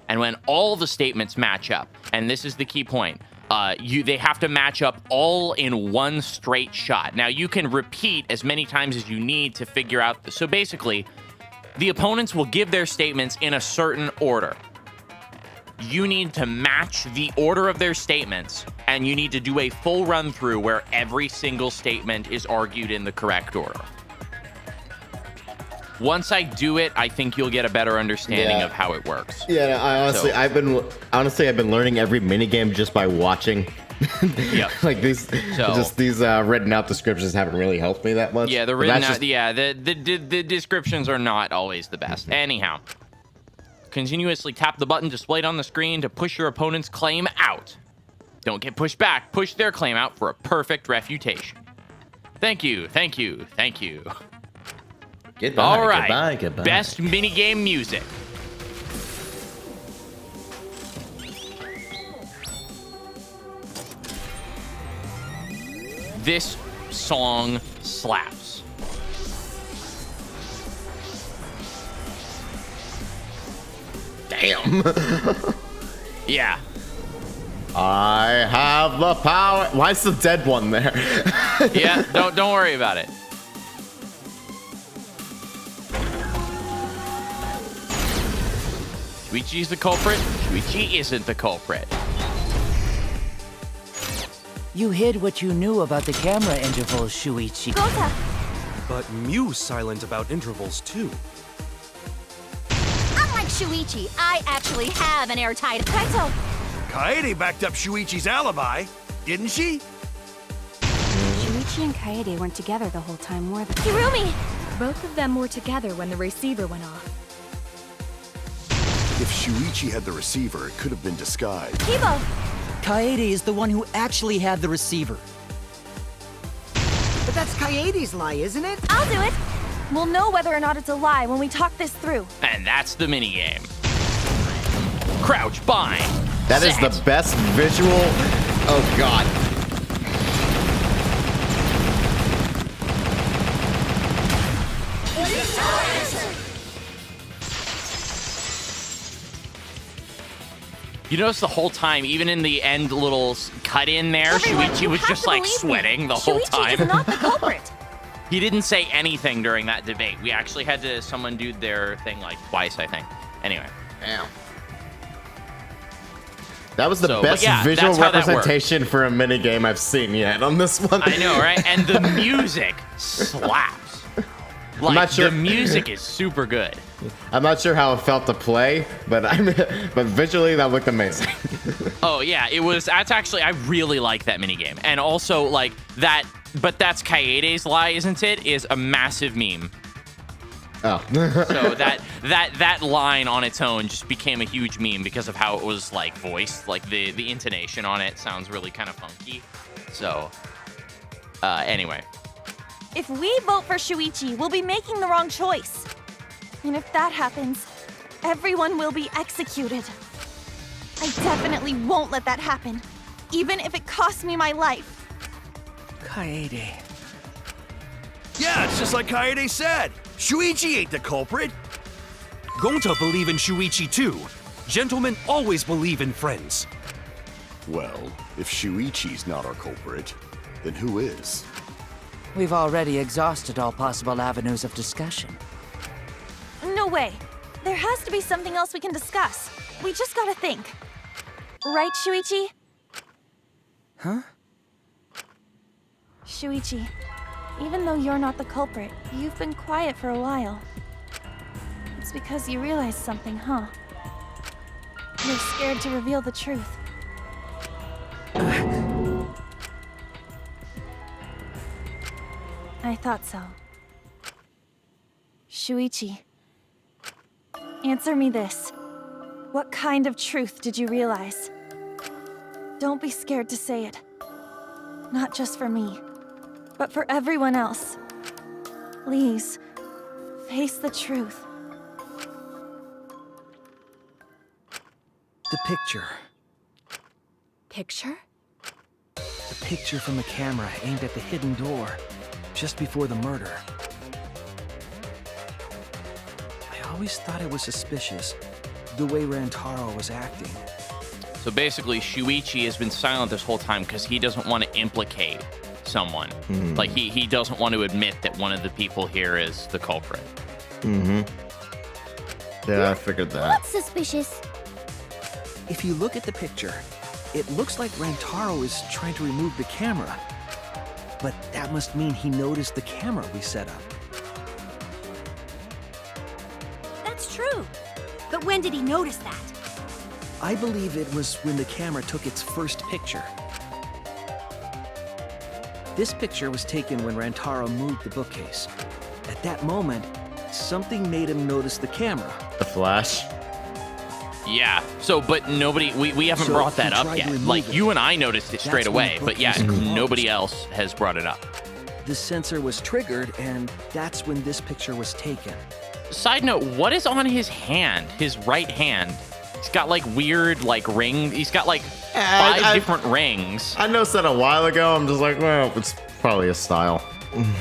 And when all the statements match up, and this is the key point, they have to match up all in one straight shot. Now, you can repeat as many times as you need to figure out. So basically, the opponents will give their statements in a certain order. You need to match the order of their statements, and you need to do a full run through where every single statement is argued in the correct order. Once I do it, I think you'll get a better understanding of how it works. Yeah, no, I've been learning every minigame just by watching. Yep. Like these written out descriptions haven't really helped me that much. Yeah, the written out. Yeah, the descriptions are not always the best. Anyhow, continuously tap the button displayed on the screen to push your opponent's claim out. Don't get pushed back. Push their claim out for a perfect refutation. Thank you. Thank you. Thank you. Goodbye, all right. Goodbye. Best minigame music. This song slaps. Damn. Yeah. I have the power. Why is the dead one there? Yeah, don't worry about it. Shuichi's the culprit. Shuichi isn't the culprit. You hid what you knew about the camera intervals, Shuichi. Gota! But Mew's silent about intervals, too. Unlike Shuichi, I actually have an airtight Kaito. Kaede backed up Shuichi's alibi, didn't she? Shuichi and Kaede weren't together the whole time, were they? Hirumi! Both of them were together when the receiver went off. If Shuichi had the receiver, it could have been disguised. Kibo! Kaede is the one who actually had the receiver. But that's Kaede's lie, isn't it? I'll do it! We'll know whether or not it's a lie when we talk this through. And that's the minigame. Crouch, bind. That is the best visual. Oh, God. You notice the whole time, even in the end little cut in there, Shuichi was just like sweating the whole time. Shuichi is not the culprit. He didn't say anything during that debate. We actually had to someone do their thing like twice, I think. Anyway. Damn. That was the So, best but yeah, visual that's how that representation for a minigame I've seen yet on this one. I know, right? And the music slaps. Like, I'm not sure. The music is super good. I'm not sure how it felt to play, but but visually that looked amazing. Oh yeah, it was. That's actually, I really like that minigame. And also like that, but that's Kaede's lie, isn't it? Is a massive meme. Oh. So that line on its own just became a huge meme because of how it was like voiced. Like the intonation on it sounds really kind of funky. So anyway. If we vote for Shuichi, we'll be making the wrong choice. And if that happens, everyone will be executed. I definitely won't let that happen, even if it costs me my life. Kaede. Yeah, it's just like Kaede said. Shuichi ain't the culprit. Gonta believe in Shuichi too. Gentlemen always believe in friends. Well, if Shuichi's not our culprit, then who is? We've already exhausted all possible avenues of discussion. No way. There has to be something else we can discuss. We just gotta think. Right, Shuichi? Huh? Shuichi, even though you're not the culprit, you've been quiet for a while. It's because you realized something, huh? You're scared to reveal the truth. I thought so. Shuichi, answer me this. What kind of truth did you realize? Don't be scared to say it. Not just for me, but for everyone else. Please, face the truth. The picture. Picture? The picture from the camera aimed at the hidden door, just before the murder. I always thought it was suspicious, the way Rantaro was acting. So basically, Shuichi has been silent this whole time because he doesn't want to implicate someone. Like, he doesn't want to admit that one of the people here is the culprit. Mm-hmm. Yeah, I figured that. What's suspicious? If you look at the picture, it looks like Rantaro is trying to remove the camera. But that must mean he noticed the camera we set up. That's true. But when did he notice that? I believe it was when the camera took its first picture. This picture was taken when Rantaro moved the bookcase. At that moment, something made him notice the camera. The flash. Yeah. So, but nobody, we haven't brought that up yet. Like, you and I noticed it straight away, but yeah, nobody else has brought it up. The sensor was triggered, and that's when this picture was taken. Side note, what is on his hand, his right hand? He's got like weird like ring. He's got like five different rings. I noticed that a while ago. I'm just like, well, it's probably a style.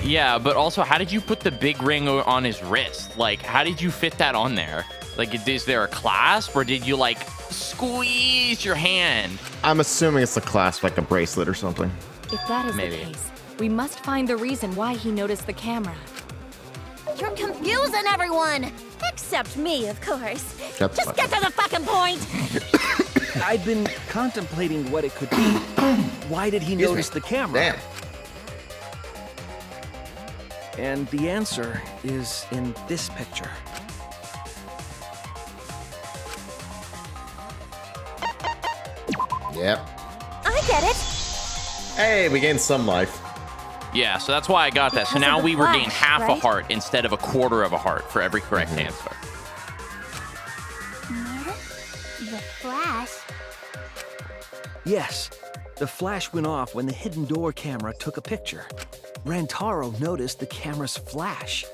Yeah, but also, how did you put the big ring on his wrist? Like, how did you fit that on there? Like, is there a clasp, or did you like squeeze your hand? I'm assuming it's a clasp, like a bracelet or something. If that is the case, we must find the reason why he noticed the camera. You're confusing everyone! Except me, of course. Shut the Just fuck get to the fucking point! I'd been contemplating what it could be. Why did he notice the camera? Damn. And the answer is in this picture. Yep. I get it. Hey, we gained some life. Yeah, so that's why I got that. So Because now of the we regain flash, half a right? heart instead of a quarter of a heart for every correct answer. The flash? Yes, the flash went off when the hidden door camera took a picture. Rantaro noticed the camera's flash.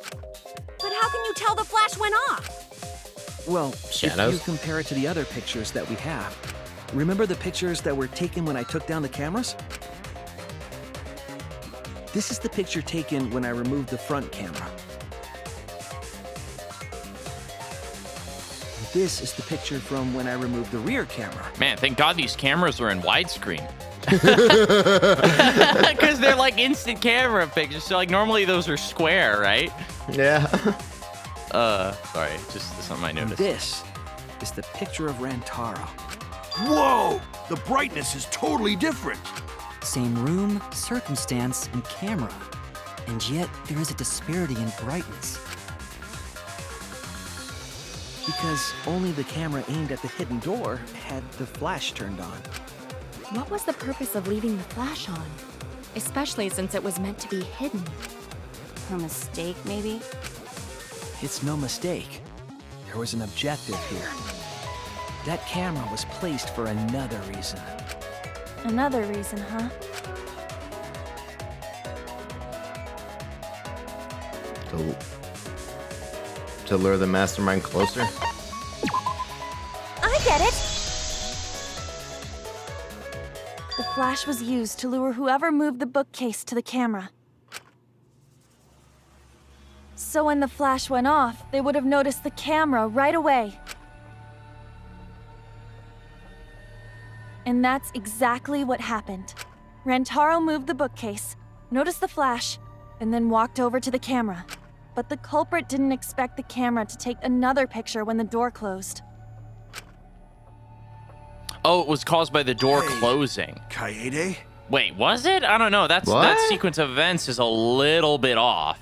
But how can you tell the flash went off? Well, Shadows? if you compare it to the other pictures that we have, remember the pictures that were taken when I took down the cameras? This is the picture taken when I removed the front camera. This is the picture from when I removed the rear camera. Man, thank God these cameras are in widescreen. Because they're like instant camera pictures. So like normally those are square, right? Yeah. Sorry, just something I noticed. This is the picture of Rantaro. Whoa! The brightness is totally different. Same room, circumstance, and camera. And yet, there is a disparity in brightness. Because only the camera aimed at the hidden door had the flash turned on. What was the purpose of leaving the flash on? Especially since it was meant to be hidden. A mistake, maybe? It's no mistake. There was an objective here. That camera was placed for another reason. Another reason, huh? To lure the mastermind closer? I get it. The flash was used to lure whoever moved the bookcase to the camera. So when the flash went off, they would have noticed the camera right away. And that's exactly what happened. Rantaro moved the bookcase, noticed the flash, and then walked over to the camera. But the culprit didn't expect the camera to take another picture when the door closed. Oh, it was caused by the door closing. Kaede? Wait, was it? I don't know. That sequence of events is a little bit off.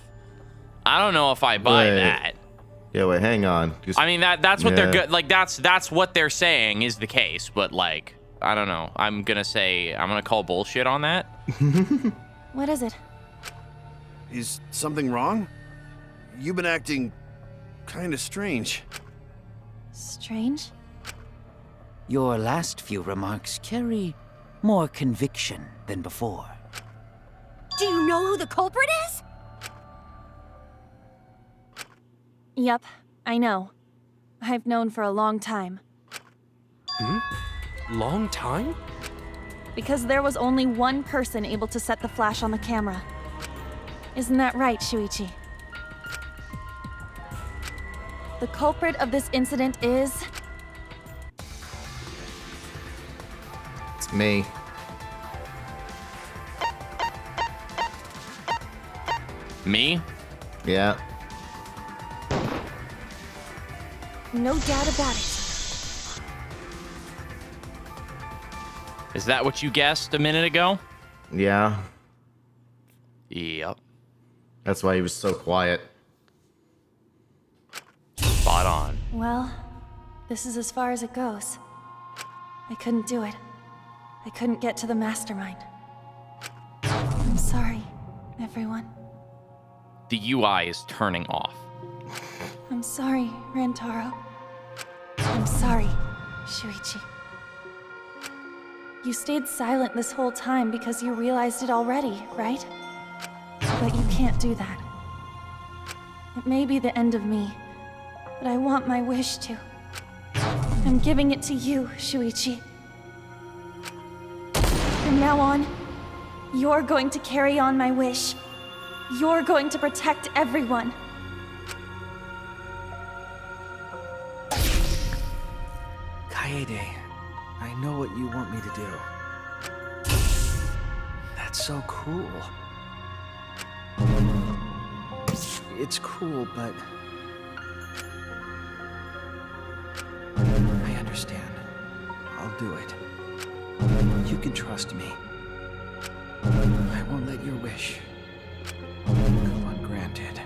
I don't know if I buy that. Yeah, wait, hang on. I mean, that's what they're good. Like that's what they're saying is the case. But like, I don't know. I'm gonna call bullshit on that. What is it? Is something wrong? You've been acting kind of strange. Strange? Your last few remarks carry more conviction than before. Do you know who the culprit is? Yep, I know. I've known for a long time. Long time? Because there was only one person able to set the flash on the camera. Isn't that right, Shuichi? The culprit of this incident is... It's me. Me? Yeah. No doubt about it. Is that what you guessed a minute ago? Yeah. Yep. That's why he was so quiet. Spot on. Well, this is as far as it goes. I couldn't do it. I couldn't get to the mastermind. I'm sorry, everyone. The UI is turning off. I'm sorry, Rantaro. I'm sorry, Shuichi. You stayed silent this whole time because you realized it already, right? But you can't do that. It may be the end of me, but I want my wish to. I'm giving it to you, Shuichi. From now on, you're going to carry on my wish. You're going to protect everyone. Kaede, I know what you want me to do. That's so cool. It's cruel, but... I understand. I'll do it. You can trust me. I won't let your wish go ungranted.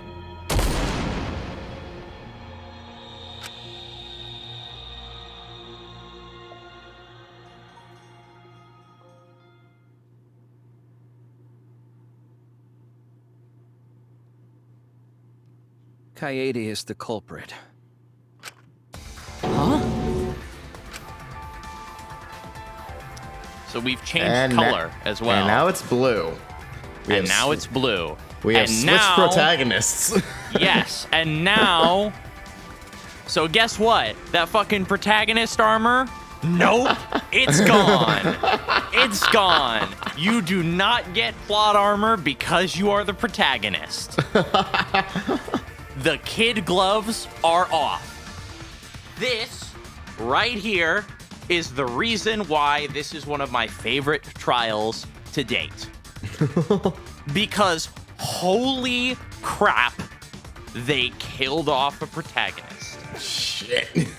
Kaede is the culprit. Huh? So we've changed And color as well. And now it's blue. And now it's blue. We have And switched now- protagonists. Yes, and now... So guess what? That fucking protagonist armor? Nope, it's gone. It's gone. You do not get plot armor because you are the protagonist. The kid gloves are off. This right here is the reason why this is one of my favorite trials to date. Because holy crap, they killed off a protagonist. Shit.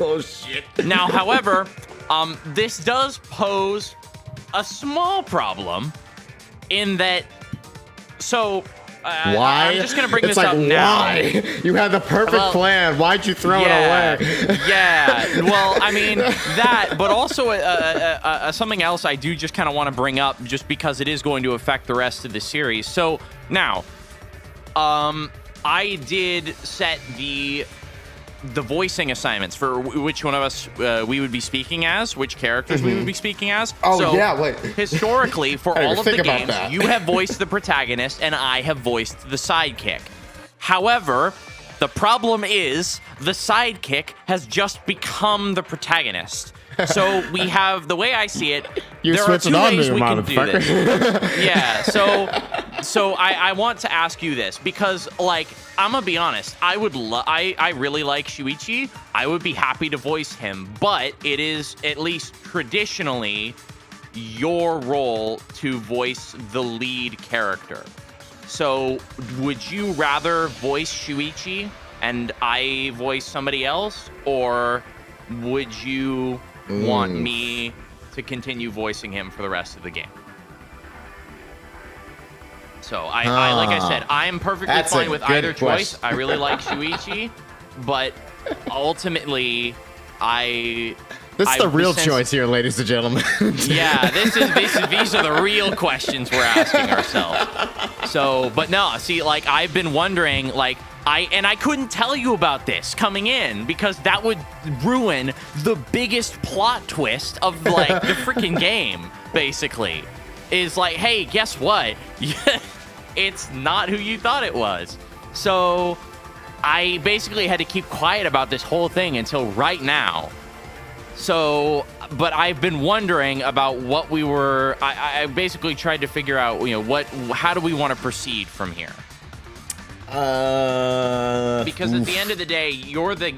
Oh, shit. Now, however, this does pose a small problem in that, so... why? I'm just going to bring it's this like, up now. Why? You had the perfect plan. Why'd you throw it away? Yeah. Well, I mean, that, but also something else I do just kind of want to bring up just because it is going to affect the rest of the series. So, now, I did set the voicing assignments for which one of us we would be speaking as, which characters we would be speaking as. Oh, so, yeah, wait. Historically, for I didn't all of the think about games, that. you have voiced the protagonist and I have voiced the sidekick. However, the problem is the sidekick has just become the protagonist. So we have, the way I see it, You there are switched two it on ways me, we can do motherfucker. this. Yeah, so I want to ask you this because, like, I'm gonna be honest. I really like Shuichi. I would be happy to voice him, but it is at least traditionally your role to voice the lead character. So would you rather voice Shuichi and I voice somebody else, or would you want me to continue voicing him for the rest of the game? So I like I said, I am perfectly That's fine a with good either choice. question. I really like Shuichi, but ultimately, This is the real choice here, ladies and gentlemen. Yeah, these are the real questions we're asking ourselves. So, but no, see, like, I've been wondering, like, I couldn't tell you about this coming in because that would ruin the biggest plot twist of, like, the freaking game, basically. Is like, hey, guess what? It's not who you thought it was. So I basically had to keep quiet about this whole thing until right now. So, but I've been wondering about what we were. I basically tried to figure out, how do we want to proceed from here? Because at the end of the day, you're the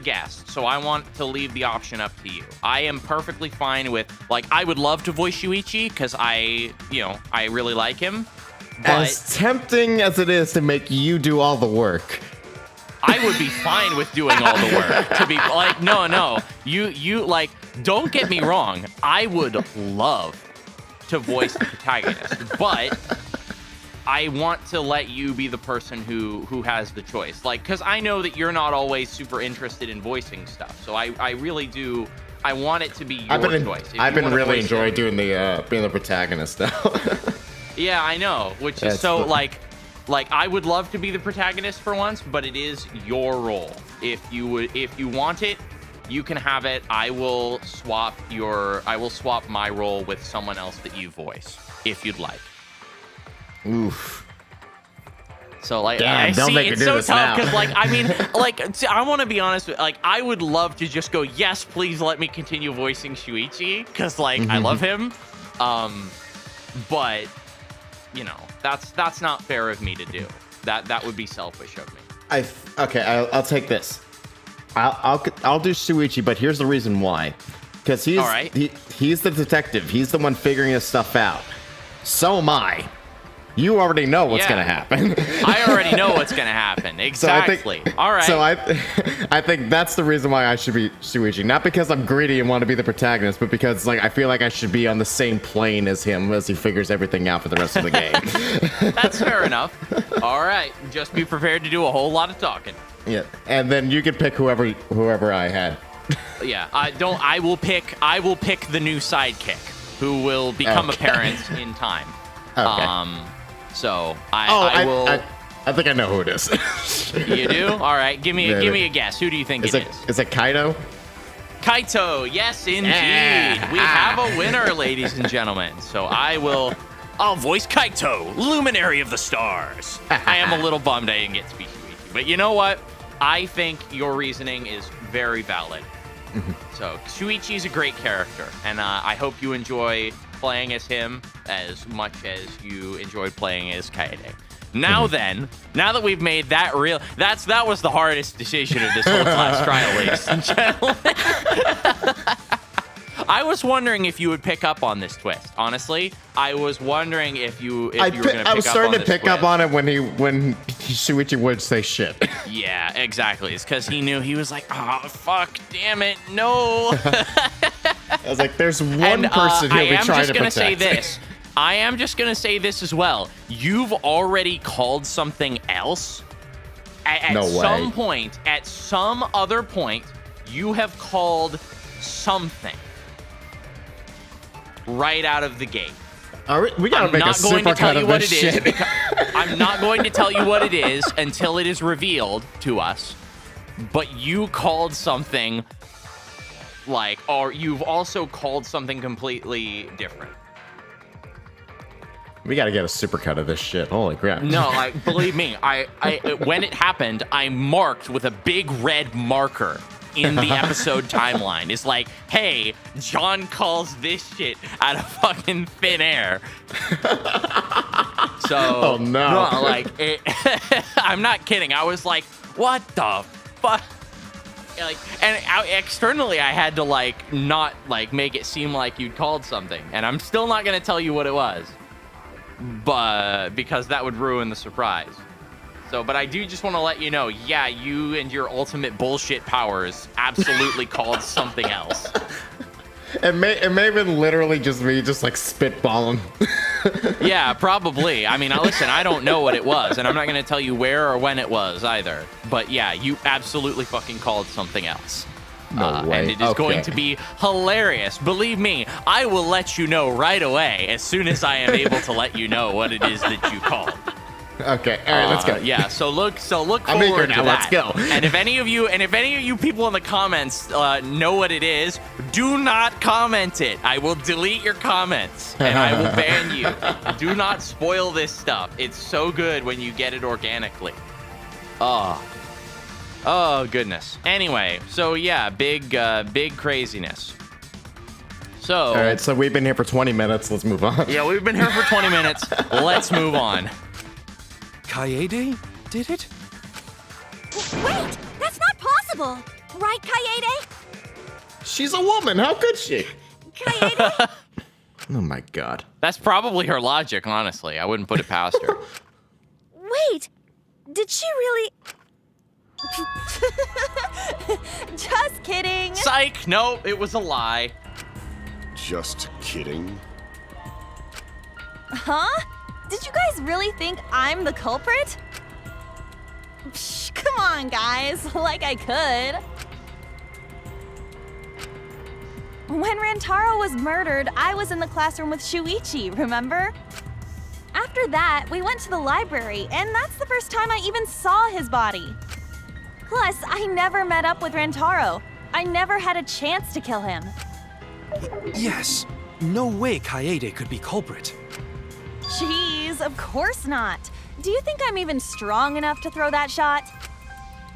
guest, so I want to leave the option up to you. I am perfectly fine with, like, I would love to voice Shuichi because I really like him. But As tempting as it is to make you do all the work, I would be fine with doing all the work. To be like, no, you like, don't get me wrong. I would love to voice the protagonist, but I want to let you be the person who has the choice. Like, because I know that you're not always super interested in voicing stuff. So I really do. I want it to be your choice. I've been really enjoying doing the being the protagonist now. Yeah, I know. Which is so like I would love to be the protagonist for once, but it is your role. If you want it, you can have it. I will swap my role with someone else that you voice if you'd like. Oof. So, like, damn, I don't see make me it's do so this tough now. because, like, I mean, like, I want to be honest with, like, I would love to just go, yes, please let me continue voicing Shuichi because, like, I love him. But that's not fair of me to do. That would be selfish of me. I'll take this. I'll do Shuichi, but here's the reason why. Because he's the detective. He's the one figuring this stuff out. So am I. You already know what's Yeah. gonna happen. I already know what's gonna happen. Exactly. All right. So I think that's the reason why I should be Shuichi. Not because I'm greedy and want to be the protagonist, but because like I feel like I should be on the same plane as him as he figures everything out for the rest of the game. That's fair enough. All right. Just be prepared to do a whole lot of talking. Yeah. And then you can pick whoever I had. Yeah. I will pick the new sidekick who will become apparent in time. Okay. So I will. I think I know who it is. You do? All right. Give me a guess. Who do you think it is? Is it Kaido? Kaito. Yes, indeed. Yeah. We have a winner, ladies and gentlemen. So I'll voice Kaito, luminary of the stars. I am a little bummed I didn't get to be Shuichi, but you know what? I think your reasoning is very valid. So Shuichi is a great character, and I hope you enjoy playing as him as much as you enjoyed playing as Kaede. Now then, now that we've made that real, that was the hardest decision of this whole class trial, ladies and gentlemen. I was wondering if you would pick up on this twist. Honestly, I was wondering if you were going to pick up on this I was starting to pick up twist. on it when Shuichi would say shit. Yeah, exactly. It's because he knew. He was like, oh, fuck, damn it, no. I was like, there's one person he'll be trying to protect. I am just going to say this as well. You've already called something else. At some point, at some other point, you have called something right out of the gate. We gotta make a super cut of this shit. I'm not going to tell you what it is until it is revealed to us. But you called something or you've also called something completely different. We gotta get a super cut of this shit. Holy crap. No, believe me, I when it happened, I marked with a big red marker in the episode timeline. It's like, hey, John calls this shit out of fucking thin air. So, oh no. I'm not kidding. I was like, what the fuck? Externally, I had to not make it seem like you'd called something, and I'm still not gonna tell you what it was, but because that would ruin the surprise. So, but I do just want to let you know, yeah, you and your ultimate bullshit powers absolutely called something else. It may have been literally just me spitballing. Yeah, probably. I mean, listen, I don't know what it was, and I'm not going to tell you where or when it was either. But yeah, you absolutely fucking called something else. No way. And it is going to be hilarious. Believe me, I will let you know right away as soon as I am able to let you know what it is that you called. Okay, all right, let's go. Yeah, so look forward I'm eager now. to that. Let's go. And if any of you people in the comments know what it is, do not comment it. I will delete your comments and I will ban you. Do not spoil this stuff. It's so good when you get it organically. Oh goodness. Anyway, so yeah, big craziness. So all right, so we've been here for 20 minutes. Let's move on. Yeah, we've been here for 20 minutes. Let's move on. Kaede did it? Wait, that's not possible. Right, Kaede? She's a woman. How could she? Kaede? Oh my god. That's probably her logic, honestly. I wouldn't put it past her. Wait, did she really... Just kidding. Psych! No, it was a lie. Just kidding. Huh? Did you guys really think I'm the culprit? Psh, come on, guys. Like I could. When Rantaro was murdered, I was in the classroom with Shuichi, remember? After that, we went to the library, and that's the first time I even saw his body. Plus, I never met up with Rantaro. I never had a chance to kill him. Yes. No way Kaede could be culprit. Jeez, of course not. Do you think I'm even strong enough to throw that shot?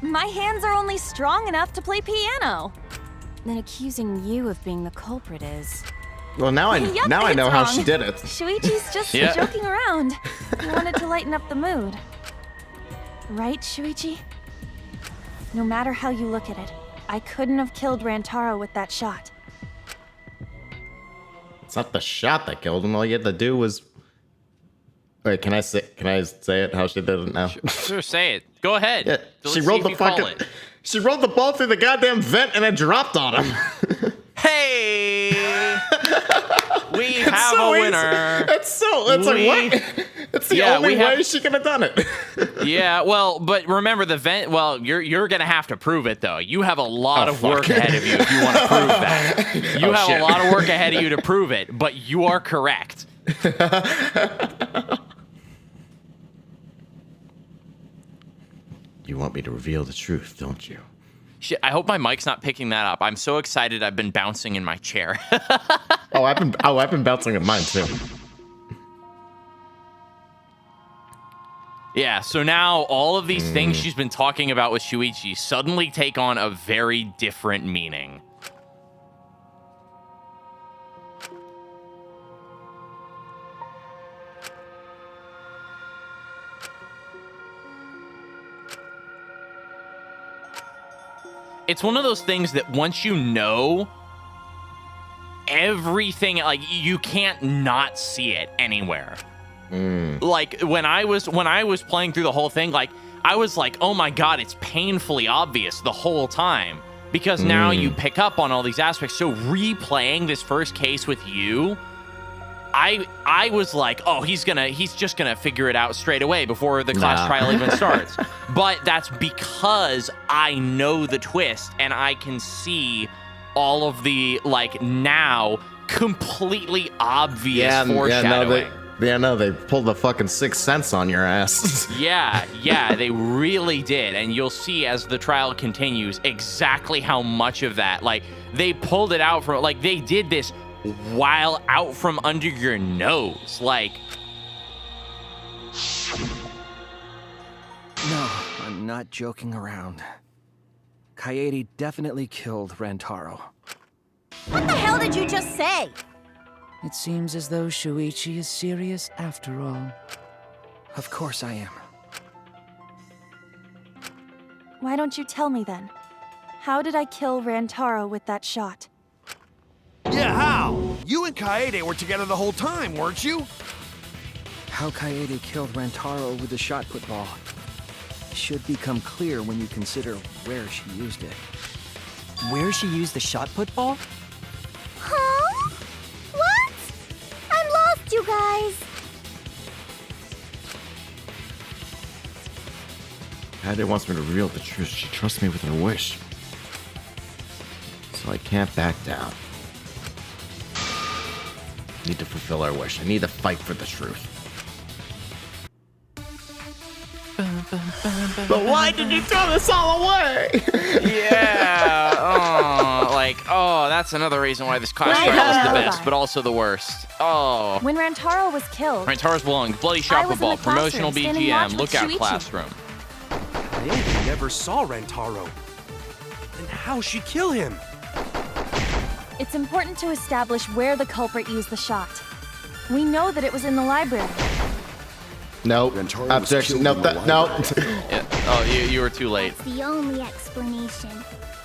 My hands are only strong enough to play piano. Then accusing you of being the culprit is... Well, now I Yep, know it's how wrong. she did it. Shuichi's just Yeah. joking around. He wanted to lighten up the mood. Right, Shuichi? No matter how you look at it, I couldn't have killed Rantaro with that shot. It's not the shot that killed him. All you had to do was... Wait, can I say it how she did it now? Sure, say it. Go ahead. Yeah, Let's she see rolled if the you call fucking. it. She rolled the ball through the goddamn vent and it dropped on him. Hey, we have so a easy. winner. It's like what? It's the only way she could have done it. Yeah, well, but remember the vent. Well, you're gonna have to prove it though. You have a lot of work ahead of you if you want to prove that. You have a lot of work ahead of you to prove it, but you are correct. You want me to reveal the truth, don't you? Shit, I hope my mic's not picking that up. I'm so excited. I've been bouncing in my chair. I've been bouncing at mine too. Yeah, so now all of these things she's been talking about with Shuichi suddenly take on a very different meaning. It's one of those things that once you know everything, like you can't not see it anywhere. Like when I was playing through the whole thing, like I was like, oh my god, it's painfully obvious the whole time because now you pick up on all these aspects. So replaying this first case with you, I was like, oh, he's just gonna figure it out straight away before the class trial even starts. But that's because I know the twist and I can see all of the like now completely obvious foreshadowing. They pulled the fucking Sixth Sense on your ass. Yeah, they really did. And you'll see as the trial continues exactly how much of that, like, they pulled it out from, like, they did this while out from under your nose. Like, No, I'm not joking around. Kaede definitely killed Rantaro. What the hell did you just say? It seems as though Shuichi is serious after all. Of course I am. Why don't you tell me then? How did I kill Rantaro with that shot? Yeah, how? You and Kaede were together the whole time, weren't you? How Kaede killed Rantaro with the shot put ball should become clear when you consider where she used it. Where she used the shot put ball? Huh? What? I'm lost, you guys. Kaede wants me to reveal the truth. She trusts me with her wish. So I can't back down. Need to fulfill our wish. I need to fight for the truth. But why did you throw this all away? yeah. That's another reason why this class trial is the best, but also the worst. Oh. When Rantaro was killed, Rantaro's belonged. Bloody I shot was put in ball. the classroom, Promotional standing watch BGM. with Lookout Shuichi. classroom. Kaede never saw Rantaro. Then how'd she kill him? it's important to establish where the culprit used the shot. We know that it was in the library. No. Objection. No. No. Yeah. Oh, you were too late. That's the only explanation.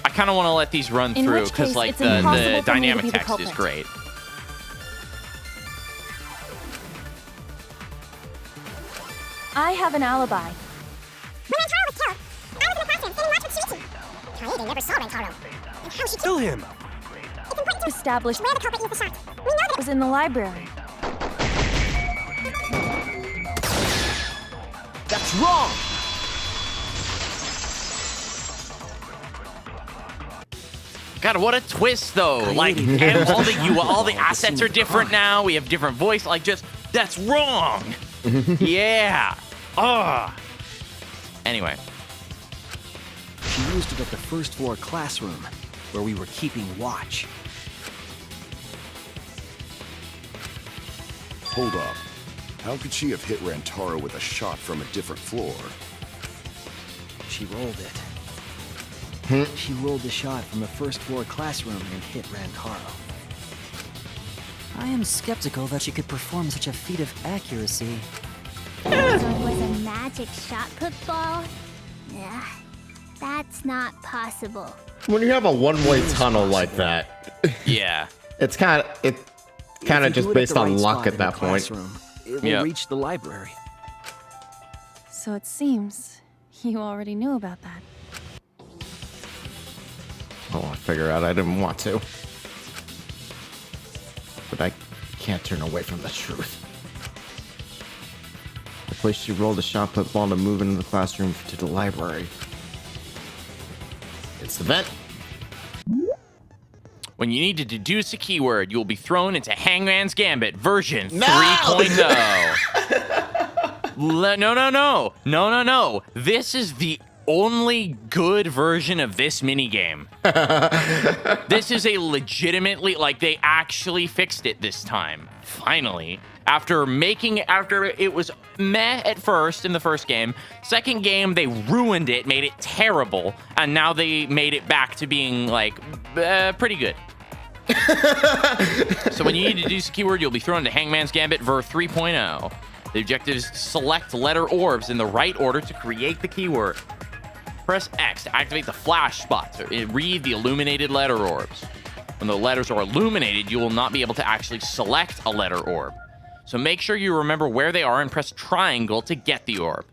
I kind of want to let these run In through which because case, like it's the impossible for me to dynamic be the text is culprit. great. I have an alibi. When Rantaro was killed, I was in the classroom sitting watch with Shuichi. Kaede never saw Rantaro. And how she Kill him. It's important to Establish where the culprit used the shot. We know that it was in the library. That's wrong. God, what a twist though! Like, and all the assets are different now. We have different voice. Like, just that's wrong. Yeah. Anyway, She used it at the first floor classroom, where we were keeping watch. Hold up. How could she have hit Rantaro with a shot from a different floor? She rolled it. She rolled the shot from the first floor classroom and hit Rantaro. I am skeptical that she could perform such a feat of accuracy. So it was a magic shot put ball? Ugh, that's not possible. When you have a one-way tunnel like that, yeah, it's kind of If you just do it at based the on right luck spot at in the that point. classroom, it will reach the library. So it seems you already knew about that. Oh, I figure out I didn't want to. But I can't turn away from the truth. The place she rolled a shot put ball to move into the classroom to the library. It's the vent. When you need to deduce a keyword, you will be thrown into Hangman's Gambit version 3.0. No. This is the only good version of this minigame. This is a legitimately, like, they actually fixed it this time. Finally. After it was meh at first in the first game. Second game, they ruined it, made it terrible. And now they made it back to being, like, pretty good. So when you need to deduce a keyword, you'll be thrown into Hangman's Gambit ver 3.0. The objective is to select letter orbs in the right order to create the keyword. Press X to activate the flash spot to read the illuminated letter orbs. When the letters are illuminated, you will not be able to actually select a letter orb. So make sure you remember where they are and press triangle to get the orb.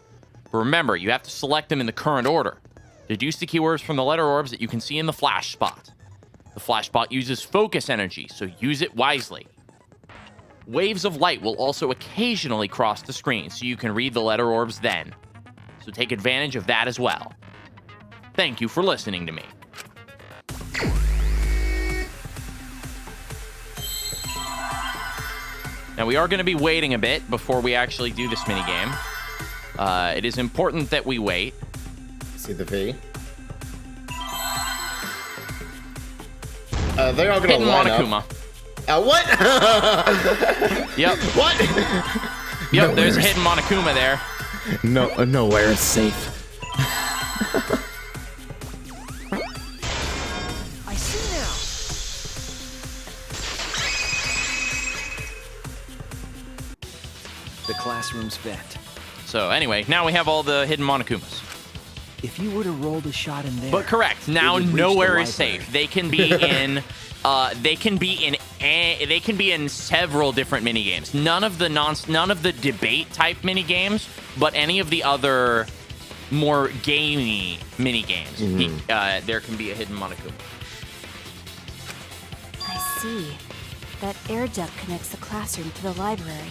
But remember, you have to select them in the current order. Deduce the keywords from the letter orbs that you can see in the flash spot. The flash spot uses focus energy, so use it wisely. Waves of light will also occasionally cross the screen, so you can read the letter orbs then. So take advantage of that as well. Thank you for listening to me. Now, we are going to be waiting a bit before we actually do this minigame. It is important that we wait. See the V? They're all going to line Monokuma. up. What? Yep. What? Yep, there's a hidden Monokuma there. No, nowhere is safe. I see now. The classroom's vent. So anyway, now we have all the hidden Monokumas. If you were to roll the shot in there, But correct, now nowhere is safe. They can be in they can be in several different minigames. None of the debate type minigames, but any of the other more gamey minigames. There can be a hidden Monokuma. I see. That air duct connects the classroom to the library.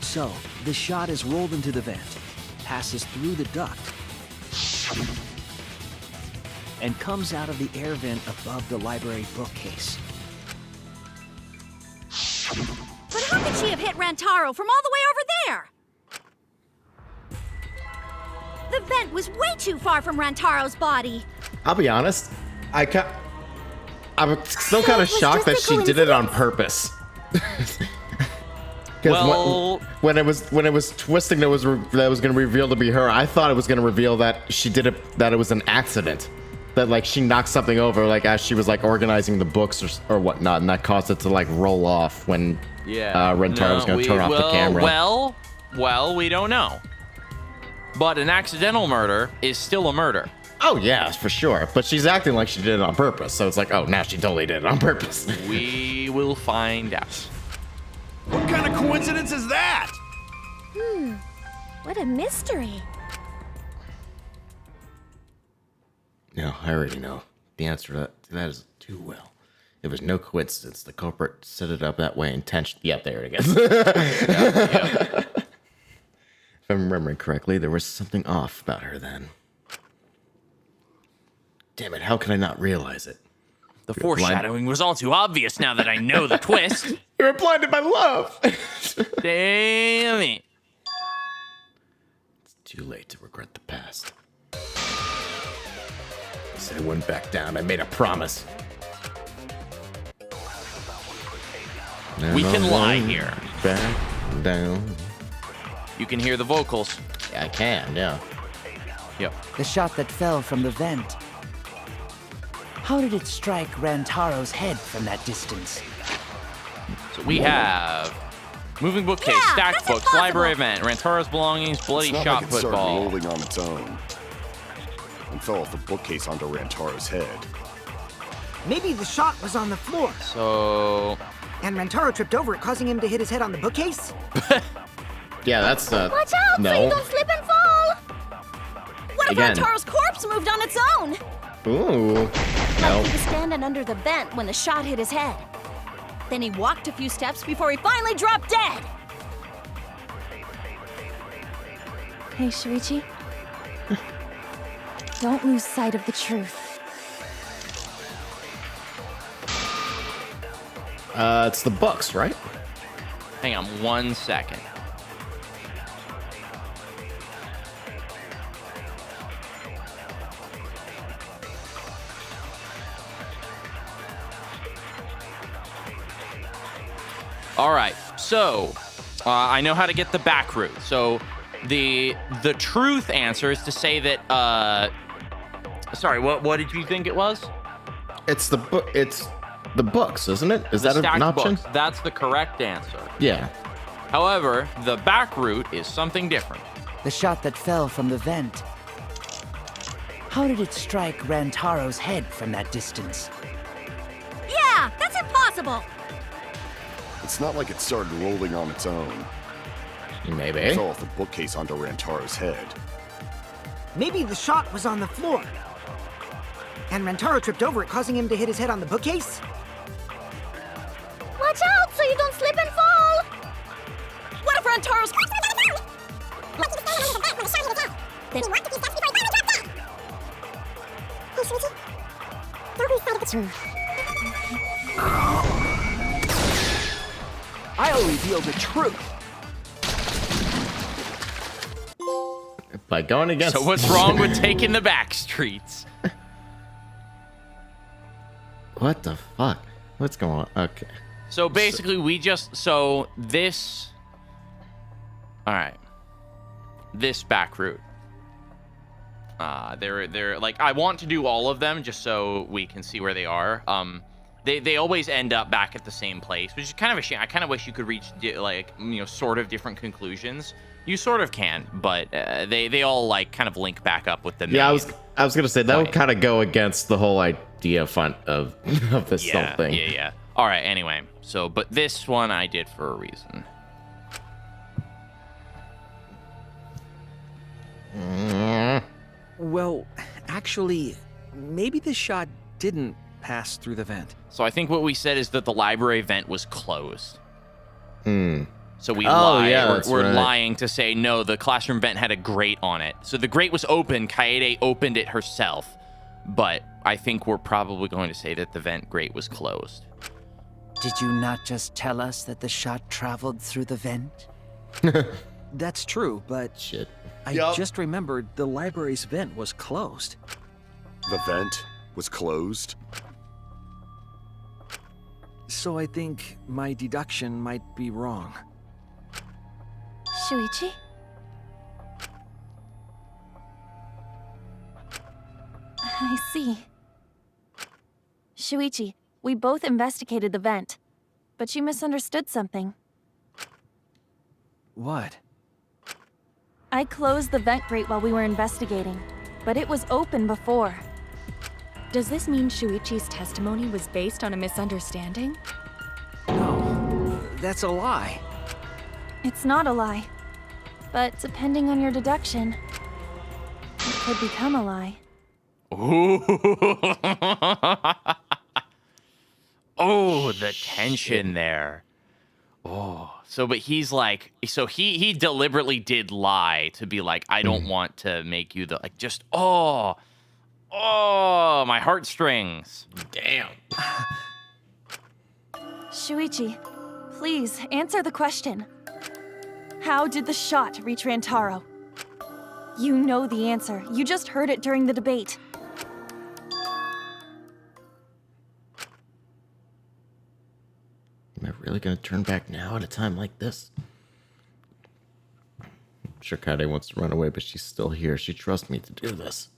So, the shot is rolled into the vent, passes through the duct, and comes out of the air vent above the library bookcase. But how could she have hit Rantaro from all the way over there? The vent was way too far from Rantaro's body. I'll be honest. I'm still kind of shocked that she did it on purpose. Because when it was twisting, that was going to reveal to be her. I thought it was going to reveal that she did it. That it was an accident. That like she knocked something over, like as she was like organizing the books or whatnot, and that caused it to like roll off when Rentaro was going to turn off the camera. Well, we don't know. But an accidental murder is still a murder. Oh yeah, for sure. But she's acting like she did it on purpose, so it's like, oh, now she totally did it on purpose. We will find out. What kind of coincidence is that? What a mystery. No, I already know. The answer to that is too well. It was no coincidence. The culprit set it up that way intentionally. Yeah, there it is. If I'm remembering correctly, there was something off about her then. Damn it, how could I not realize it? The foreshadowing was all too obvious now that I know the twist. You were blinded by love. Damn it. It's too late to regret the past. I said I wouldn't back down. I made a promise. We can lie here. Back down. You can hear the vocals. Yeah, I can, yeah. Yep. The shot that fell from the vent. How did it strike Rantaro's head from that distance? So we have moving bookcase, stacked books, library event, Rantaro's belongings, bloody It's not shot like it started football. rolling on its own and fell off the bookcase onto Rantaro's head. Maybe the shot was on the floor. So And Rentaro tripped over it, causing him to hit his head on the bookcase? Yeah, that's Watch out no. so you don't slip and fall! What if Again. Rantaro's corpse moved on its own? Ooh. Like No. he was standing under the vent when the shot hit his head. Then he walked a few steps before he finally dropped dead. Hey, Shuichi. Don't lose sight of the truth. It's the books, right? Hang on 1 second. All right, so I know how to get the back route. So the truth answer is to say that. Sorry, what did you think it was? It's the book. It's the books, isn't it? Is The that an stacked option? books. That's the correct answer. Yeah. However, the back route is something different. The shot that fell from the vent. How did it strike Rantaro's head from that distance? Yeah, that's impossible. It's not like it started rolling on its own. Maybe. It fell off the bookcase onto Rantaro's head. Maybe the shot was on the floor. And Rentaro tripped over it, causing him to hit his head on the bookcase? Watch out so you don't slip and fall! What if Rantaro's... I'll reveal the truth. By going against. So what's wrong with taking the back streets? What the fuck? What's going on? Okay. So basically, all right, this back route. They're like, I want to do all of them just so we can see where they are. They always end up back at the same place, which is kind of a shame. I kind of wish you could reach sort of different conclusions. You sort of can, but they all like kind of link back up with the main. Yeah, I was gonna say that would kind of go against the whole idea of this whole thing. Yeah. All right. Anyway, but this one I did for a reason. Well, actually, maybe the shot didn't pass through the vent. So I think what we said is that the library vent was closed. So we Oh, lie. yeah, We're right. lying to say no. The classroom vent had a grate on it. So the grate was open. Kaede opened it herself, but I think we're probably going to say that the vent grate was closed. Did you not just tell us that the shot traveled through the vent? That's true, but shit. I just remembered the library's vent was closed. The vent was closed? So I think my deduction might be wrong. Shuichi? I see. Shuichi, we both investigated the vent, but you misunderstood something. What? I closed the vent grate while we were investigating, but it was open before. Does this mean Shuichi's testimony was based on a misunderstanding? No, that's a lie. It's not a lie, but depending on your deduction, it could become a lie. Ooh. Oh, the tension there. Oh, but he's like, so he deliberately did lie to be like, I don't want to make you the, like, just, oh, my heartstrings. Damn. Shuichi, please answer the question. How did the shot reach Rantaro? You know the answer. You just heard it during the debate. Am I really gonna turn back now at a time like this? I'm sure Kaede wants to run away, but she's still here. She trusts me to do this.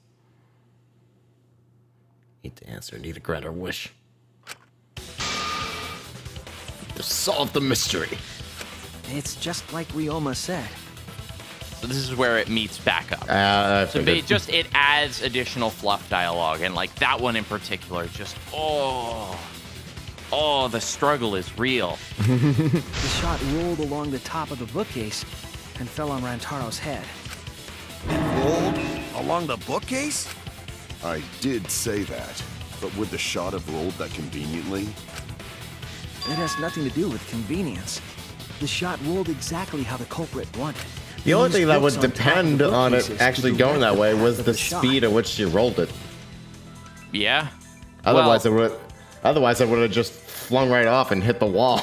Need to answer, need to grant her wish. To solve the mystery. It's just like Ryoma said. So this is where it meets back up. So it adds additional fluff dialogue, and like that one in particular, just Oh, the struggle is real. The shot rolled along the top of the bookcase and fell on Rantaro's head. Rolled along the bookcase? I did say that, but would the shot have rolled that conveniently? It has nothing to do with convenience. The shot rolled exactly how the culprit wanted. The only These thing that books would on top of the depend on it bookcases actually to going that direct way the was path of the shot. speed at which she rolled it. Yeah. Otherwise, Well- it would have just flung right off and hit the wall.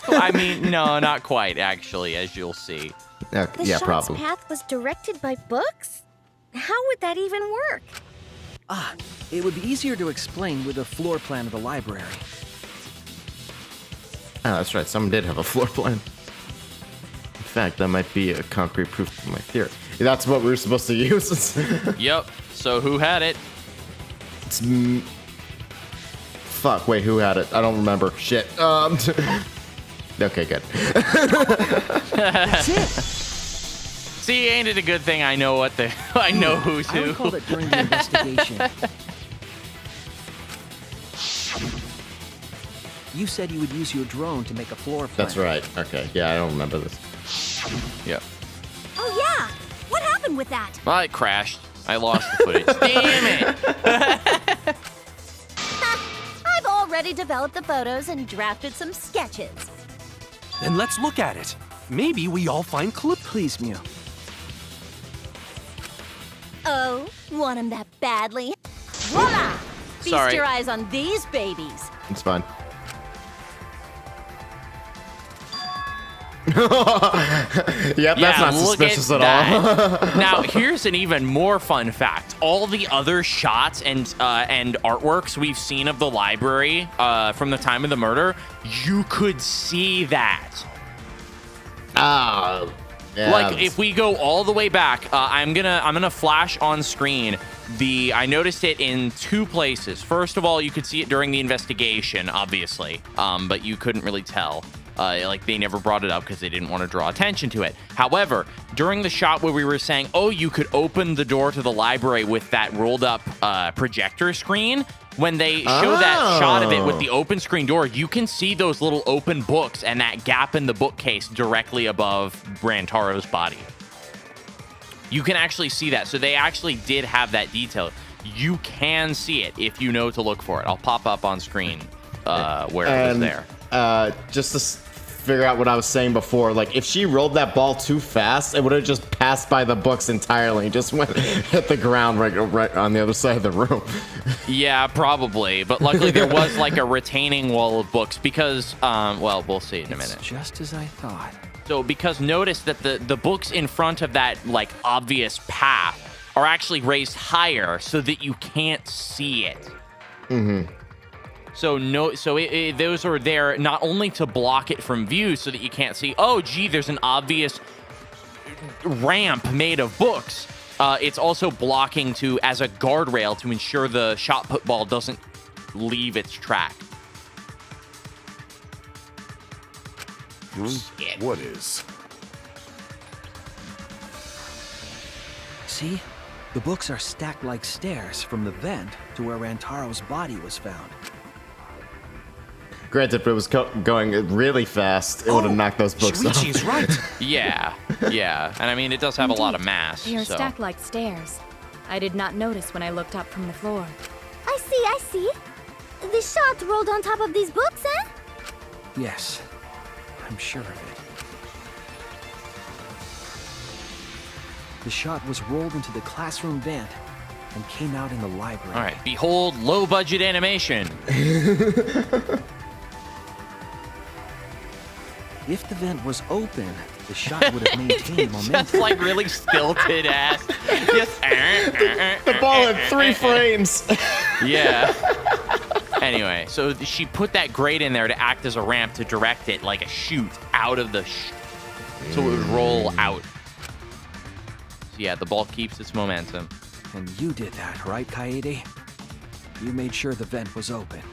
I mean, no, not quite, actually, as you'll see. The yeah, shot's probably. path was directed by books? How would that even work? It would be easier to explain with a floor plan of the library. Oh, that's right. Someone did have a floor plan. In fact, that might be a concrete proof to my theory. That's what we were supposed to use. Yep. So who had it? It's fuck. Wait, who had it? I don't remember. Shit. Okay, good. That's it. See, ain't it a good thing I know I know who's I who? recall that during the investigation, you said you would use your drone to make a floor plan. That's right. Okay. Yeah, I don't remember this. Yep. Oh yeah! What happened with that? Well, it crashed. I lost the footage. Damn it! I've already developed the photos and drafted some sketches. Then let's look at it. Maybe we all find clues. Please, Mew. Oh, want 'em that badly? Voila! Feast Sorry. your eyes on these babies. It's fine. Yep, that's not look suspicious at that. all. Now, here's an even more fun fact. All the other shots and artworks we've seen of the library from the time of the murder, you could see that. Oh. Yeah, Like if we go all the way back, I'm gonna flash on screen I noticed it in two places. First of all, you could see it during the investigation, obviously, but you couldn't really tell. Like they never brought it up because they didn't want to draw attention to it. However, during the shot where we were saying, oh, you could open the door to the library with that rolled up projector screen, when they show that shot of it with the open screen door, you can see those little open books and that gap in the bookcase directly above Rantaro's body. You can actually see that. So they actually did have that detail. You can see it if you know to look for it. I'll pop up on screen where it was there. Just to figure out what I was saying before, like if she rolled that ball too fast, it would have just passed by the books entirely. Just went hit the ground right on the other side of the room. Yeah, probably. But luckily there was like a retaining wall of books because, well, we'll see in a minute. Just as I thought. So because notice that the books in front of that like obvious path are actually raised higher so that you can't see it. Mm-hmm. So those are there not only to block it from view so that you can't see, oh, gee, there's an obvious ramp made of books. It's also blocking as a guardrail to ensure the shot put ball doesn't leave its track. Shit. What is? See? The books are stacked like stairs from the vent to where Rantaro's body was found. Granted, if it was going really fast, it would have knocked those books off. Shuichi's right. Yeah. And I mean, it does have a lot of mass. They are so. stacked like stairs. I did not notice when I looked up from the floor. I see. The shot rolled on top of these books, eh? Yes, I'm sure of it. The shot was rolled into the classroom vent and came out in the library. All right, behold low-budget animation. If the vent was open, the shot would have maintained momentum. Just like really stilted ass. Just the ball in 3 frames. Yeah. Anyway, so she put that grate in there to act as a ramp to direct it like a chute out of the so it would roll out. So yeah, the ball keeps its momentum. And you did that, right, Kaede? You made sure the vent was open. I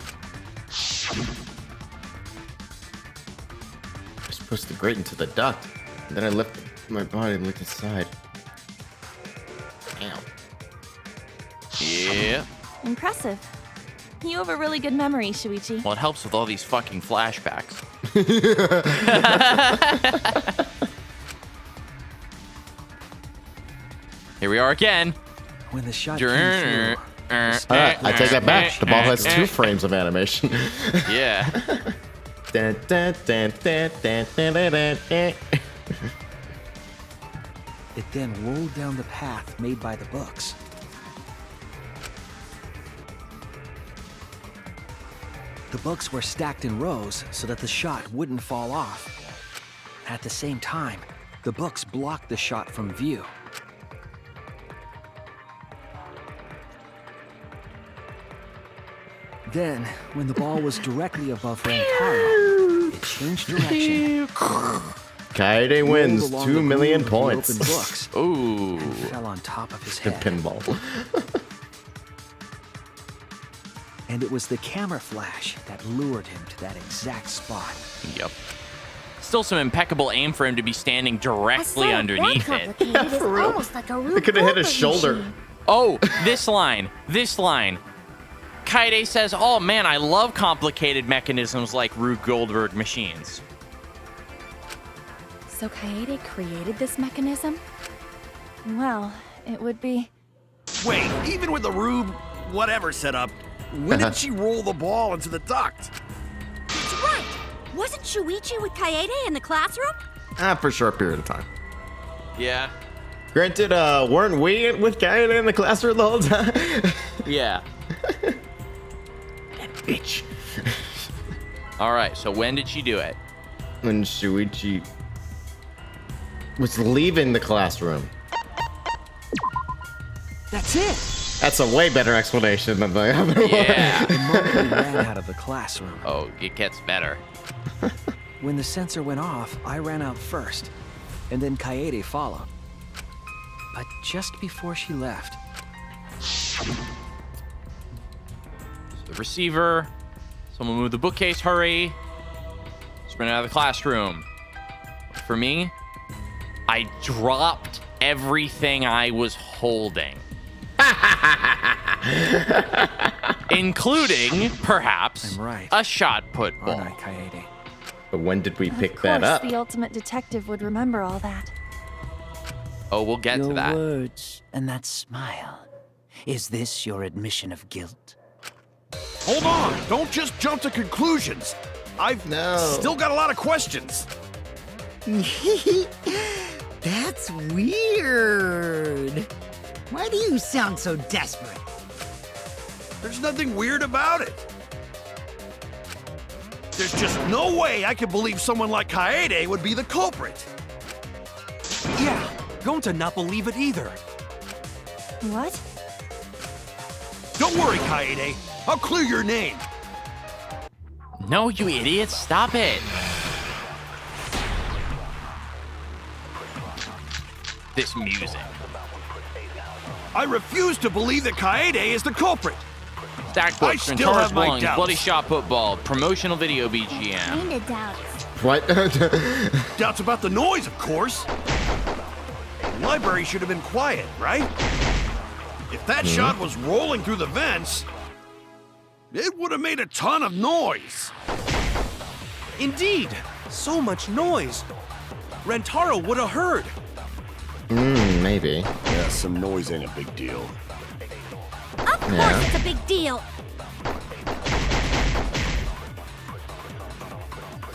was supposed to grate into the duct. And then I lifted my body and looked inside. Damn. Yeah. Impressive. You have a really good memory, Shuichi. Well, it helps with all these fucking flashbacks. Here we are again. When the shot came through, I take that back. The ball has 2 frames of animation. Yeah. Dun, dun, dun, dun, dun, dun, dun, dun, dun. it then rolled down the path made by the books. The books were stacked in rows so that the shot wouldn't fall off. At the same time, the books blocked the shot from view. Then, when the ball was directly above Rantaro, it changed direction. Kaede wins 2 million points. Books Ooh. and fell on top of his The head. pinball. And it was the camera flash that lured him to that exact spot. Yep. Still some impeccable aim for him to be standing directly underneath it. It's almost like a Rube It could have hit his Goldberg shoulder. machine. Oh, this line. This line. Kaede says, oh man, I love complicated mechanisms like Rube Goldberg machines. So Kaede created this mechanism? Well, it would be... Wait, even with the Rube whatever setup, when did she roll the ball into the duct? That's right. Wasn't Shuichi with Kaede in the classroom? For a short period of time. Yeah. Granted, weren't we with Kaede in the classroom the whole time? Yeah. That bitch. All right, so when did she do it? When Shuichi was leaving the classroom. That's it! That's a way better explanation than the other one. Yeah. The moment we ran out of the classroom. Oh, it gets better. When the sensor went off, I ran out first, and then Kaede followed. But just before she left, The receiver. Someone move the bookcase, hurry. Sprint out of the classroom. For me, I dropped everything I was holding. Including, perhaps, I'm right. a shot put ball. aren't I, Kaede? But when did we pick Of that course, up? the ultimate detective would remember all that. Oh, we'll get to Your that. words and that smile. Is this your admission of guilt? Hold on, don't just jump to conclusions. I've still got a lot of questions. That's weird. Why do you sound so desperate? There's nothing weird about it. There's just no way I can believe someone like Kaede would be the culprit. Yeah, going to not believe it either. What? Don't worry, Kaede. I'll clear your name. No, you idiot. Stop it. This music. I refuse to believe that Kaede is the culprit. Stack I books, still have my bowling, doubts. bloody shot football, promotional video BGM. Kinda doubts. What? Doubts about the noise, of course. The library should have been quiet, right? If that shot was rolling through the vents, it would have made a ton of noise. Indeed, so much noise. Rantaro would have heard. Maybe. Yeah, some noise ain't a big deal. Of course it's a big deal.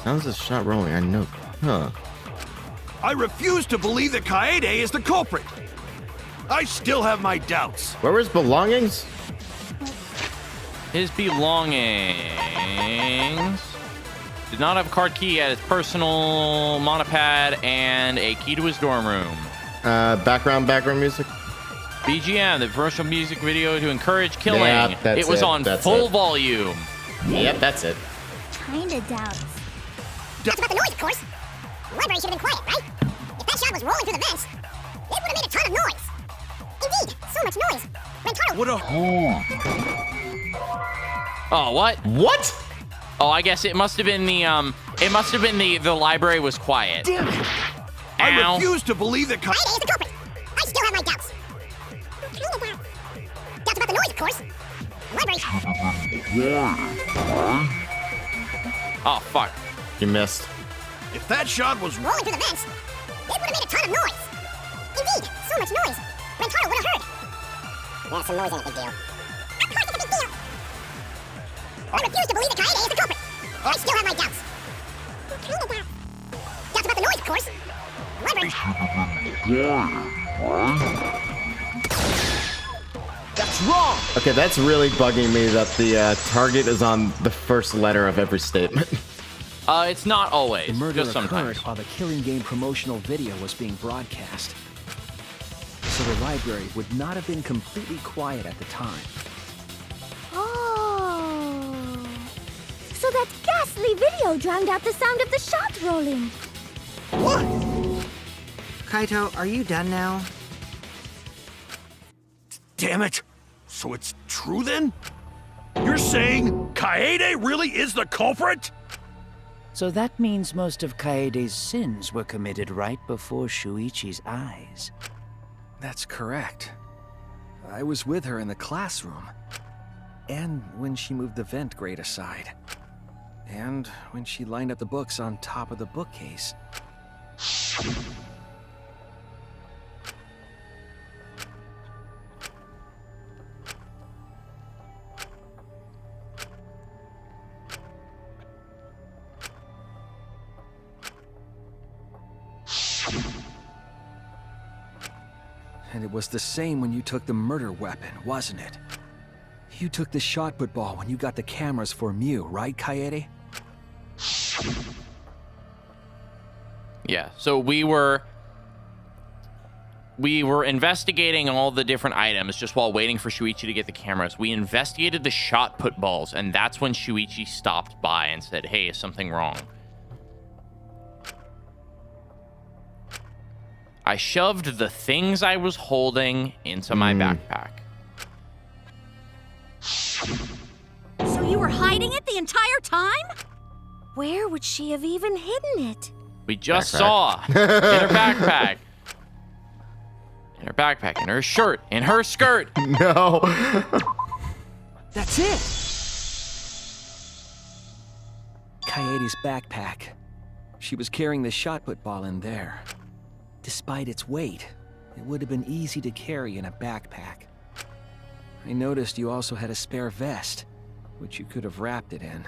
How's this shot rolling? I know. Huh. I refuse to believe that Kaede is the culprit. I still have my doubts. Where were his belongings? His belongings did not have a card key at his personal monopad and a key to his dorm room. Background music. BGM, the promotional music video to encourage killing. Yeah, that's it was it, on that's full it. volume. Yep, that's it. Kinda doubts. That's about the noise, of course. The library should have been quiet, right? If that shot was rolling through the vents, it would have made a ton of noise. Indeed, so much noise. Rantaro would have. Oh, what? What? Oh, I guess it must have been the the library was quiet. Damn it! Ow. I refuse to believe that Kaede is the culprit. I still have my doubts. Doubts about the noise, of course. Oh, fuck. You missed. If that shot was rolling through the vents, it would have made a ton of noise. Indeed, so much noise. Rentaro would have heard. Yeah, some noise ain't a big deal. Of course it's a big deal. I refuse to believe that Kaede is the culprit. I still have my doubts. What kind of doubts? Doubts about the noise, of course. Reverend. That's wrong! Okay, that's really bugging me that the target is on the first letter of every statement. It's not always. The murder just sometimes. occurred while the Killing Game promotional video was being broadcast. So the library would not have been completely quiet at the time. Oh. So that ghastly video drowned out the sound of the shot rolling. What? Kaito, are you done now? Damn it! So it's true then? You're saying Kaede really is the culprit? So that means most of Kaede's sins were committed right before Shuichi's eyes. That's correct. I was with her in the classroom. And when she moved the vent grate aside. And when she lined up the books on top of the bookcase. And it was the same when you took the murder weapon, wasn't it? You took the shot put ball when you got the cameras for Mew, right, Kaede? Yeah, so we were investigating all the different items just while waiting for Shuichi to get the cameras. We investigated the shot put balls, and that's when Shuichi stopped by and said, hey, is something wrong? I shoved the things I was holding into my backpack. So you were hiding it the entire time? Where would she have even hidden it? We just saw in her backpack. In her backpack, in her shirt, in her skirt. No. That's it! Kaede's backpack. She was carrying the shot put ball in there. Despite its weight, it would have been easy to carry in a backpack. I noticed you also had a spare vest, which you could have wrapped it in.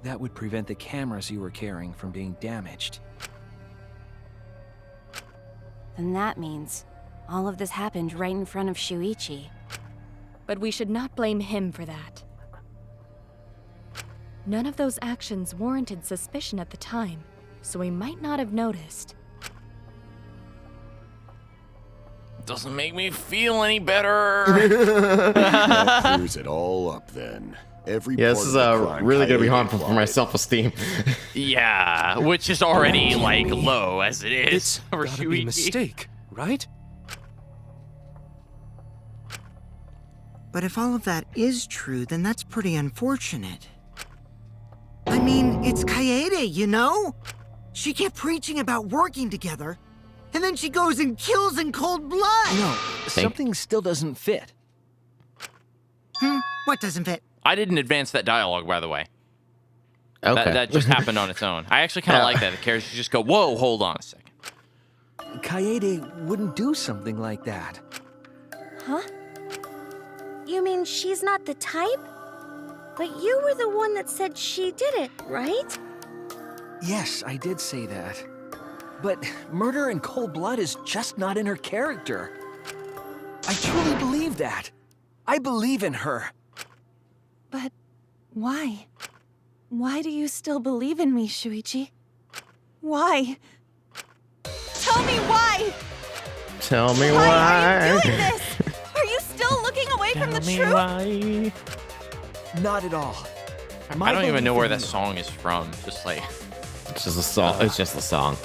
That would prevent the cameras you were carrying from being damaged. Then that means all of this happened right in front of Shuichi. But we should not blame him for that. None of those actions warranted suspicion at the time, so we might not have noticed. Doesn't make me feel any better. That clears it all up then. Every Yeah, part this is of the crime really gonna be Kaede harmful for my plotted. self-esteem. Yeah, which is already like low as it is for Gotta be a Shuichi. mistake, right? But if all of that is true, then that's pretty unfortunate. I mean, it's Kaede, you know? She kept preaching about working together, and then she goes and kills in cold blood! No, something still doesn't fit. What doesn't fit? I didn't advance that dialogue, by the way. Okay. That just happened on its own. I actually kind of like that. The characters just go, whoa, hold on a second. Kaede wouldn't do something like that. Huh? You mean she's not the type? But you were the one that said she did it, right? Yes, I did say that. But murder in cold blood is just not in her character. I truly believe that. I believe in her. But why? Why do you still believe in me, Shuichi? Why? Tell me why! Tell me Why why. are you doing this? Are you still looking away from the truth? Why? Not at all. I don't even know where that song is from. Just like, It's just a song. It's just a song.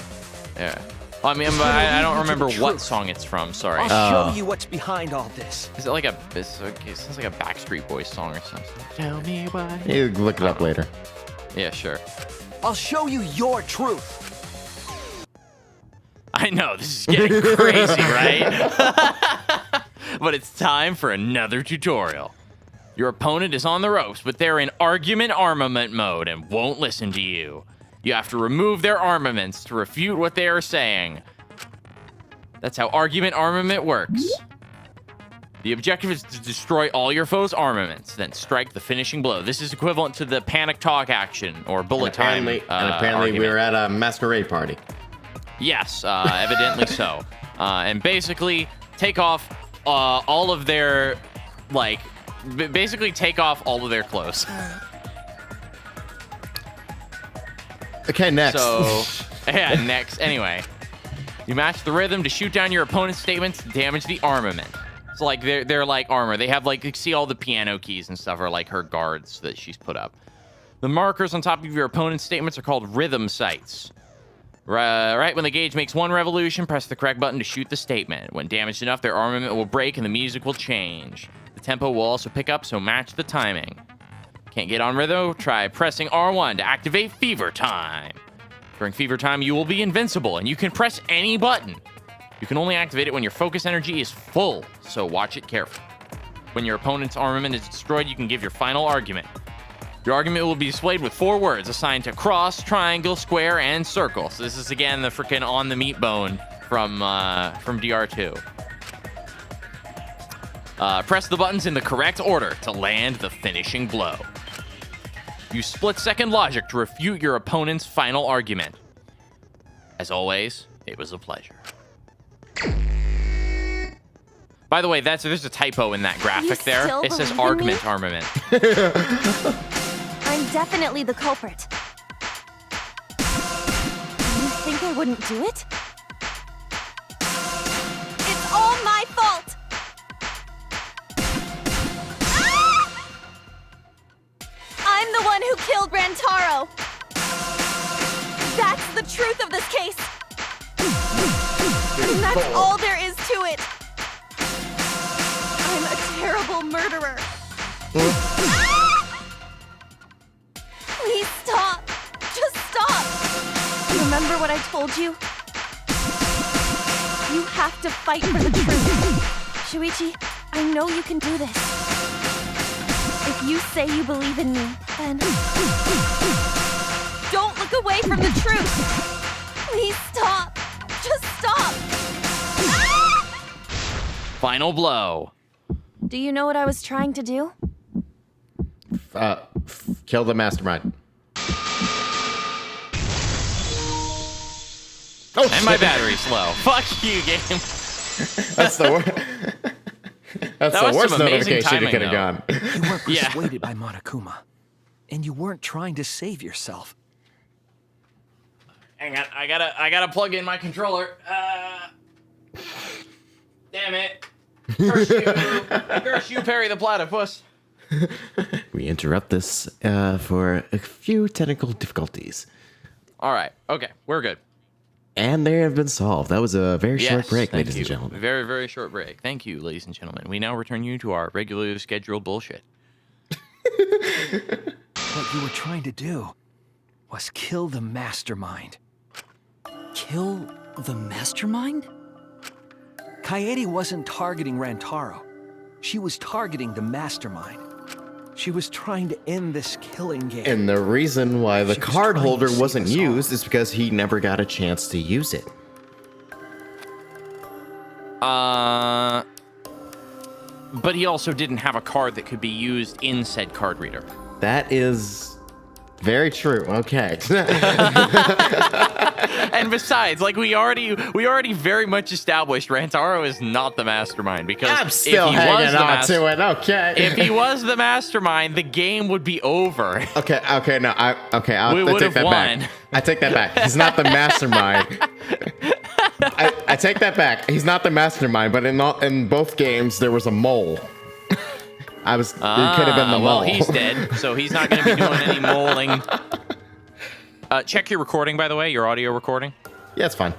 yeah. I mean, but I don't remember what song it's from. Sorry. I'll show you what's behind all this. Is it like it sounds like a Backstreet Boys song or something. Tell me why. You can look it up later. Yeah, sure. I'll show you your truth. I know, this is getting crazy, right? But it's time for another tutorial. Your opponent is on the ropes, but they're in argument armament mode and won't listen to you. You have to remove their armaments to refute what they are saying. That's how argument armament works. The objective is to destroy all your foes' armaments, then strike the finishing blow. This is equivalent to the panic talk action or bullet time. And apparently we were at a masquerade party. Yes, evidently so. And basically take off all of their, like, basically take off all of their clothes. Okay, next. So, yeah, next. Anyway, you match the rhythm to shoot down your opponent's statements to damage the armament. So, like, they're like armor. They have, like, you see all the piano keys and stuff are like her guards that she's put up. The markers on top of your opponent's statements are called rhythm sights. Right when the gauge makes one revolution, press the correct button to shoot the statement. When damaged enough, their armament will break and the music will change. The tempo will also pick up, so match the timing. Can't get on rhythm? Try pressing R1 to activate Fever Time. During Fever Time, you will be invincible, and you can press any button. You can only activate it when your focus energy is full, so watch it carefully. When your opponent's armament is destroyed, you can give your final argument. Your argument will be displayed with 4 words assigned to cross, triangle, square, and circle. So this is, again, the frickin' on the meat bone from DR2. Press the buttons in the correct order to land the finishing blow. Use split-second logic to refute your opponent's final argument. As always, it was a pleasure. By the way, there's a typo in that graphic there. It says argument armament. I'm definitely the culprit. You think I wouldn't do it? It's all my fault! I'm the one who killed Rantaro! That's the truth of this case! And that's all there is to it! I'm a terrible murderer! Please stop! Just stop! Remember what I told you? You have to fight for the truth. Shuichi, I know you can do this. If you say you believe in me, then don't look away from the truth! Please stop! Just stop! Final blow. Do you know what I was trying to do? Kill the mastermind. Oh, and my battery's low. Fuck you, game. That's the worst. That's That the was worst some amazing notification you timing, could have gone. You weren't persuaded by Monokuma, and you weren't trying to save yourself. Hang on, I gotta plug in my controller. Damn it. Curse you, Perry the Platypus. We interrupt this for a few technical difficulties. All right, okay, we're good. And they have been solved. That was a very short break, thank ladies you. and gentlemen. Very, very short break. Thank you, ladies and gentlemen. We now return you to our regularly scheduled bullshit. What you were trying to do was kill the mastermind. Kill the mastermind? Kaede wasn't targeting Rantaro. She was targeting the mastermind. She was trying to end this killing game. And the reason why the card holder wasn't used is because he never got a chance to use it. But he also didn't have a card that could be used in said card reader. That is very true. Okay. And besides, like we already very much established, Rantaro is not the mastermind because I'm still hanging on to it. Okay. If he was the mastermind, the game would be over. Okay. I'll take that won. back. I take that back. He's not the mastermind. I take that back. He's not the mastermind, but in both games there was a mole. He could have been the mole. Well, he's dead, so he's not going to be doing any moling. Check your recording, by the way, your audio recording. Yeah, it's fine.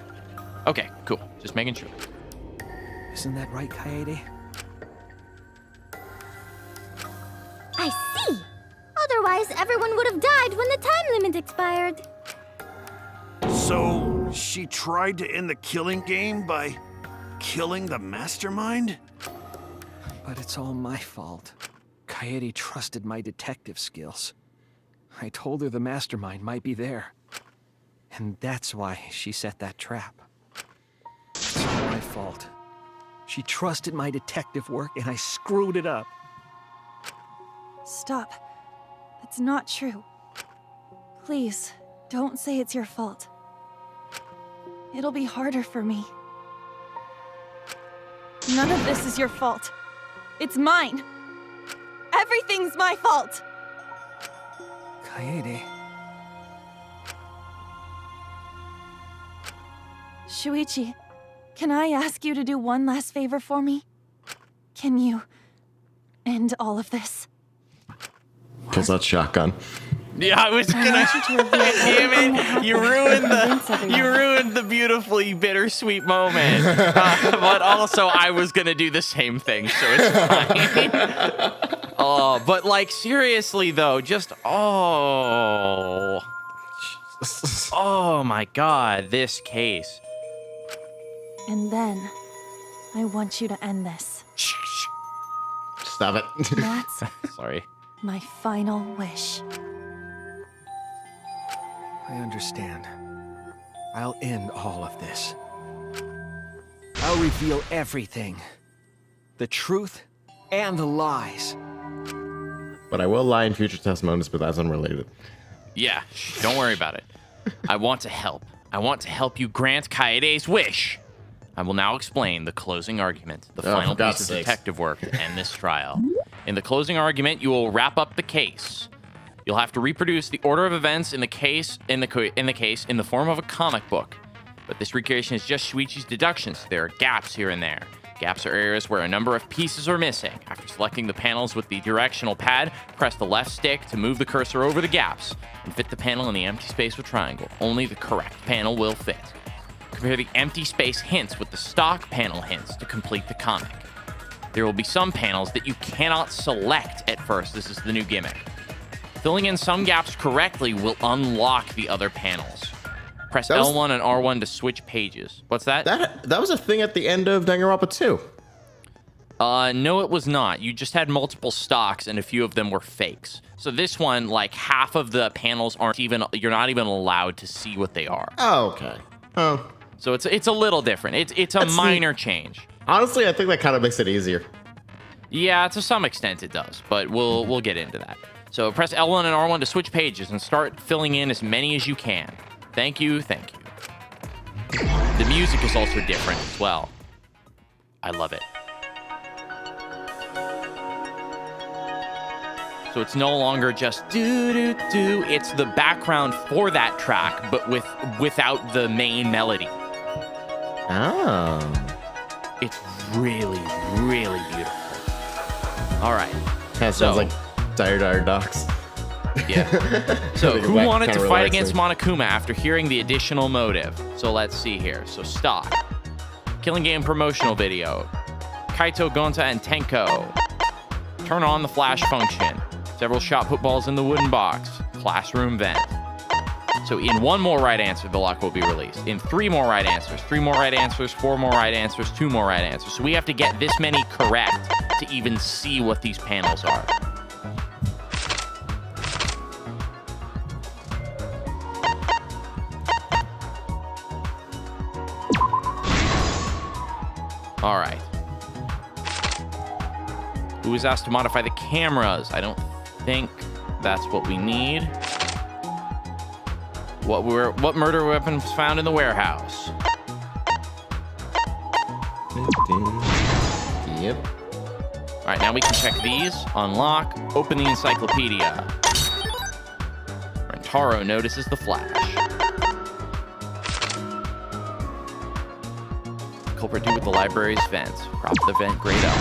Okay, cool. Just making sure. Isn't that right, Kaede? I see. Otherwise, everyone would have died when the time limit expired. So, she tried to end the killing game by killing the mastermind? But it's all my fault. Kaede trusted my detective skills. I told her the mastermind might be there. And that's why she set that trap. It's all my fault. She trusted my detective work, and I screwed it up. Stop. That's not true. Please, don't say it's your fault. It'll be harder for me. None of this is your fault. It's mine. Everything's my fault. Kaede. Shuichi, can I ask you to do one last favor for me? Can you end all of this? Pulls out shotgun. Yeah, I was gonna. Damn it! You ruined the beautifully bittersweet moment. But also, I was gonna do the same thing, so it's fine. Oh, but like seriously though, just oh my God, this case. And then, I want you to end this. Stop it. That's sorry. My final wish. I understand. I'll end all of this. I'll reveal everything. The truth and the lies. But I will lie in future testimonies, but that's unrelated. Yeah, don't worry about it. I want to help. I want to help you grant Kaede's wish. I will now explain the closing argument, the final piece of detective work to end this trial. In the closing argument, you will wrap up the case. You'll have to reproduce the order of events in the case in the form of a comic book. But this recreation is just Shuichi's deductions. There are gaps here and there. Gaps are areas where a number of pieces are missing. After selecting the panels with the directional pad, press the left stick to move the cursor over the gaps and fit the panel in the empty space with triangle. Only the correct panel will fit. Compare the empty space hints with the stock panel hints to complete the comic. There will be some panels that you cannot select at first. This is the new gimmick. Filling in some gaps correctly will unlock the other panels. Press L1 and R1 to switch pages. What's that? That was a thing at the end of Danganronpa 2. No, it was not. You just had multiple stocks, and a few of them were fakes. So this one, like half of the panels aren't even. You're not even allowed to see what they are. Oh, okay. Oh. So it's a little different. It's a minor change. Honestly, I think that kind of makes it easier. Yeah, to some extent it does, but we'll get into that. So press L1 and R1 to switch pages and start filling in as many as you can. Thank you, thank you. The music is also different as well. I love it. So it's no longer just do-do-do. It's the background for that track, but without the main melody. Oh. It's really, really beautiful. All right. That sounds like Dire Ducks. Yeah. So who wanted to fight against Monokuma after hearing the additional motive? So let's see here. So stock. Killing Game promotional video. Kaito, Gonta, and Tenko. Turn on the flash function. Several shot put balls in the wooden box. Classroom vent. So in one more right answer, the lock will be released. In 3 more right answers, 3 more right answers, 4 more right answers, 2 more right answers. So we have to get this many correct to even see what these panels are. All right. Who was asked to modify the cameras? I don't think that's what we need. What murder weapon was found in the warehouse? Yep. All right, now we can check these. Unlock. Open the encyclopedia. Rentaro notices the flash. Culprit do with the library's vent. Prop the vent grade up.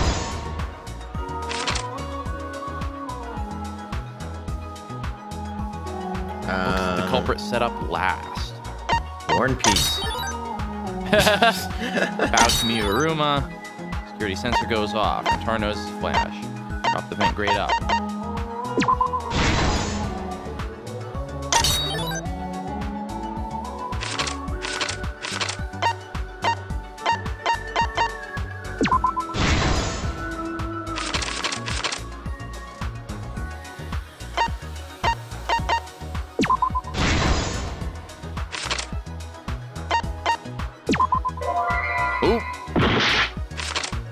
The culprit set up last. War and Peace. Bow to Miyuruma. Security sensor goes off. Rentaro notices flash. Prop the vent grade up.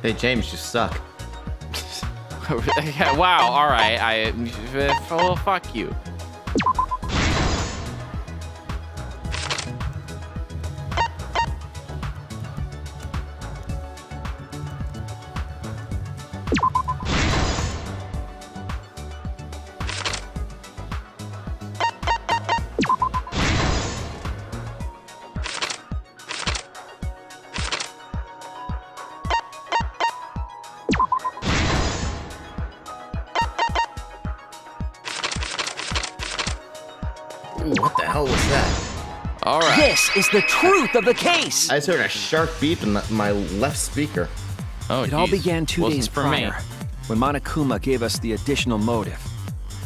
Hey, James, you suck. Yeah, wow, alright. Well, fuck you. Ooh, what the hell was that? All right. This is the truth of the case. I just heard a sharp beep in my left speaker. Oh, It all geez. began 2 Wasn't days for me. prior, when Monokuma gave us the additional motive.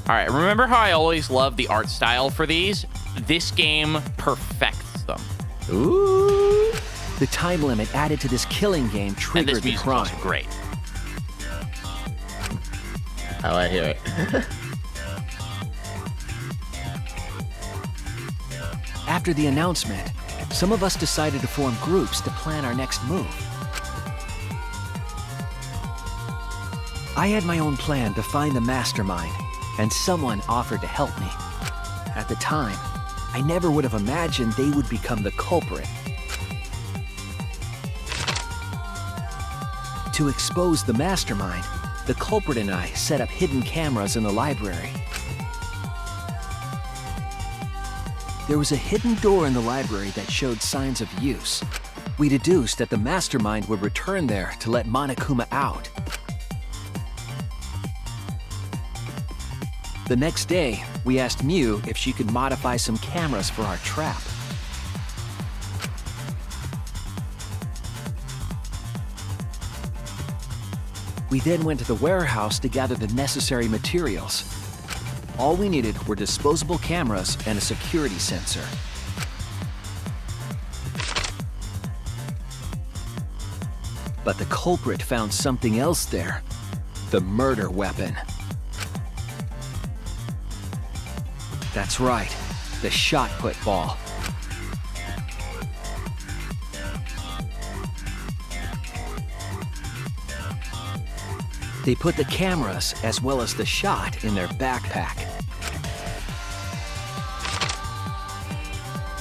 All right, remember how I always love the art style for these? This game perfects them. Ooh. The time limit added to this killing game And triggered this the music is crime. also great. Oh, I hear it. After the announcement, some of us decided to form groups to plan our next move. I had my own plan to find the mastermind, and someone offered to help me. At the time, I never would have imagined they would become the culprit. To expose the mastermind, the culprit and I set up hidden cameras in the library. There was a hidden door in the library that showed signs of use. We deduced that the mastermind would return there to let Monokuma out. The next day, we asked Mew if she could modify some cameras for our trap. We then went to the warehouse to gather the necessary materials. All we needed were disposable cameras and a security sensor. But the culprit found something else there, the murder weapon. That's right, the shot put ball. They put the cameras as well as the shot in their backpack.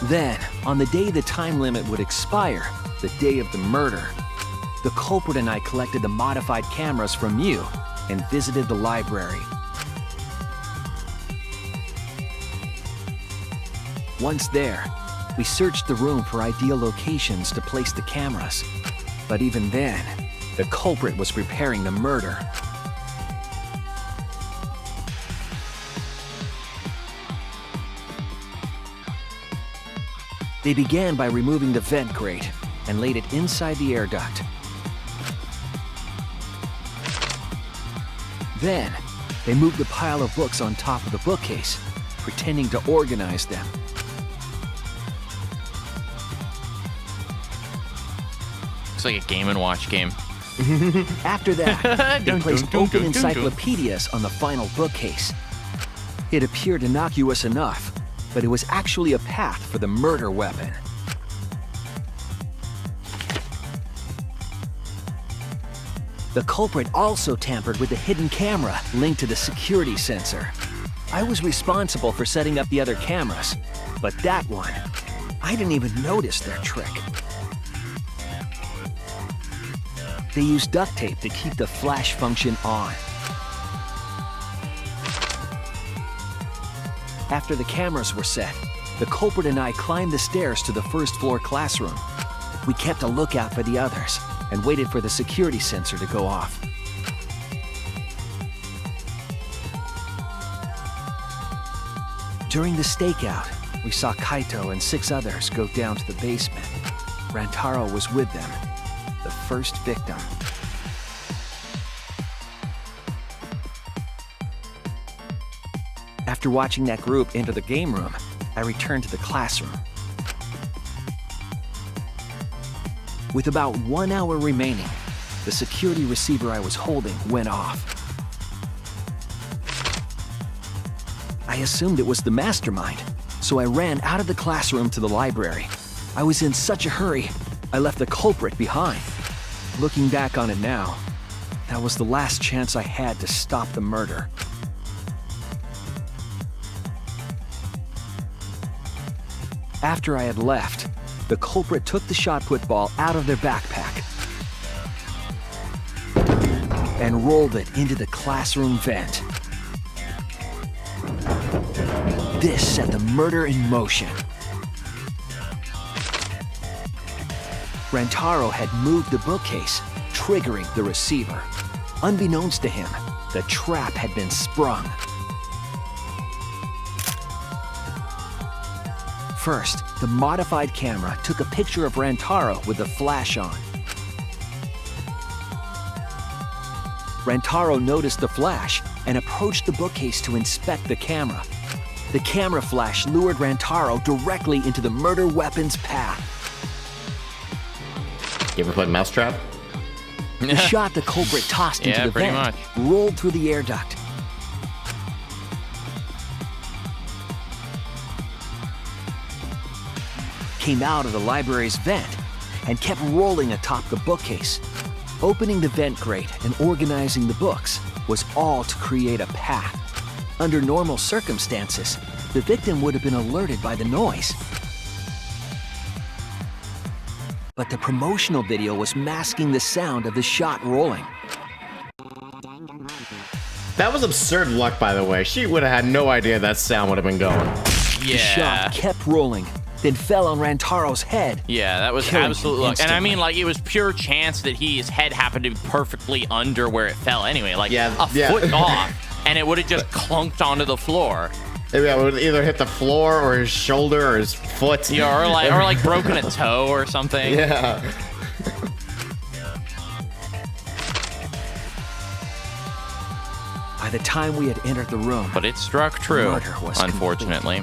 Then, on the day the time limit would expire, the day of the murder, the culprit and I collected the modified cameras from you and visited the library. Once there, we searched the room for ideal locations to place the cameras. But even then, the culprit was preparing the murder. They began by removing the vent grate and laid it inside the air duct. Then, they moved the pile of books on top of the bookcase, pretending to organize them. It's like a Game & Watch game. After that, they placed open encyclopedias on the final bookcase. It appeared innocuous enough, but it was actually a path for the murder weapon. The culprit also tampered with the hidden camera linked to the security sensor. I was responsible for setting up the other cameras, but that one, I didn't even notice their trick. They used duct tape to keep the flash function on. After the cameras were set, the culprit and I climbed the stairs to the first floor classroom. We kept a lookout for the others and waited for the security sensor to go off. During the stakeout, we saw Kaito and 6 others go down to the basement. Rantaro was with them, the first victim. After watching that group enter the game room, I returned to the classroom. With about 1 hour remaining, the security receiver I was holding went off. I assumed it was the mastermind, so I ran out of the classroom to the library. I was in such a hurry, I left the culprit behind. Looking back on it now, that was the last chance I had to stop the murder. After I had left, the culprit took the shot put ball out of their backpack and rolled it into the classroom vent. This set the murder in motion. Rantaro had moved the bookcase, triggering the receiver. Unbeknownst to him, the trap had been sprung. First, the modified camera took a picture of Rantaro with the flash on. Rantaro noticed the flash and approached the bookcase to inspect the camera. The camera flash lured Rantaro directly into the murder weapon's path. You ever played Mousetrap? The shot the culprit tossed into the pretty vent much. rolled through the air duct. Came out of the library's vent and kept rolling atop the bookcase. Opening the vent grate and organizing the books was all to create a path. Under normal circumstances, the victim would have been alerted by the noise. But the promotional video was masking the sound of the shot rolling. That was absurd luck, by the way. She would have had no idea that sound would have been going. The shot kept rolling, then fell on Rantaro's head. Yeah, that was killing him absolute luck. And I instantly. mean, like, it was pure chance that his head happened to be perfectly under where it fell anyway. Like, a foot off, and it would have just clunked onto the floor. Yeah, it would either hit the floor or his shoulder or his foot. Yeah, or like broken a toe or something. Yeah. By the time we had entered the room, but it struck true, murder was unfortunately.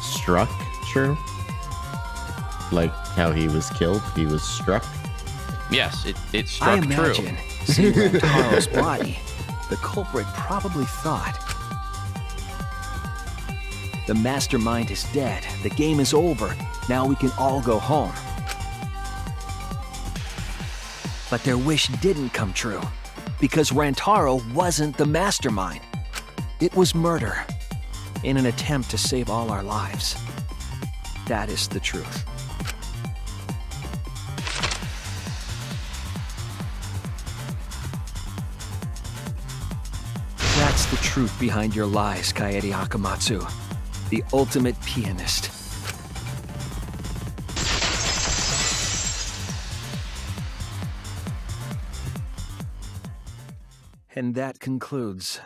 Struck true? Like how he was killed, he was struck? Yes, it I struck true. imagine, seeing Rantaro's body, the culprit probably thought, the mastermind is dead, the game is over, now we can all go home. But their wish didn't come true, because Rantaro wasn't the mastermind. It was murder, in an attempt to save all our lives. That is the truth. That's the truth behind your lies, Kaede Akamatsu. The ultimate pianist. And that concludes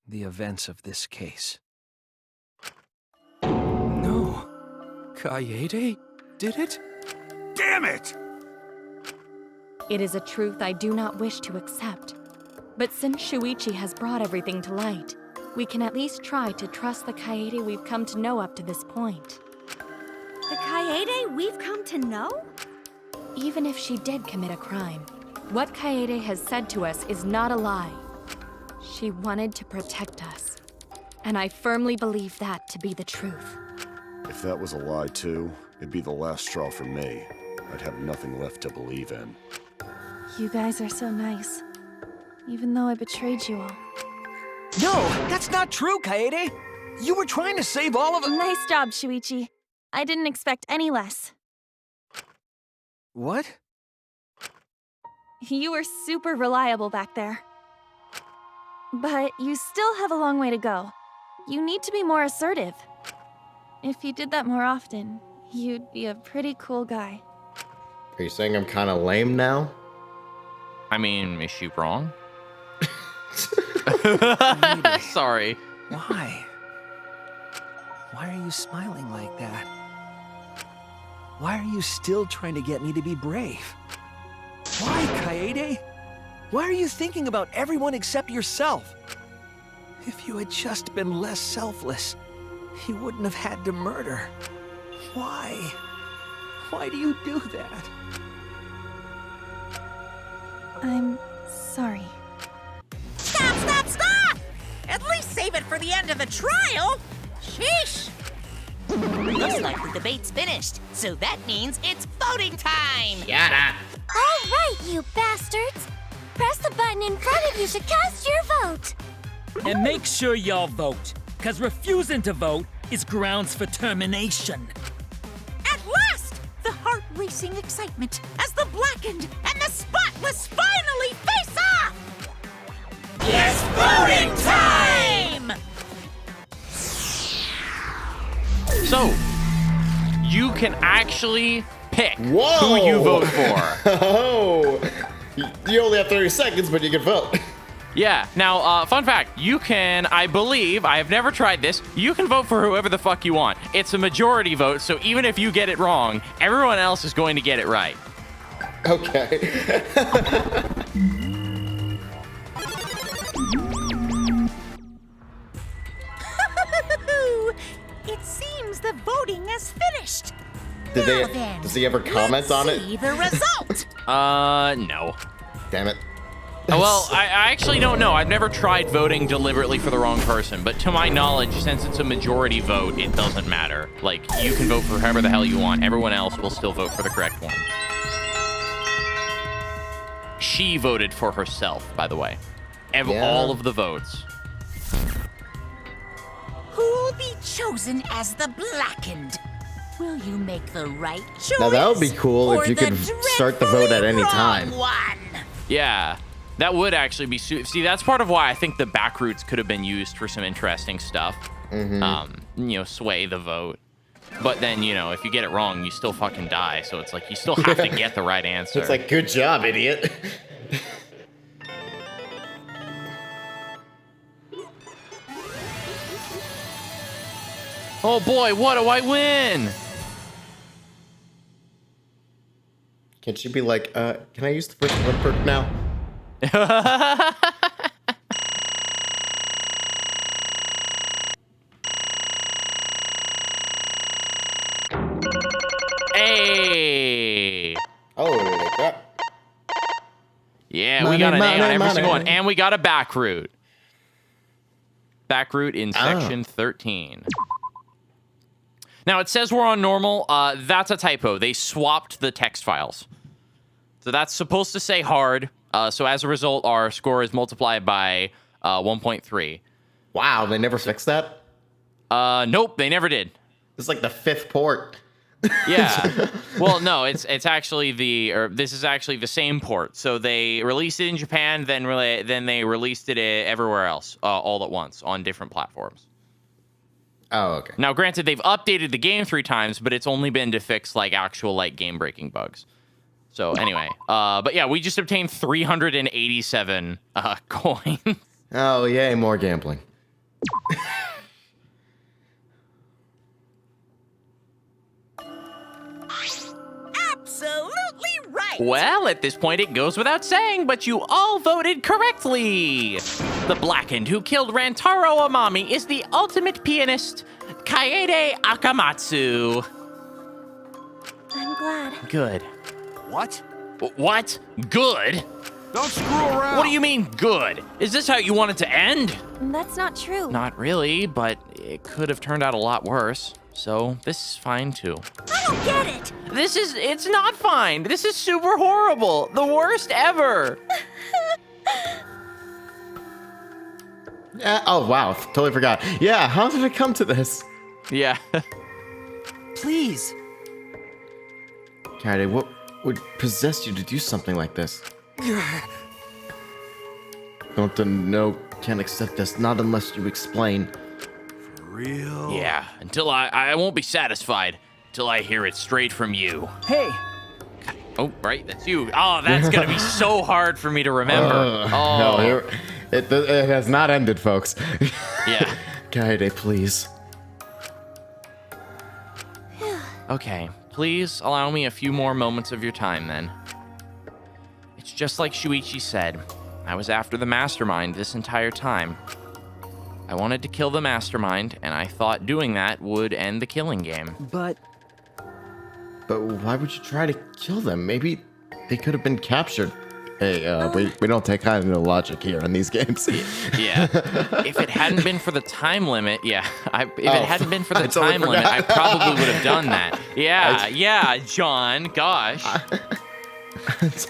the events of this case. No. Kaede did it? Damn it! It is a truth I do not wish to accept. But since Shuichi has brought everything to light, we can at least try to trust the Kaede we've come to know up to this point. The Kaede we've come to know? Even if she did commit a crime, what Kaede has said to us is not a lie. She wanted to protect us. And I firmly believe that to be the truth. If that was a lie too, it'd be the last straw for me. I'd have nothing left to believe in. You guys are so nice. Even though I betrayed you all. No, that's not true, Kaede! You were trying to save all of us. Nice job, Shuichi. I didn't expect any less. What? You were super reliable back there. But you still have a long way to go. You need to be more assertive. If you did that more often, you'd be a pretty cool guy. Are you saying I'm kind of lame now? I mean, is she wrong? Sorry. Why? Why are you smiling like that? Why are you still trying to get me to be brave? Why, Kaede? Why are you thinking about everyone except yourself? If you had just been less selfless, you wouldn't have had to murder. Why? Why do you do that? I'm sorry. Stop, stop, stop! At least save it for the end of the trial! Sheesh! Looks like the debate's finished. So that means it's voting time! Yada! All right, you bastards! Press the button in front of you to cast your vote! And make sure y'all vote, because refusing to vote is grounds for termination. At last, the heart-racing excitement as the Blackened and the Spotless finally face off! It's voting time! So, you can actually pick Whoa! who you vote for. Oh, you only have 30 seconds, but you can vote. Yeah. Now, fun fact, you can, I believe, I have never tried this, you can vote for whoever the fuck you want. It's a majority vote, so even if you get it wrong, everyone else is going to get it right. Okay. It seems the voting has finished. Does he ever comment on it? See the result. No. Damn it. Well, I actually don't know. I've never tried voting deliberately for the wrong person, but to my knowledge, since it's a majority vote, it doesn't matter. Like, you can vote for whoever the hell you want. Everyone else will still vote for the correct one. She voted for herself, by the way. All of the votes. Who'll be chosen as the Blackened? Will you make the right choice? Now that would be cool if you could start the vote at any wrong time. one? Yeah, that would actually be... See, that's part of why I think the back routes could have been used for some interesting stuff. Sway the vote. But then, if you get it wrong, you still fucking die. So it's like, you still have to get the right answer. It's like, good job, idiot. Oh boy, what do I win? Can't you be like, can I use the first one perk now? Hey! Oh, like that. Yeah, Money, we got an A on every money. single one. And we got a back route. Back route in section 13. Now, it says we're on normal. That's a typo. They swapped the text files. So that's supposed to say hard. So as a result, our score is multiplied by 1.3. Wow, they never fixed that? Nope, they never did. It's like the 5th port. Yeah. Well, no, it's actually this is actually the same port. So they released it in Japan, then they released it everywhere else, all at once on different platforms. Oh, okay. Now, granted, they've updated the game 3 times, but it's only been to fix actual game-breaking bugs. So anyway, but yeah, we just obtained 387 coins. Oh, yay, more gambling. Absolutely right. Well, at this point, it goes without saying, but you all voted correctly. The Blackened who killed Rantaro Amami is the ultimate pianist, Kaede Akamatsu. I'm glad. Good. What? What? Good? Don't screw around. What do you mean, good? Is this how you want it to end? That's not true. Not really, but it could have turned out a lot worse. So this is fine, too. I don't get it. It's not fine. This is super horrible. The worst ever. Yeah. Oh, wow. Totally forgot. Yeah, how did it come to this? Yeah. Please. Kaede, what would possess you to do something like this? Don't know, can't accept this, not unless you explain. For real? Yeah, until I won't be satisfied till I hear it straight from you. Hey. Oh, right, that's you. Oh, that's gonna be so hard for me to remember. No, it has not ended, folks. Yeah. Kaede, please. Okay, please allow me a few more moments of your time, then. It's just like Shuichi said. I was after the mastermind this entire time. I wanted to kill the mastermind, and I thought doing that would end the killing game. But why would you try to kill them? Maybe they could have been captured Hey, we don't take kind of no logic here in these games. Yeah. If it hadn't been for the time limit, yeah. If it hadn't been for the totally time limit, I forgot. probably would have done that. Yeah, John. Gosh.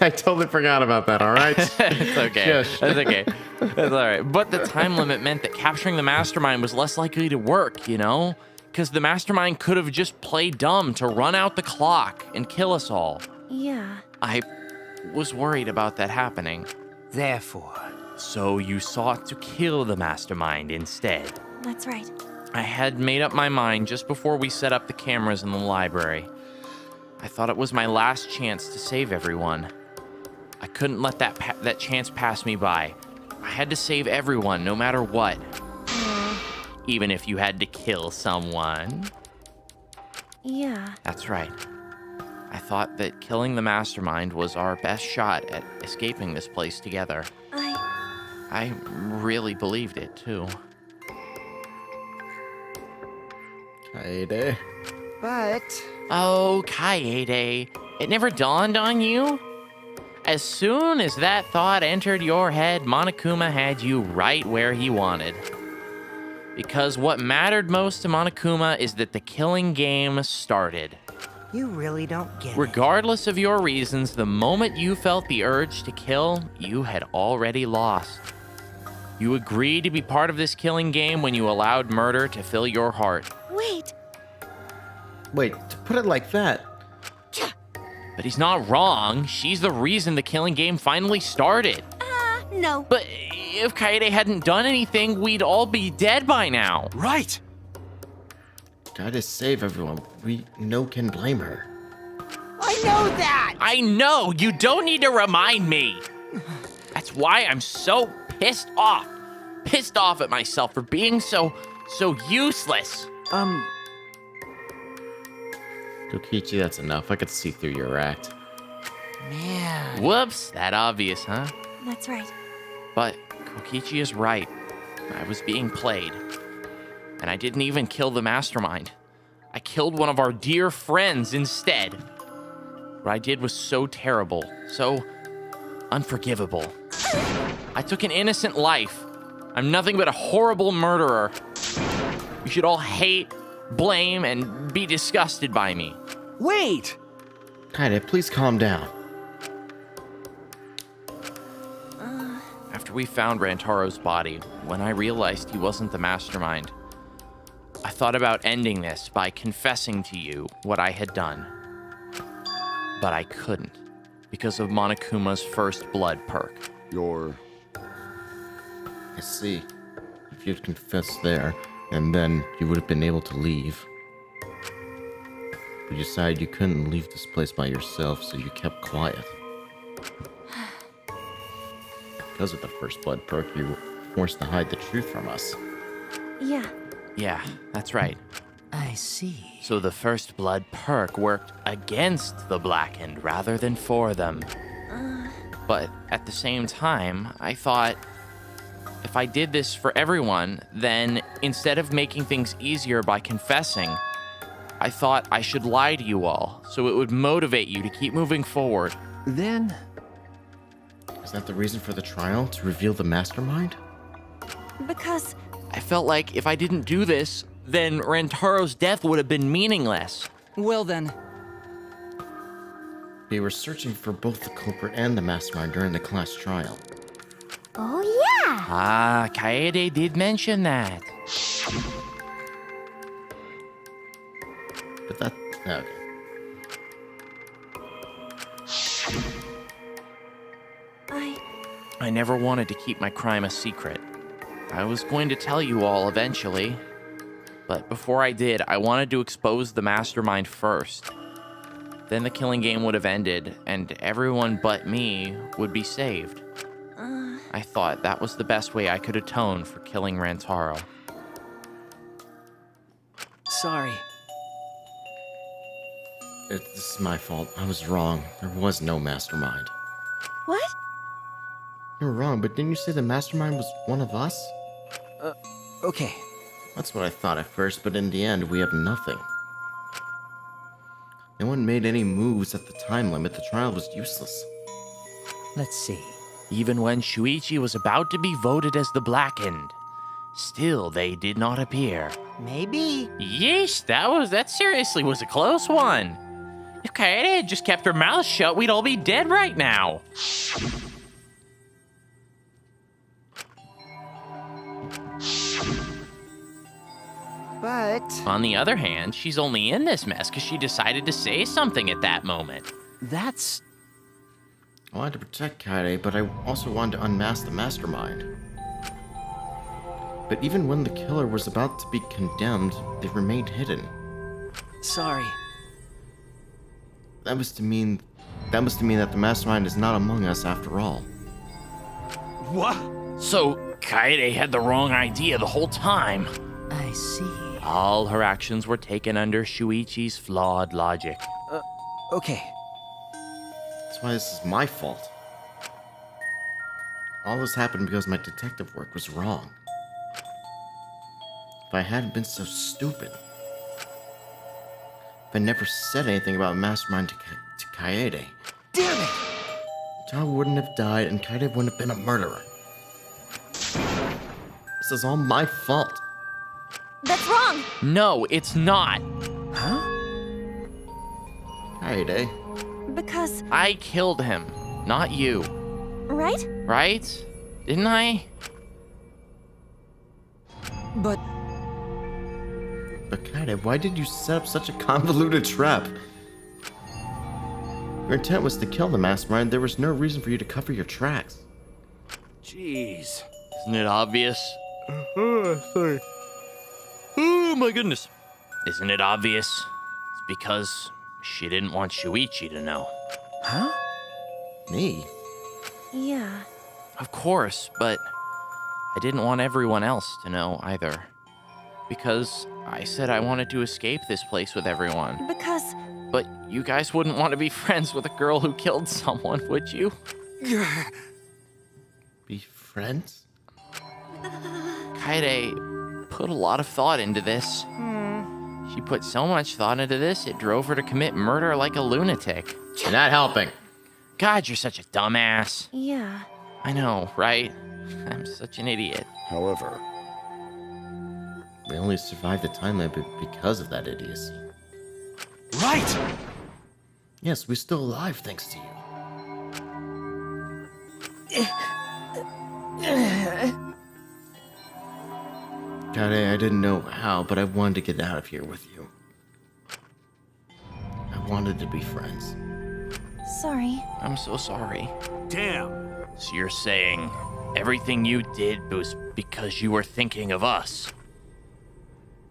I totally forgot about that, all right? It's okay. Shush. That's okay. That's all right. But the time limit meant that capturing the mastermind was less likely to work, you know? Because the mastermind could have just played dumb to run out the clock and kill us all. Yeah. I was worried about that happening. Therefore. So you sought to kill the mastermind instead. That's right. I had made up my mind just before we set up the cameras in the library. I thought it was my last chance to save everyone. I couldn't let that chance pass me by. I had to save everyone, no matter what. Even if you had to kill someone. Yeah. That's right. I thought that killing the mastermind was our best shot at escaping this place together. I really believed it, too. Kaede. But... Oh, Kaede, it never dawned on you? As soon as that thought entered your head, Monokuma had you right where he wanted. Because what mattered most to Monokuma is that the killing game started. You really don't get it. Regardless of your reasons, the moment you felt the urge to kill, you had already lost. You agreed to be part of this killing game when you allowed murder to fill your heart. Wait. Wait, to put it like that. But he's not wrong. She's the reason the killing game finally started. No. But if Kaede hadn't done anything, we'd all be dead by now. Right. Gotta save everyone. We can blame her. I know that! I know! You don't need to remind me! That's why I'm so pissed off. Pissed off at myself for being so useless. Kokichi, that's enough. I could see through your act. Man. Whoops, that obvious, huh? That's right. But Kokichi is right. I was being played. And I didn't even kill the mastermind. I killed one of our dear friends instead. What I did was so terrible, so unforgivable. I took an innocent life. I'm nothing but a horrible murderer. You should all hate, blame, and be disgusted by me. Wait! Kaede, please calm down. After we found Rantaro's body, when I realized he wasn't the mastermind, I thought about ending this by confessing to you what I had done. But I couldn't, because of Monokuma's first blood perk. I see. If you'd confessed there, and then you would have been able to leave. But you decided you couldn't leave this place by yourself, so you kept quiet. Because of the first blood perk, you were forced to hide the truth from us. Yeah. Yeah, that's right. I see. So the first blood perk worked against the Blackened rather than for them. But at the same time, I thought, if I did this for everyone, then instead of making things easier by confessing, I thought I should lie to you all, so it would motivate you to keep moving forward. Then... Is that the reason for the trial? To reveal the mastermind? Because... I felt like if I didn't do this, then Rantaro's death would have been meaningless. Well then... We were searching for both the culprit and the mastermind during the class trial. Oh yeah! Ah, Kaede did mention that. But that... Okay. I never wanted to keep my crime a secret. I was going to tell you all eventually. But before I did, I wanted to expose the mastermind first. Then the killing game would have ended, and everyone but me would be saved. I thought that was the best way I could atone for killing Rantaro. Sorry. This is my fault. I was wrong. There was no mastermind. What? You're wrong, but didn't you say the mastermind was one of us? Okay. That's what I thought at first, but in the end, we have nothing. No one made any moves at the time limit. The trial was useless. Let's see. Even when Shuichi was about to be voted as the Blackened, still they did not appear. Maybe. Yeesh, that seriously was a close one. If Kaede had just kept her mouth shut, we'd all be dead right now. But... On the other hand, she's only in this mess because she decided to say something at that moment. That's... I wanted to protect Kaede, but I also wanted to unmask the mastermind. But even when the killer was about to be condemned, they remained hidden. Sorry. That must mean that the mastermind is not among us after all. What? So, Kaede had the wrong idea the whole time. I see. All her actions were taken under Shuichi's flawed logic. Okay. That's why this is my fault. All this happened because my detective work was wrong. If I hadn't been so stupid, if I never said anything about Mastermind to Kaede, Damn it! Taro wouldn't have died and Kaede wouldn't have been a murderer. This is all my fault. That's wrong! No, it's not. Huh? Kaede. Because... I killed him, not you. Right? Right? Didn't I? But Kaede, why did you set up such a convoluted trap? Your intent was to kill the mastermind. There was no reason for you to cover your tracks. Jeez. Isn't it obvious? Sorry. Oh my goodness. Isn't it obvious? It's because she didn't want Shuichi to know. Huh? Me? Yeah. Of course, but I didn't want everyone else to know either. Because I said I wanted to escape this place with everyone. Because... But you guys wouldn't want to be friends with a girl who killed someone, would you? Be friends? Kaede put a lot of thought into this. She put so much thought into this, it drove her to commit murder like a lunatic. You're not helping. God, you're such a dumbass. Yeah. I know, right? I'm such an idiot. However, we only survived the time limit because of that idiocy. Right! Yes, we're still alive thanks to you. Kaede, I didn't know how, but I wanted to get out of here with you. I wanted to be friends. Sorry. I'm so sorry. Damn. So you're saying everything you did was because you were thinking of us?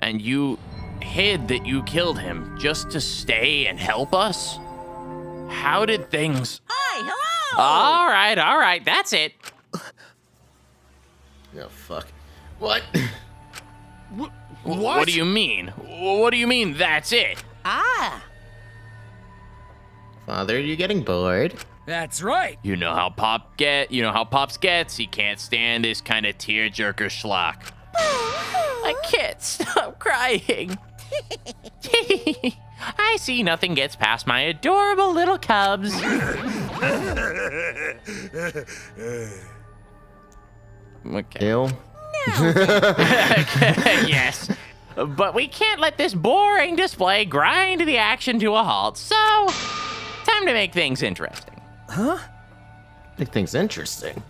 And you hid that you killed him just to stay and help us? How did things... Hi, hello! All right, that's it. Oh, fuck. What? What do you mean? What do you mean, that's it? Ah. Father, are you getting bored? That's right. You know how Pops gets. He can't stand this kind of tearjerker schlock. I can't stop crying. I see nothing gets past my adorable little cubs. Okay. Ew. Yes. But we can't let this boring display grind the action to a halt, so time to make things interesting. Huh? Make things interesting.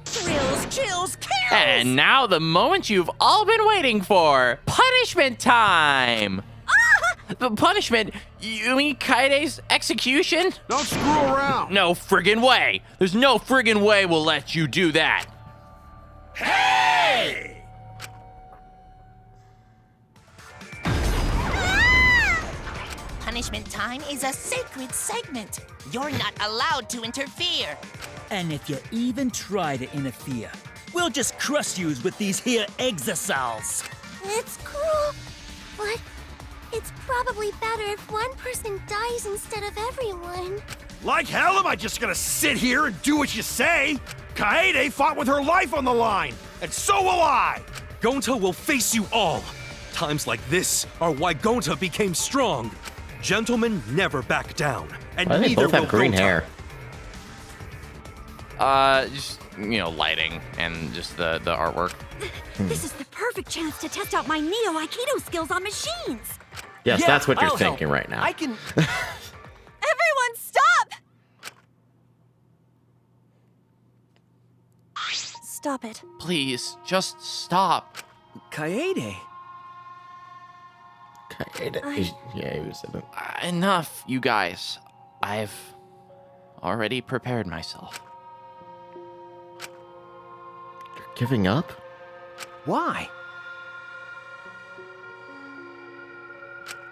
Thrills, chills, kills! And now the moment you've all been waiting for. Punishment time! The punishment? You mean Kaede's execution? Don't screw around! No friggin' way! There's no friggin' way we'll let you do that! Hey! Punishment time is a sacred segment. You're not allowed to interfere. And if you even try to interfere, we'll just crush yous with these here exosols. It's cruel, but it's probably better if one person dies instead of everyone. Like hell am I just gonna sit here and do what you say? Kaede fought with her life on the line, and so will I! Gonta will face you all. Times like this are why Gonta became strong. Gentlemen never back down, and Why do they neither both have will green Gonta. hair? Just, lighting and just the artwork. This is the perfect chance to test out my Neo Aikido skills on machines. Yes, Yeah, that's what you're I'll help. thinking right now. I can. Everyone, stop! Stop it. Please, just stop. Kaede. Yeah, he was in it. Enough, you guys. I've already prepared myself. You're giving up? Why?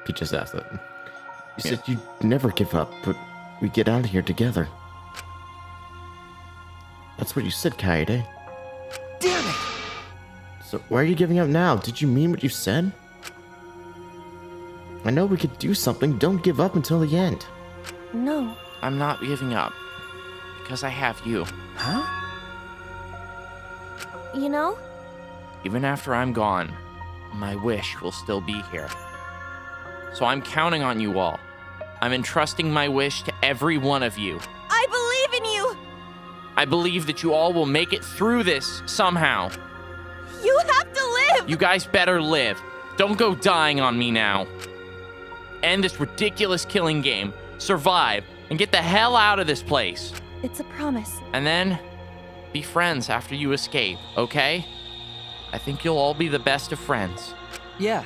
He just asked that. You said you'd never give up, but we get out of here together. That's what you said, Kaede. Damn it! So why are you giving up now? Did you mean what you said? I know we could do something. Don't give up until the end. No. I'm not giving up. Because I have you. Huh? You know? Even after I'm gone, my wish will still be here. So I'm counting on you all. I'm entrusting my wish to every one of you. I believe in you! I believe that you all will make it through this somehow. You have to live! You guys better live. Don't go dying on me now. End this ridiculous killing game, survive, and get the hell out of this place. It's a promise. And then, be friends after you escape, okay? I think you'll all be the best of friends. Yeah.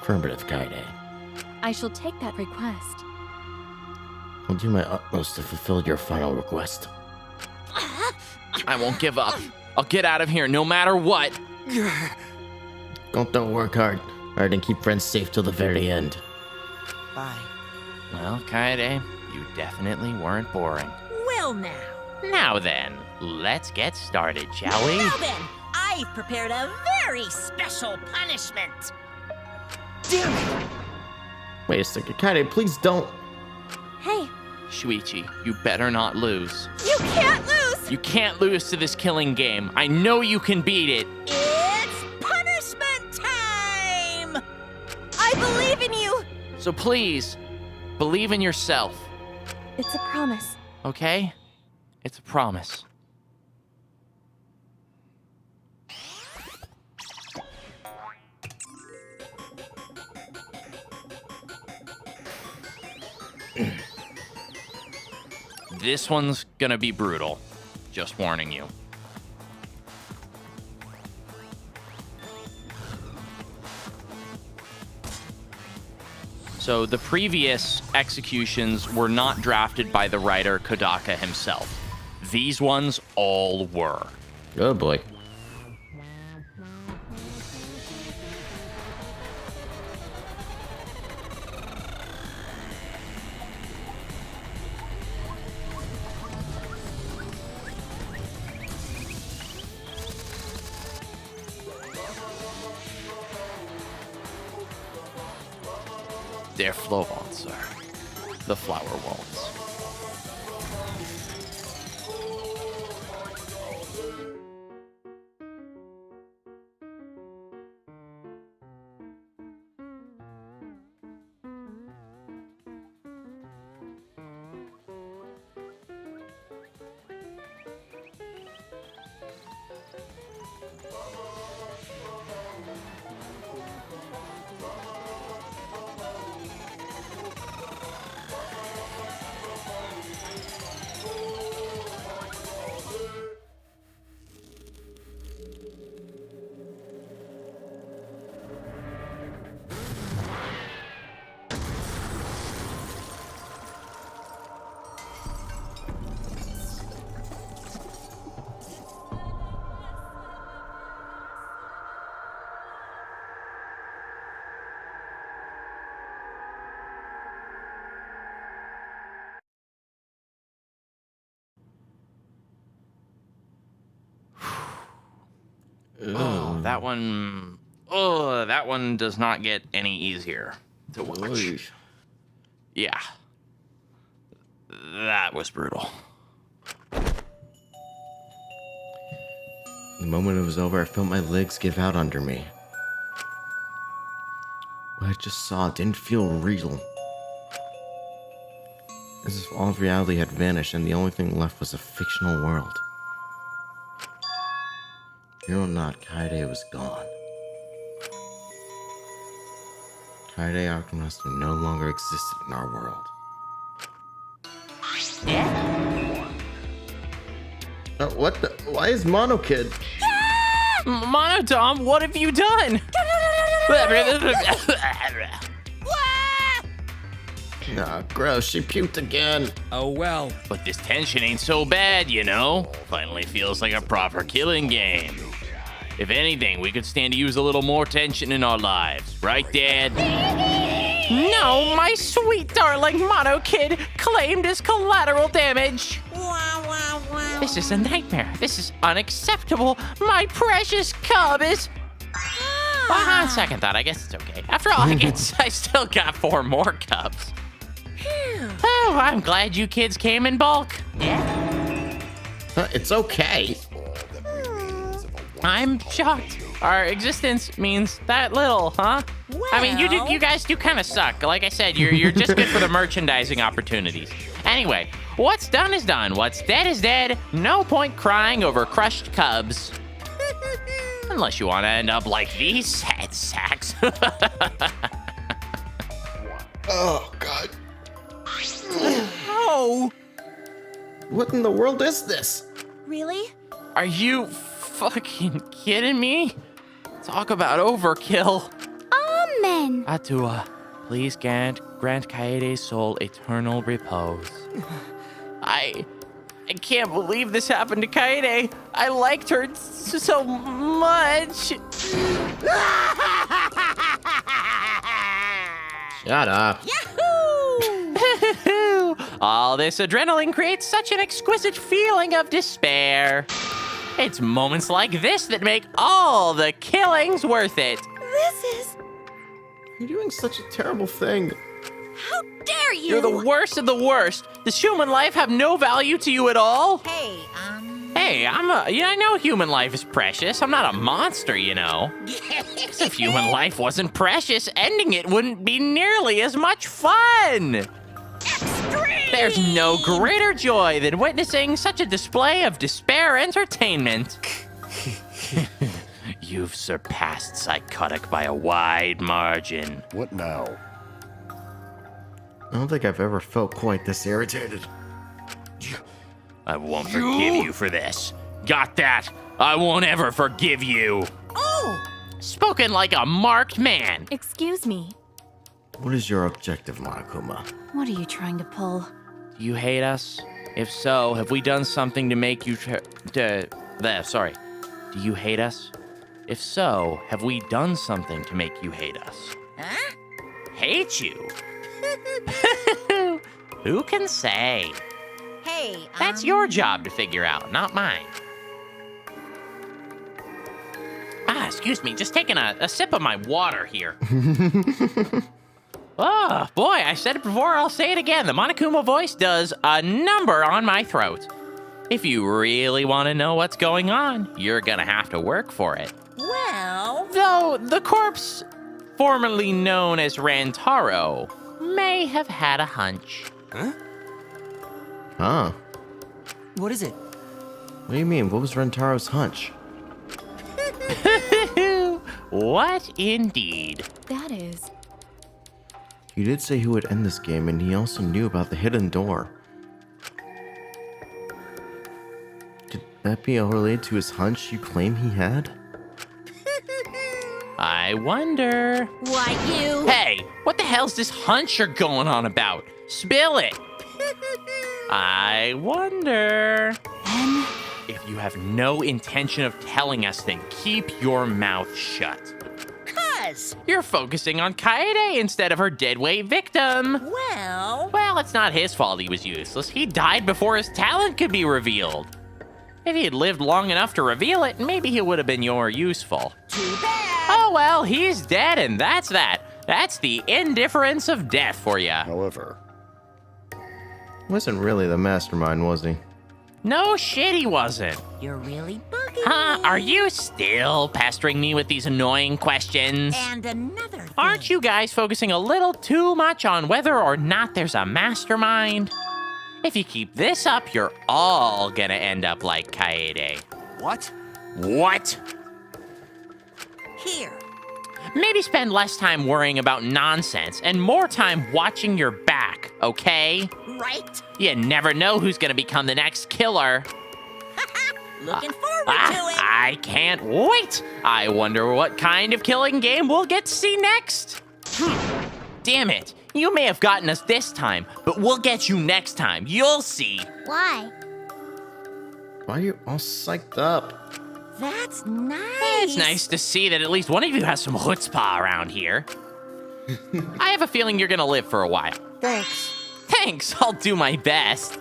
Affirmative, Kaede. I shall take that request. I'll do my utmost to fulfill your final request. I won't give up. I'll get out of here no matter what. Don't work hard. Alright, and keep friends safe till the very end. Bye. Well, Kaede, you definitely weren't boring. Well now. Now then, let's get started, shall we? Now then, I've prepared a very special punishment. Damn it! Wait a second, Kaede, please don't. Hey. Shuichi, you better not lose. You can't lose! You can't lose to this killing game. I know you can beat it. It's punishment time! I believe in you! So please, believe in yourself, It's a promise. okay? It's a promise. This one's gonna be brutal. Just warning you. So the previous executions were not drafted by the writer Kodaka himself. These ones all were. Oh boy. Der Flowwalzer. The Flower Waltz. Oh, that one. Oh, that one does not get any easier to watch. Yeah. That was brutal. The moment it was over, I felt my legs give out under me. What I just saw didn't feel real. As if all of reality had vanished and the only thing left was a fictional world. Fear or not, Kaede was gone. Kaede Alchemaster no longer existed in our world. What the? Why is Mono Kid? Monodom, what have you done? Nah, gross, she puked again. Oh well. But this tension ain't so bad, you know? Finally feels like a proper killing game. If anything, we could stand to use a little more tension in our lives. Right, Dad? No, my sweet darling Mono Kid claimed as collateral damage. This is a nightmare. This is unacceptable. My precious cub is... On second thought, I guess it's okay. After all, I still got 4 more cubs. Oh, I'm glad you kids came in bulk. It's okay. I'm shocked. Our existence means that little, huh? I mean, you guys do kind of suck. Like I said, you're just good for the merchandising opportunities. Anyway, what's done is done. What's dead is dead. No point crying over crushed cubs. Unless you want to end up like these sad sacks. Oh, God. Oh! What in the world is this? Really? Are you fucking kidding me? Talk about overkill. Amen. Atua, please grant Kaede's soul eternal repose. I can't believe this happened to Kaede. I liked her so much. Shut up. Yahoo! All this adrenaline creates such an exquisite feeling of despair. It's moments like this that make all the killings worth it. This is... You're doing such a terrible thing. How dare you! You're the worst of the worst. Does human life have no value to you at all? Hey, I know human life is precious. I'm not a monster, you know. If human life wasn't precious, ending it wouldn't be nearly as much fun. Extreme! There's no greater joy than witnessing such a display of despair entertainment. You've surpassed psychotic by a wide margin. What now? I don't think I've ever felt quite this irritated. I won't forgive you for this. Got that? I won't ever forgive you. Oh! Spoken like a marked man. Excuse me. What is your objective, Monokuma? What are you trying to pull? Do you hate us? If so, have we done something to make you Do you hate us? If so, have we done something to make you hate us? Huh? Hate you? Who can say? Hey, That's your job to figure out, not mine. Excuse me, just taking a sip of my water here. Oh, boy, I said it before, I'll say it again. The Monokuma voice does a number on my throat. If you really want to know what's going on, you're gonna have to work for it. Well... Though the corpse, formerly known as Rantaro, may have had a hunch. Huh? What is it? What do you mean? What was Rentaro's hunch? What indeed? That is... He did say he would end this game, and he also knew about the hidden door. Could that be all related to his hunch you claim he had? I wonder... Why, you... Hey, what the hell's this hunch you're going on about? Spill it! I wonder... If you have no intention of telling us, then keep your mouth shut. Cuz... You're focusing on Kaede instead of her deadweight victim. Well, It's not his fault he was useless. He died before his talent could be revealed. If he had lived long enough to reveal it, maybe he would have been more useful. too bad. Oh well, he's dead and that's that. That's the indifference of death for ya. However, Wasn't really the mastermind, was he? No shit he wasn't. You're really bugging Huh? Are you still pestering me with these annoying questions? And another thing. Aren't you guys focusing a little too much on whether or not there's a mastermind? If you keep this up, you're all gonna end up like Kaede. What? What? Here. Maybe spend less time worrying about nonsense and more time watching your back, okay? Right? You never know who's gonna become the next killer. Looking forward to it. I can't wait. I wonder what kind of killing game we'll get to see next. Damn it. You may have gotten us this time, but we'll get you next time. You'll see. Why? Why are you all psyched up? That's nice. It's nice to see that at least one of you has some chutzpah around here. I have a feeling you're gonna live for a while. Thanks. Thanks, I'll do my best.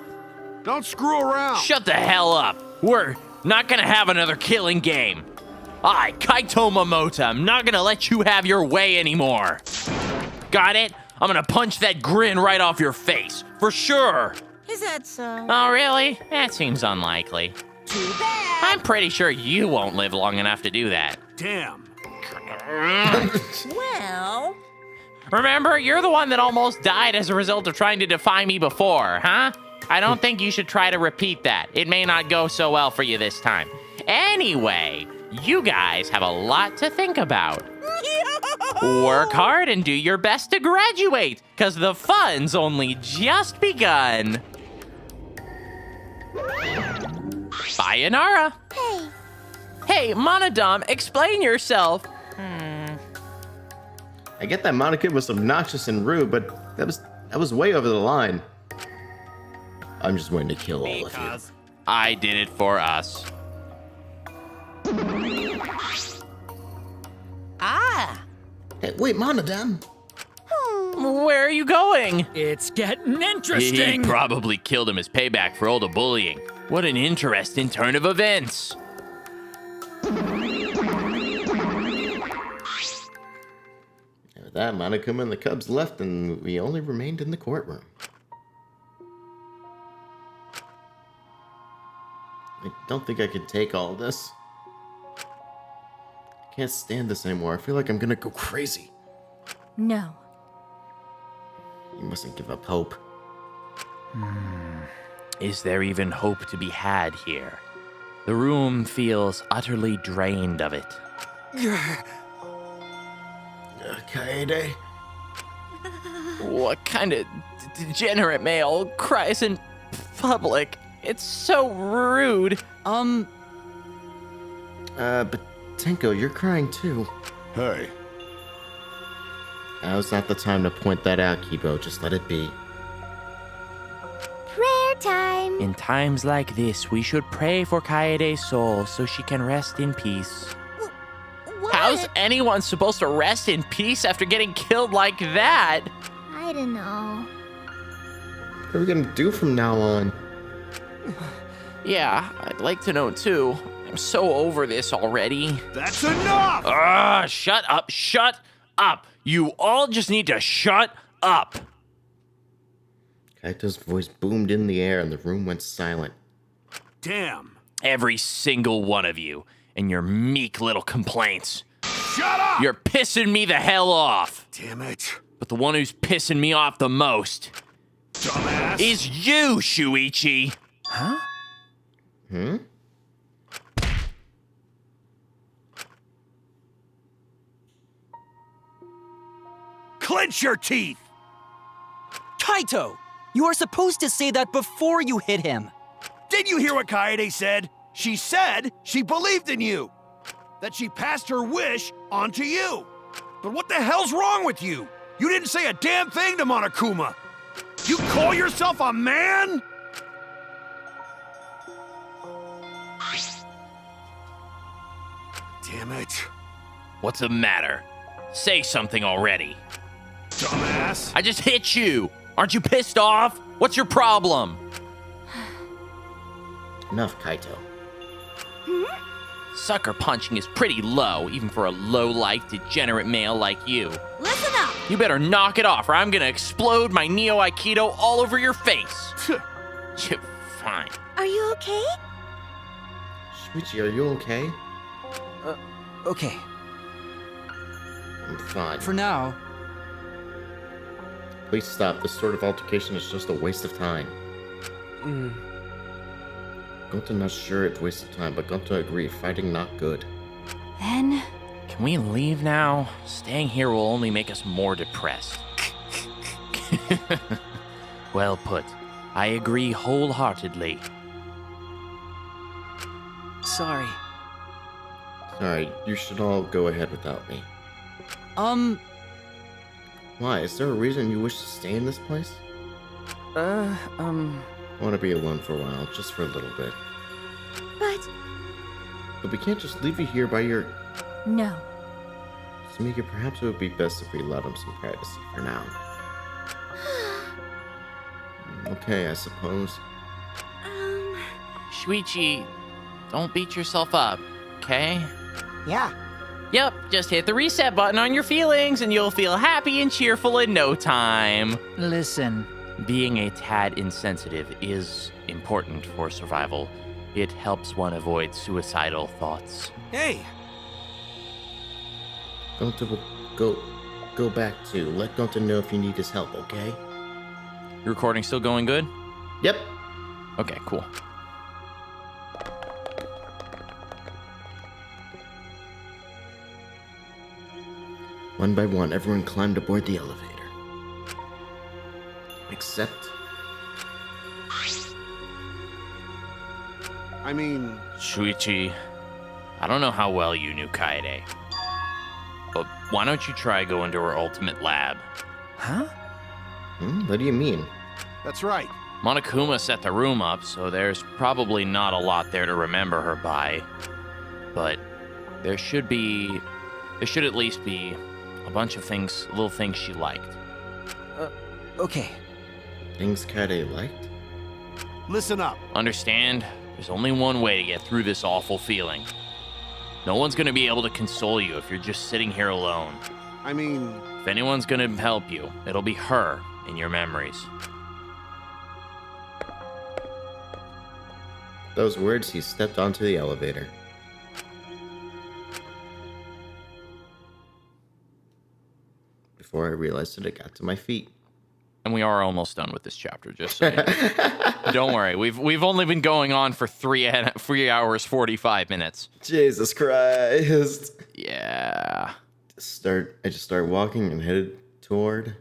Don't screw around. Shut the hell up. We're not gonna have another killing game. I, Kaito Momota, I'm not gonna let you have your way anymore. Got it? I'm gonna punch that grin right off your face, for sure. Is that so? Oh, really? That seems unlikely. Too bad. I'm pretty sure you won't live long enough to do that. Damn. Well... Remember, you're the one that almost died as a result of trying to defy me before, huh? I don't think you should try to repeat that. It may not go so well for you this time. Anyway, you guys have a lot to think about. Work hard and do your best to graduate, because the fun's only just begun. Sayonara. Hey. Hey, Monodam, explain yourself. I get that Monica was obnoxious and rude, but that was way over the line. I'm just waiting to kill all of you. I did it for us. Ah. Hey, wait, Monodam. Where are you going? It's getting interesting. He probably killed him as payback for all the bullying. What an interesting turn of events. With that, Monokuma and the Cubs left, and we only remained in the courtroom. I don't think I could take all this. I can't stand this anymore. I feel like I'm gonna go crazy. No. You mustn't give up hope. Is there even hope to be had here? The room feels utterly drained of it. Kaede? What kind of degenerate male cries in public? It's so rude. But Tenko, you're crying too. Hey. Now's not the time to point that out, Kibo. Just let it be. Prayer time. In times like this, we should pray for Kaede's soul so she can rest in peace. What? How's anyone supposed to rest in peace after getting killed like that? I don't know. What are we gonna do from now on? Yeah, I'd like to know too. I'm so over this already. That's enough! Shut up, shut up. You all just need to shut up. Kaito's voice boomed in the air and the room went silent. Damn. Every single one of you and your meek little complaints. Shut up! You're pissing me the hell off. Damn it. But the one who's pissing me off the most Dumbass. is you, Shuichi. Huh? Clench your teeth! Kaito! You are supposed to say that before you hit him. Did you hear what Kaede said? She said she believed in you. That she passed her wish on to you. But what the hell's wrong with you? You didn't say a damn thing to Monokuma. You call yourself a man? Damn it. What's the matter? Say something already. Dumbass. I just hit you. Aren't you pissed off? What's your problem? Enough, Kaito. Sucker punching is pretty low, even for a low-life, degenerate male like you. Listen up! You better knock it off, or I'm gonna explode my Neo Aikido all over your face. Fine. Are you okay? Shuichi, are you okay? Okay. I'm fine. For now. Please stop. This sort of altercation is just a waste of time. Gonta not sure it's wasted time, but Gonta agree, fighting not good. Then... Can we leave now? Staying here will only make us more depressed. Well put. I agree wholeheartedly. Sorry. Sorry, you should all go ahead without me. Why? Is there a reason you wish to stay in this place? I want to be alone for a while, just for a little bit. But we can't just leave you here by your... No. Samika, perhaps it would be best if we allowed him some privacy for now. Okay, I suppose. Shuichi, don't beat yourself up, okay? Yeah. Yep, just hit the reset button on your feelings and you'll feel happy and cheerful in no time. Listen. Being a tad insensitive is important for survival. It helps one avoid suicidal thoughts. Hey! Gonta will go back too. Let Gonta know if you need his help, okay? Your recording still going good? Yep. Okay, cool. One by one, everyone climbed aboard the elevator. Except... I mean... Shuichi, I don't know how well you knew Kaede, but why don't you try going to her ultimate lab? Huh? What do you mean? That's right. Monokuma set the room up, so there's probably not a lot there to remember her by. But there should at least be a bunch of things, little things she liked. Okay. Things Kaede liked? Listen up. Understand? There's only one way to get through this awful feeling. No one's gonna be able to console you if you're just sitting here alone. I mean... If anyone's gonna help you, it'll be her in your memories. Those words, he stepped onto the elevator. Before I realized it, I got to my feet. And we are almost done with this chapter, just so you know. Don't worry, we've only been going on for 3 hours, 45 minutes. Jesus Christ. Yeah. I just started walking and headed toward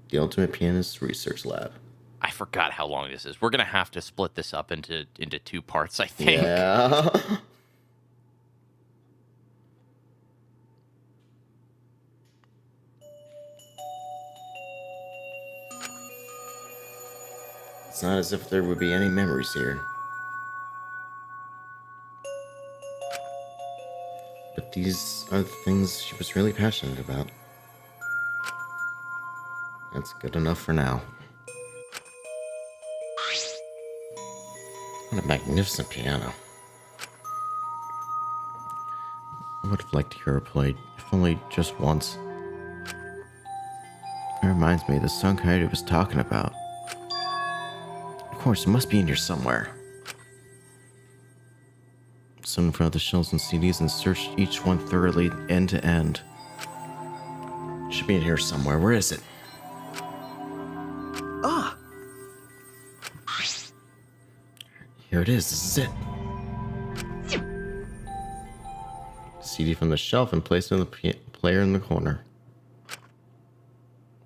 the Ultimate Pianist Research Lab. I forgot how long this is. We're gonna have to split this up into 2 parts, I think. Yeah. It's not as if there would be any memories here. But these are the things she was really passionate about. That's good enough for now. What a magnificent piano. I would have liked to hear her play, if only just once. It reminds me of the song Kaede was talking about. Of course, it must be in here somewhere. Stood in front of the shelves and CDs and searched each one thoroughly, end to end. It should be in here somewhere. Where is it? Ah! Here it is. This is it. CD from the shelf and placed in the player in the corner.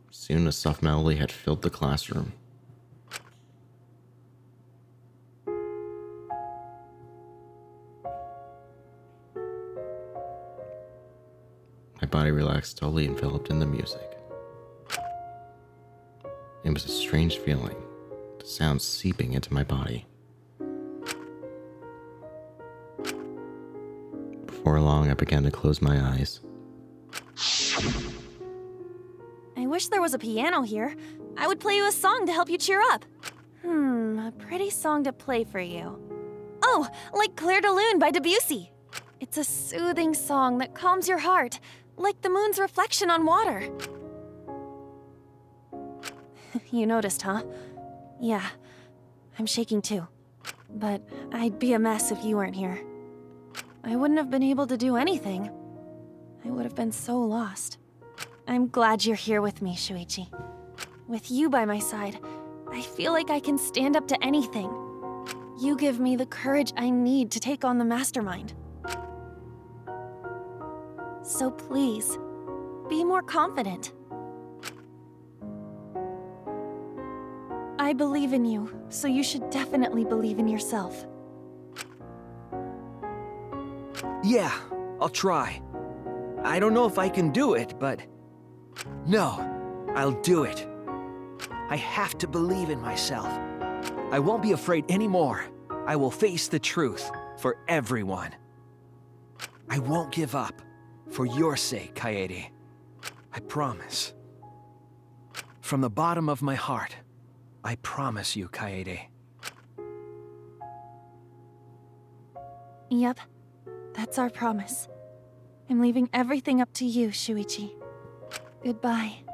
Soon a soft melody had filled the classroom. My body relaxed, totally enveloped in the music. It was a strange feeling, the sound seeping into my body. Before long, I began to close my eyes. I wish there was a piano here. I would play you a song to help you cheer up. A pretty song to play for you. Oh, like Clair de Lune by Debussy. It's a soothing song that calms your heart, like the moon's reflection on water. You noticed, huh? Yeah, I'm shaking too. But I'd be a mess if you weren't here. I wouldn't have been able to do anything. I would have been so lost. I'm glad you're here with me, Shuichi. With you by my side, I feel like I can stand up to anything. You give me the courage I need to take on the mastermind. So please, be more confident. I believe in you, so you should definitely believe in yourself. Yeah, I'll try. I don't know if I can do it, but... No, I'll do it. I have to believe in myself. I won't be afraid anymore. I will face the truth for everyone. I won't give up. For your sake, Kaede. I promise. From the bottom of my heart, I promise you, Kaede. Yep, that's our promise. I'm leaving everything up to you, Shuichi. Goodbye.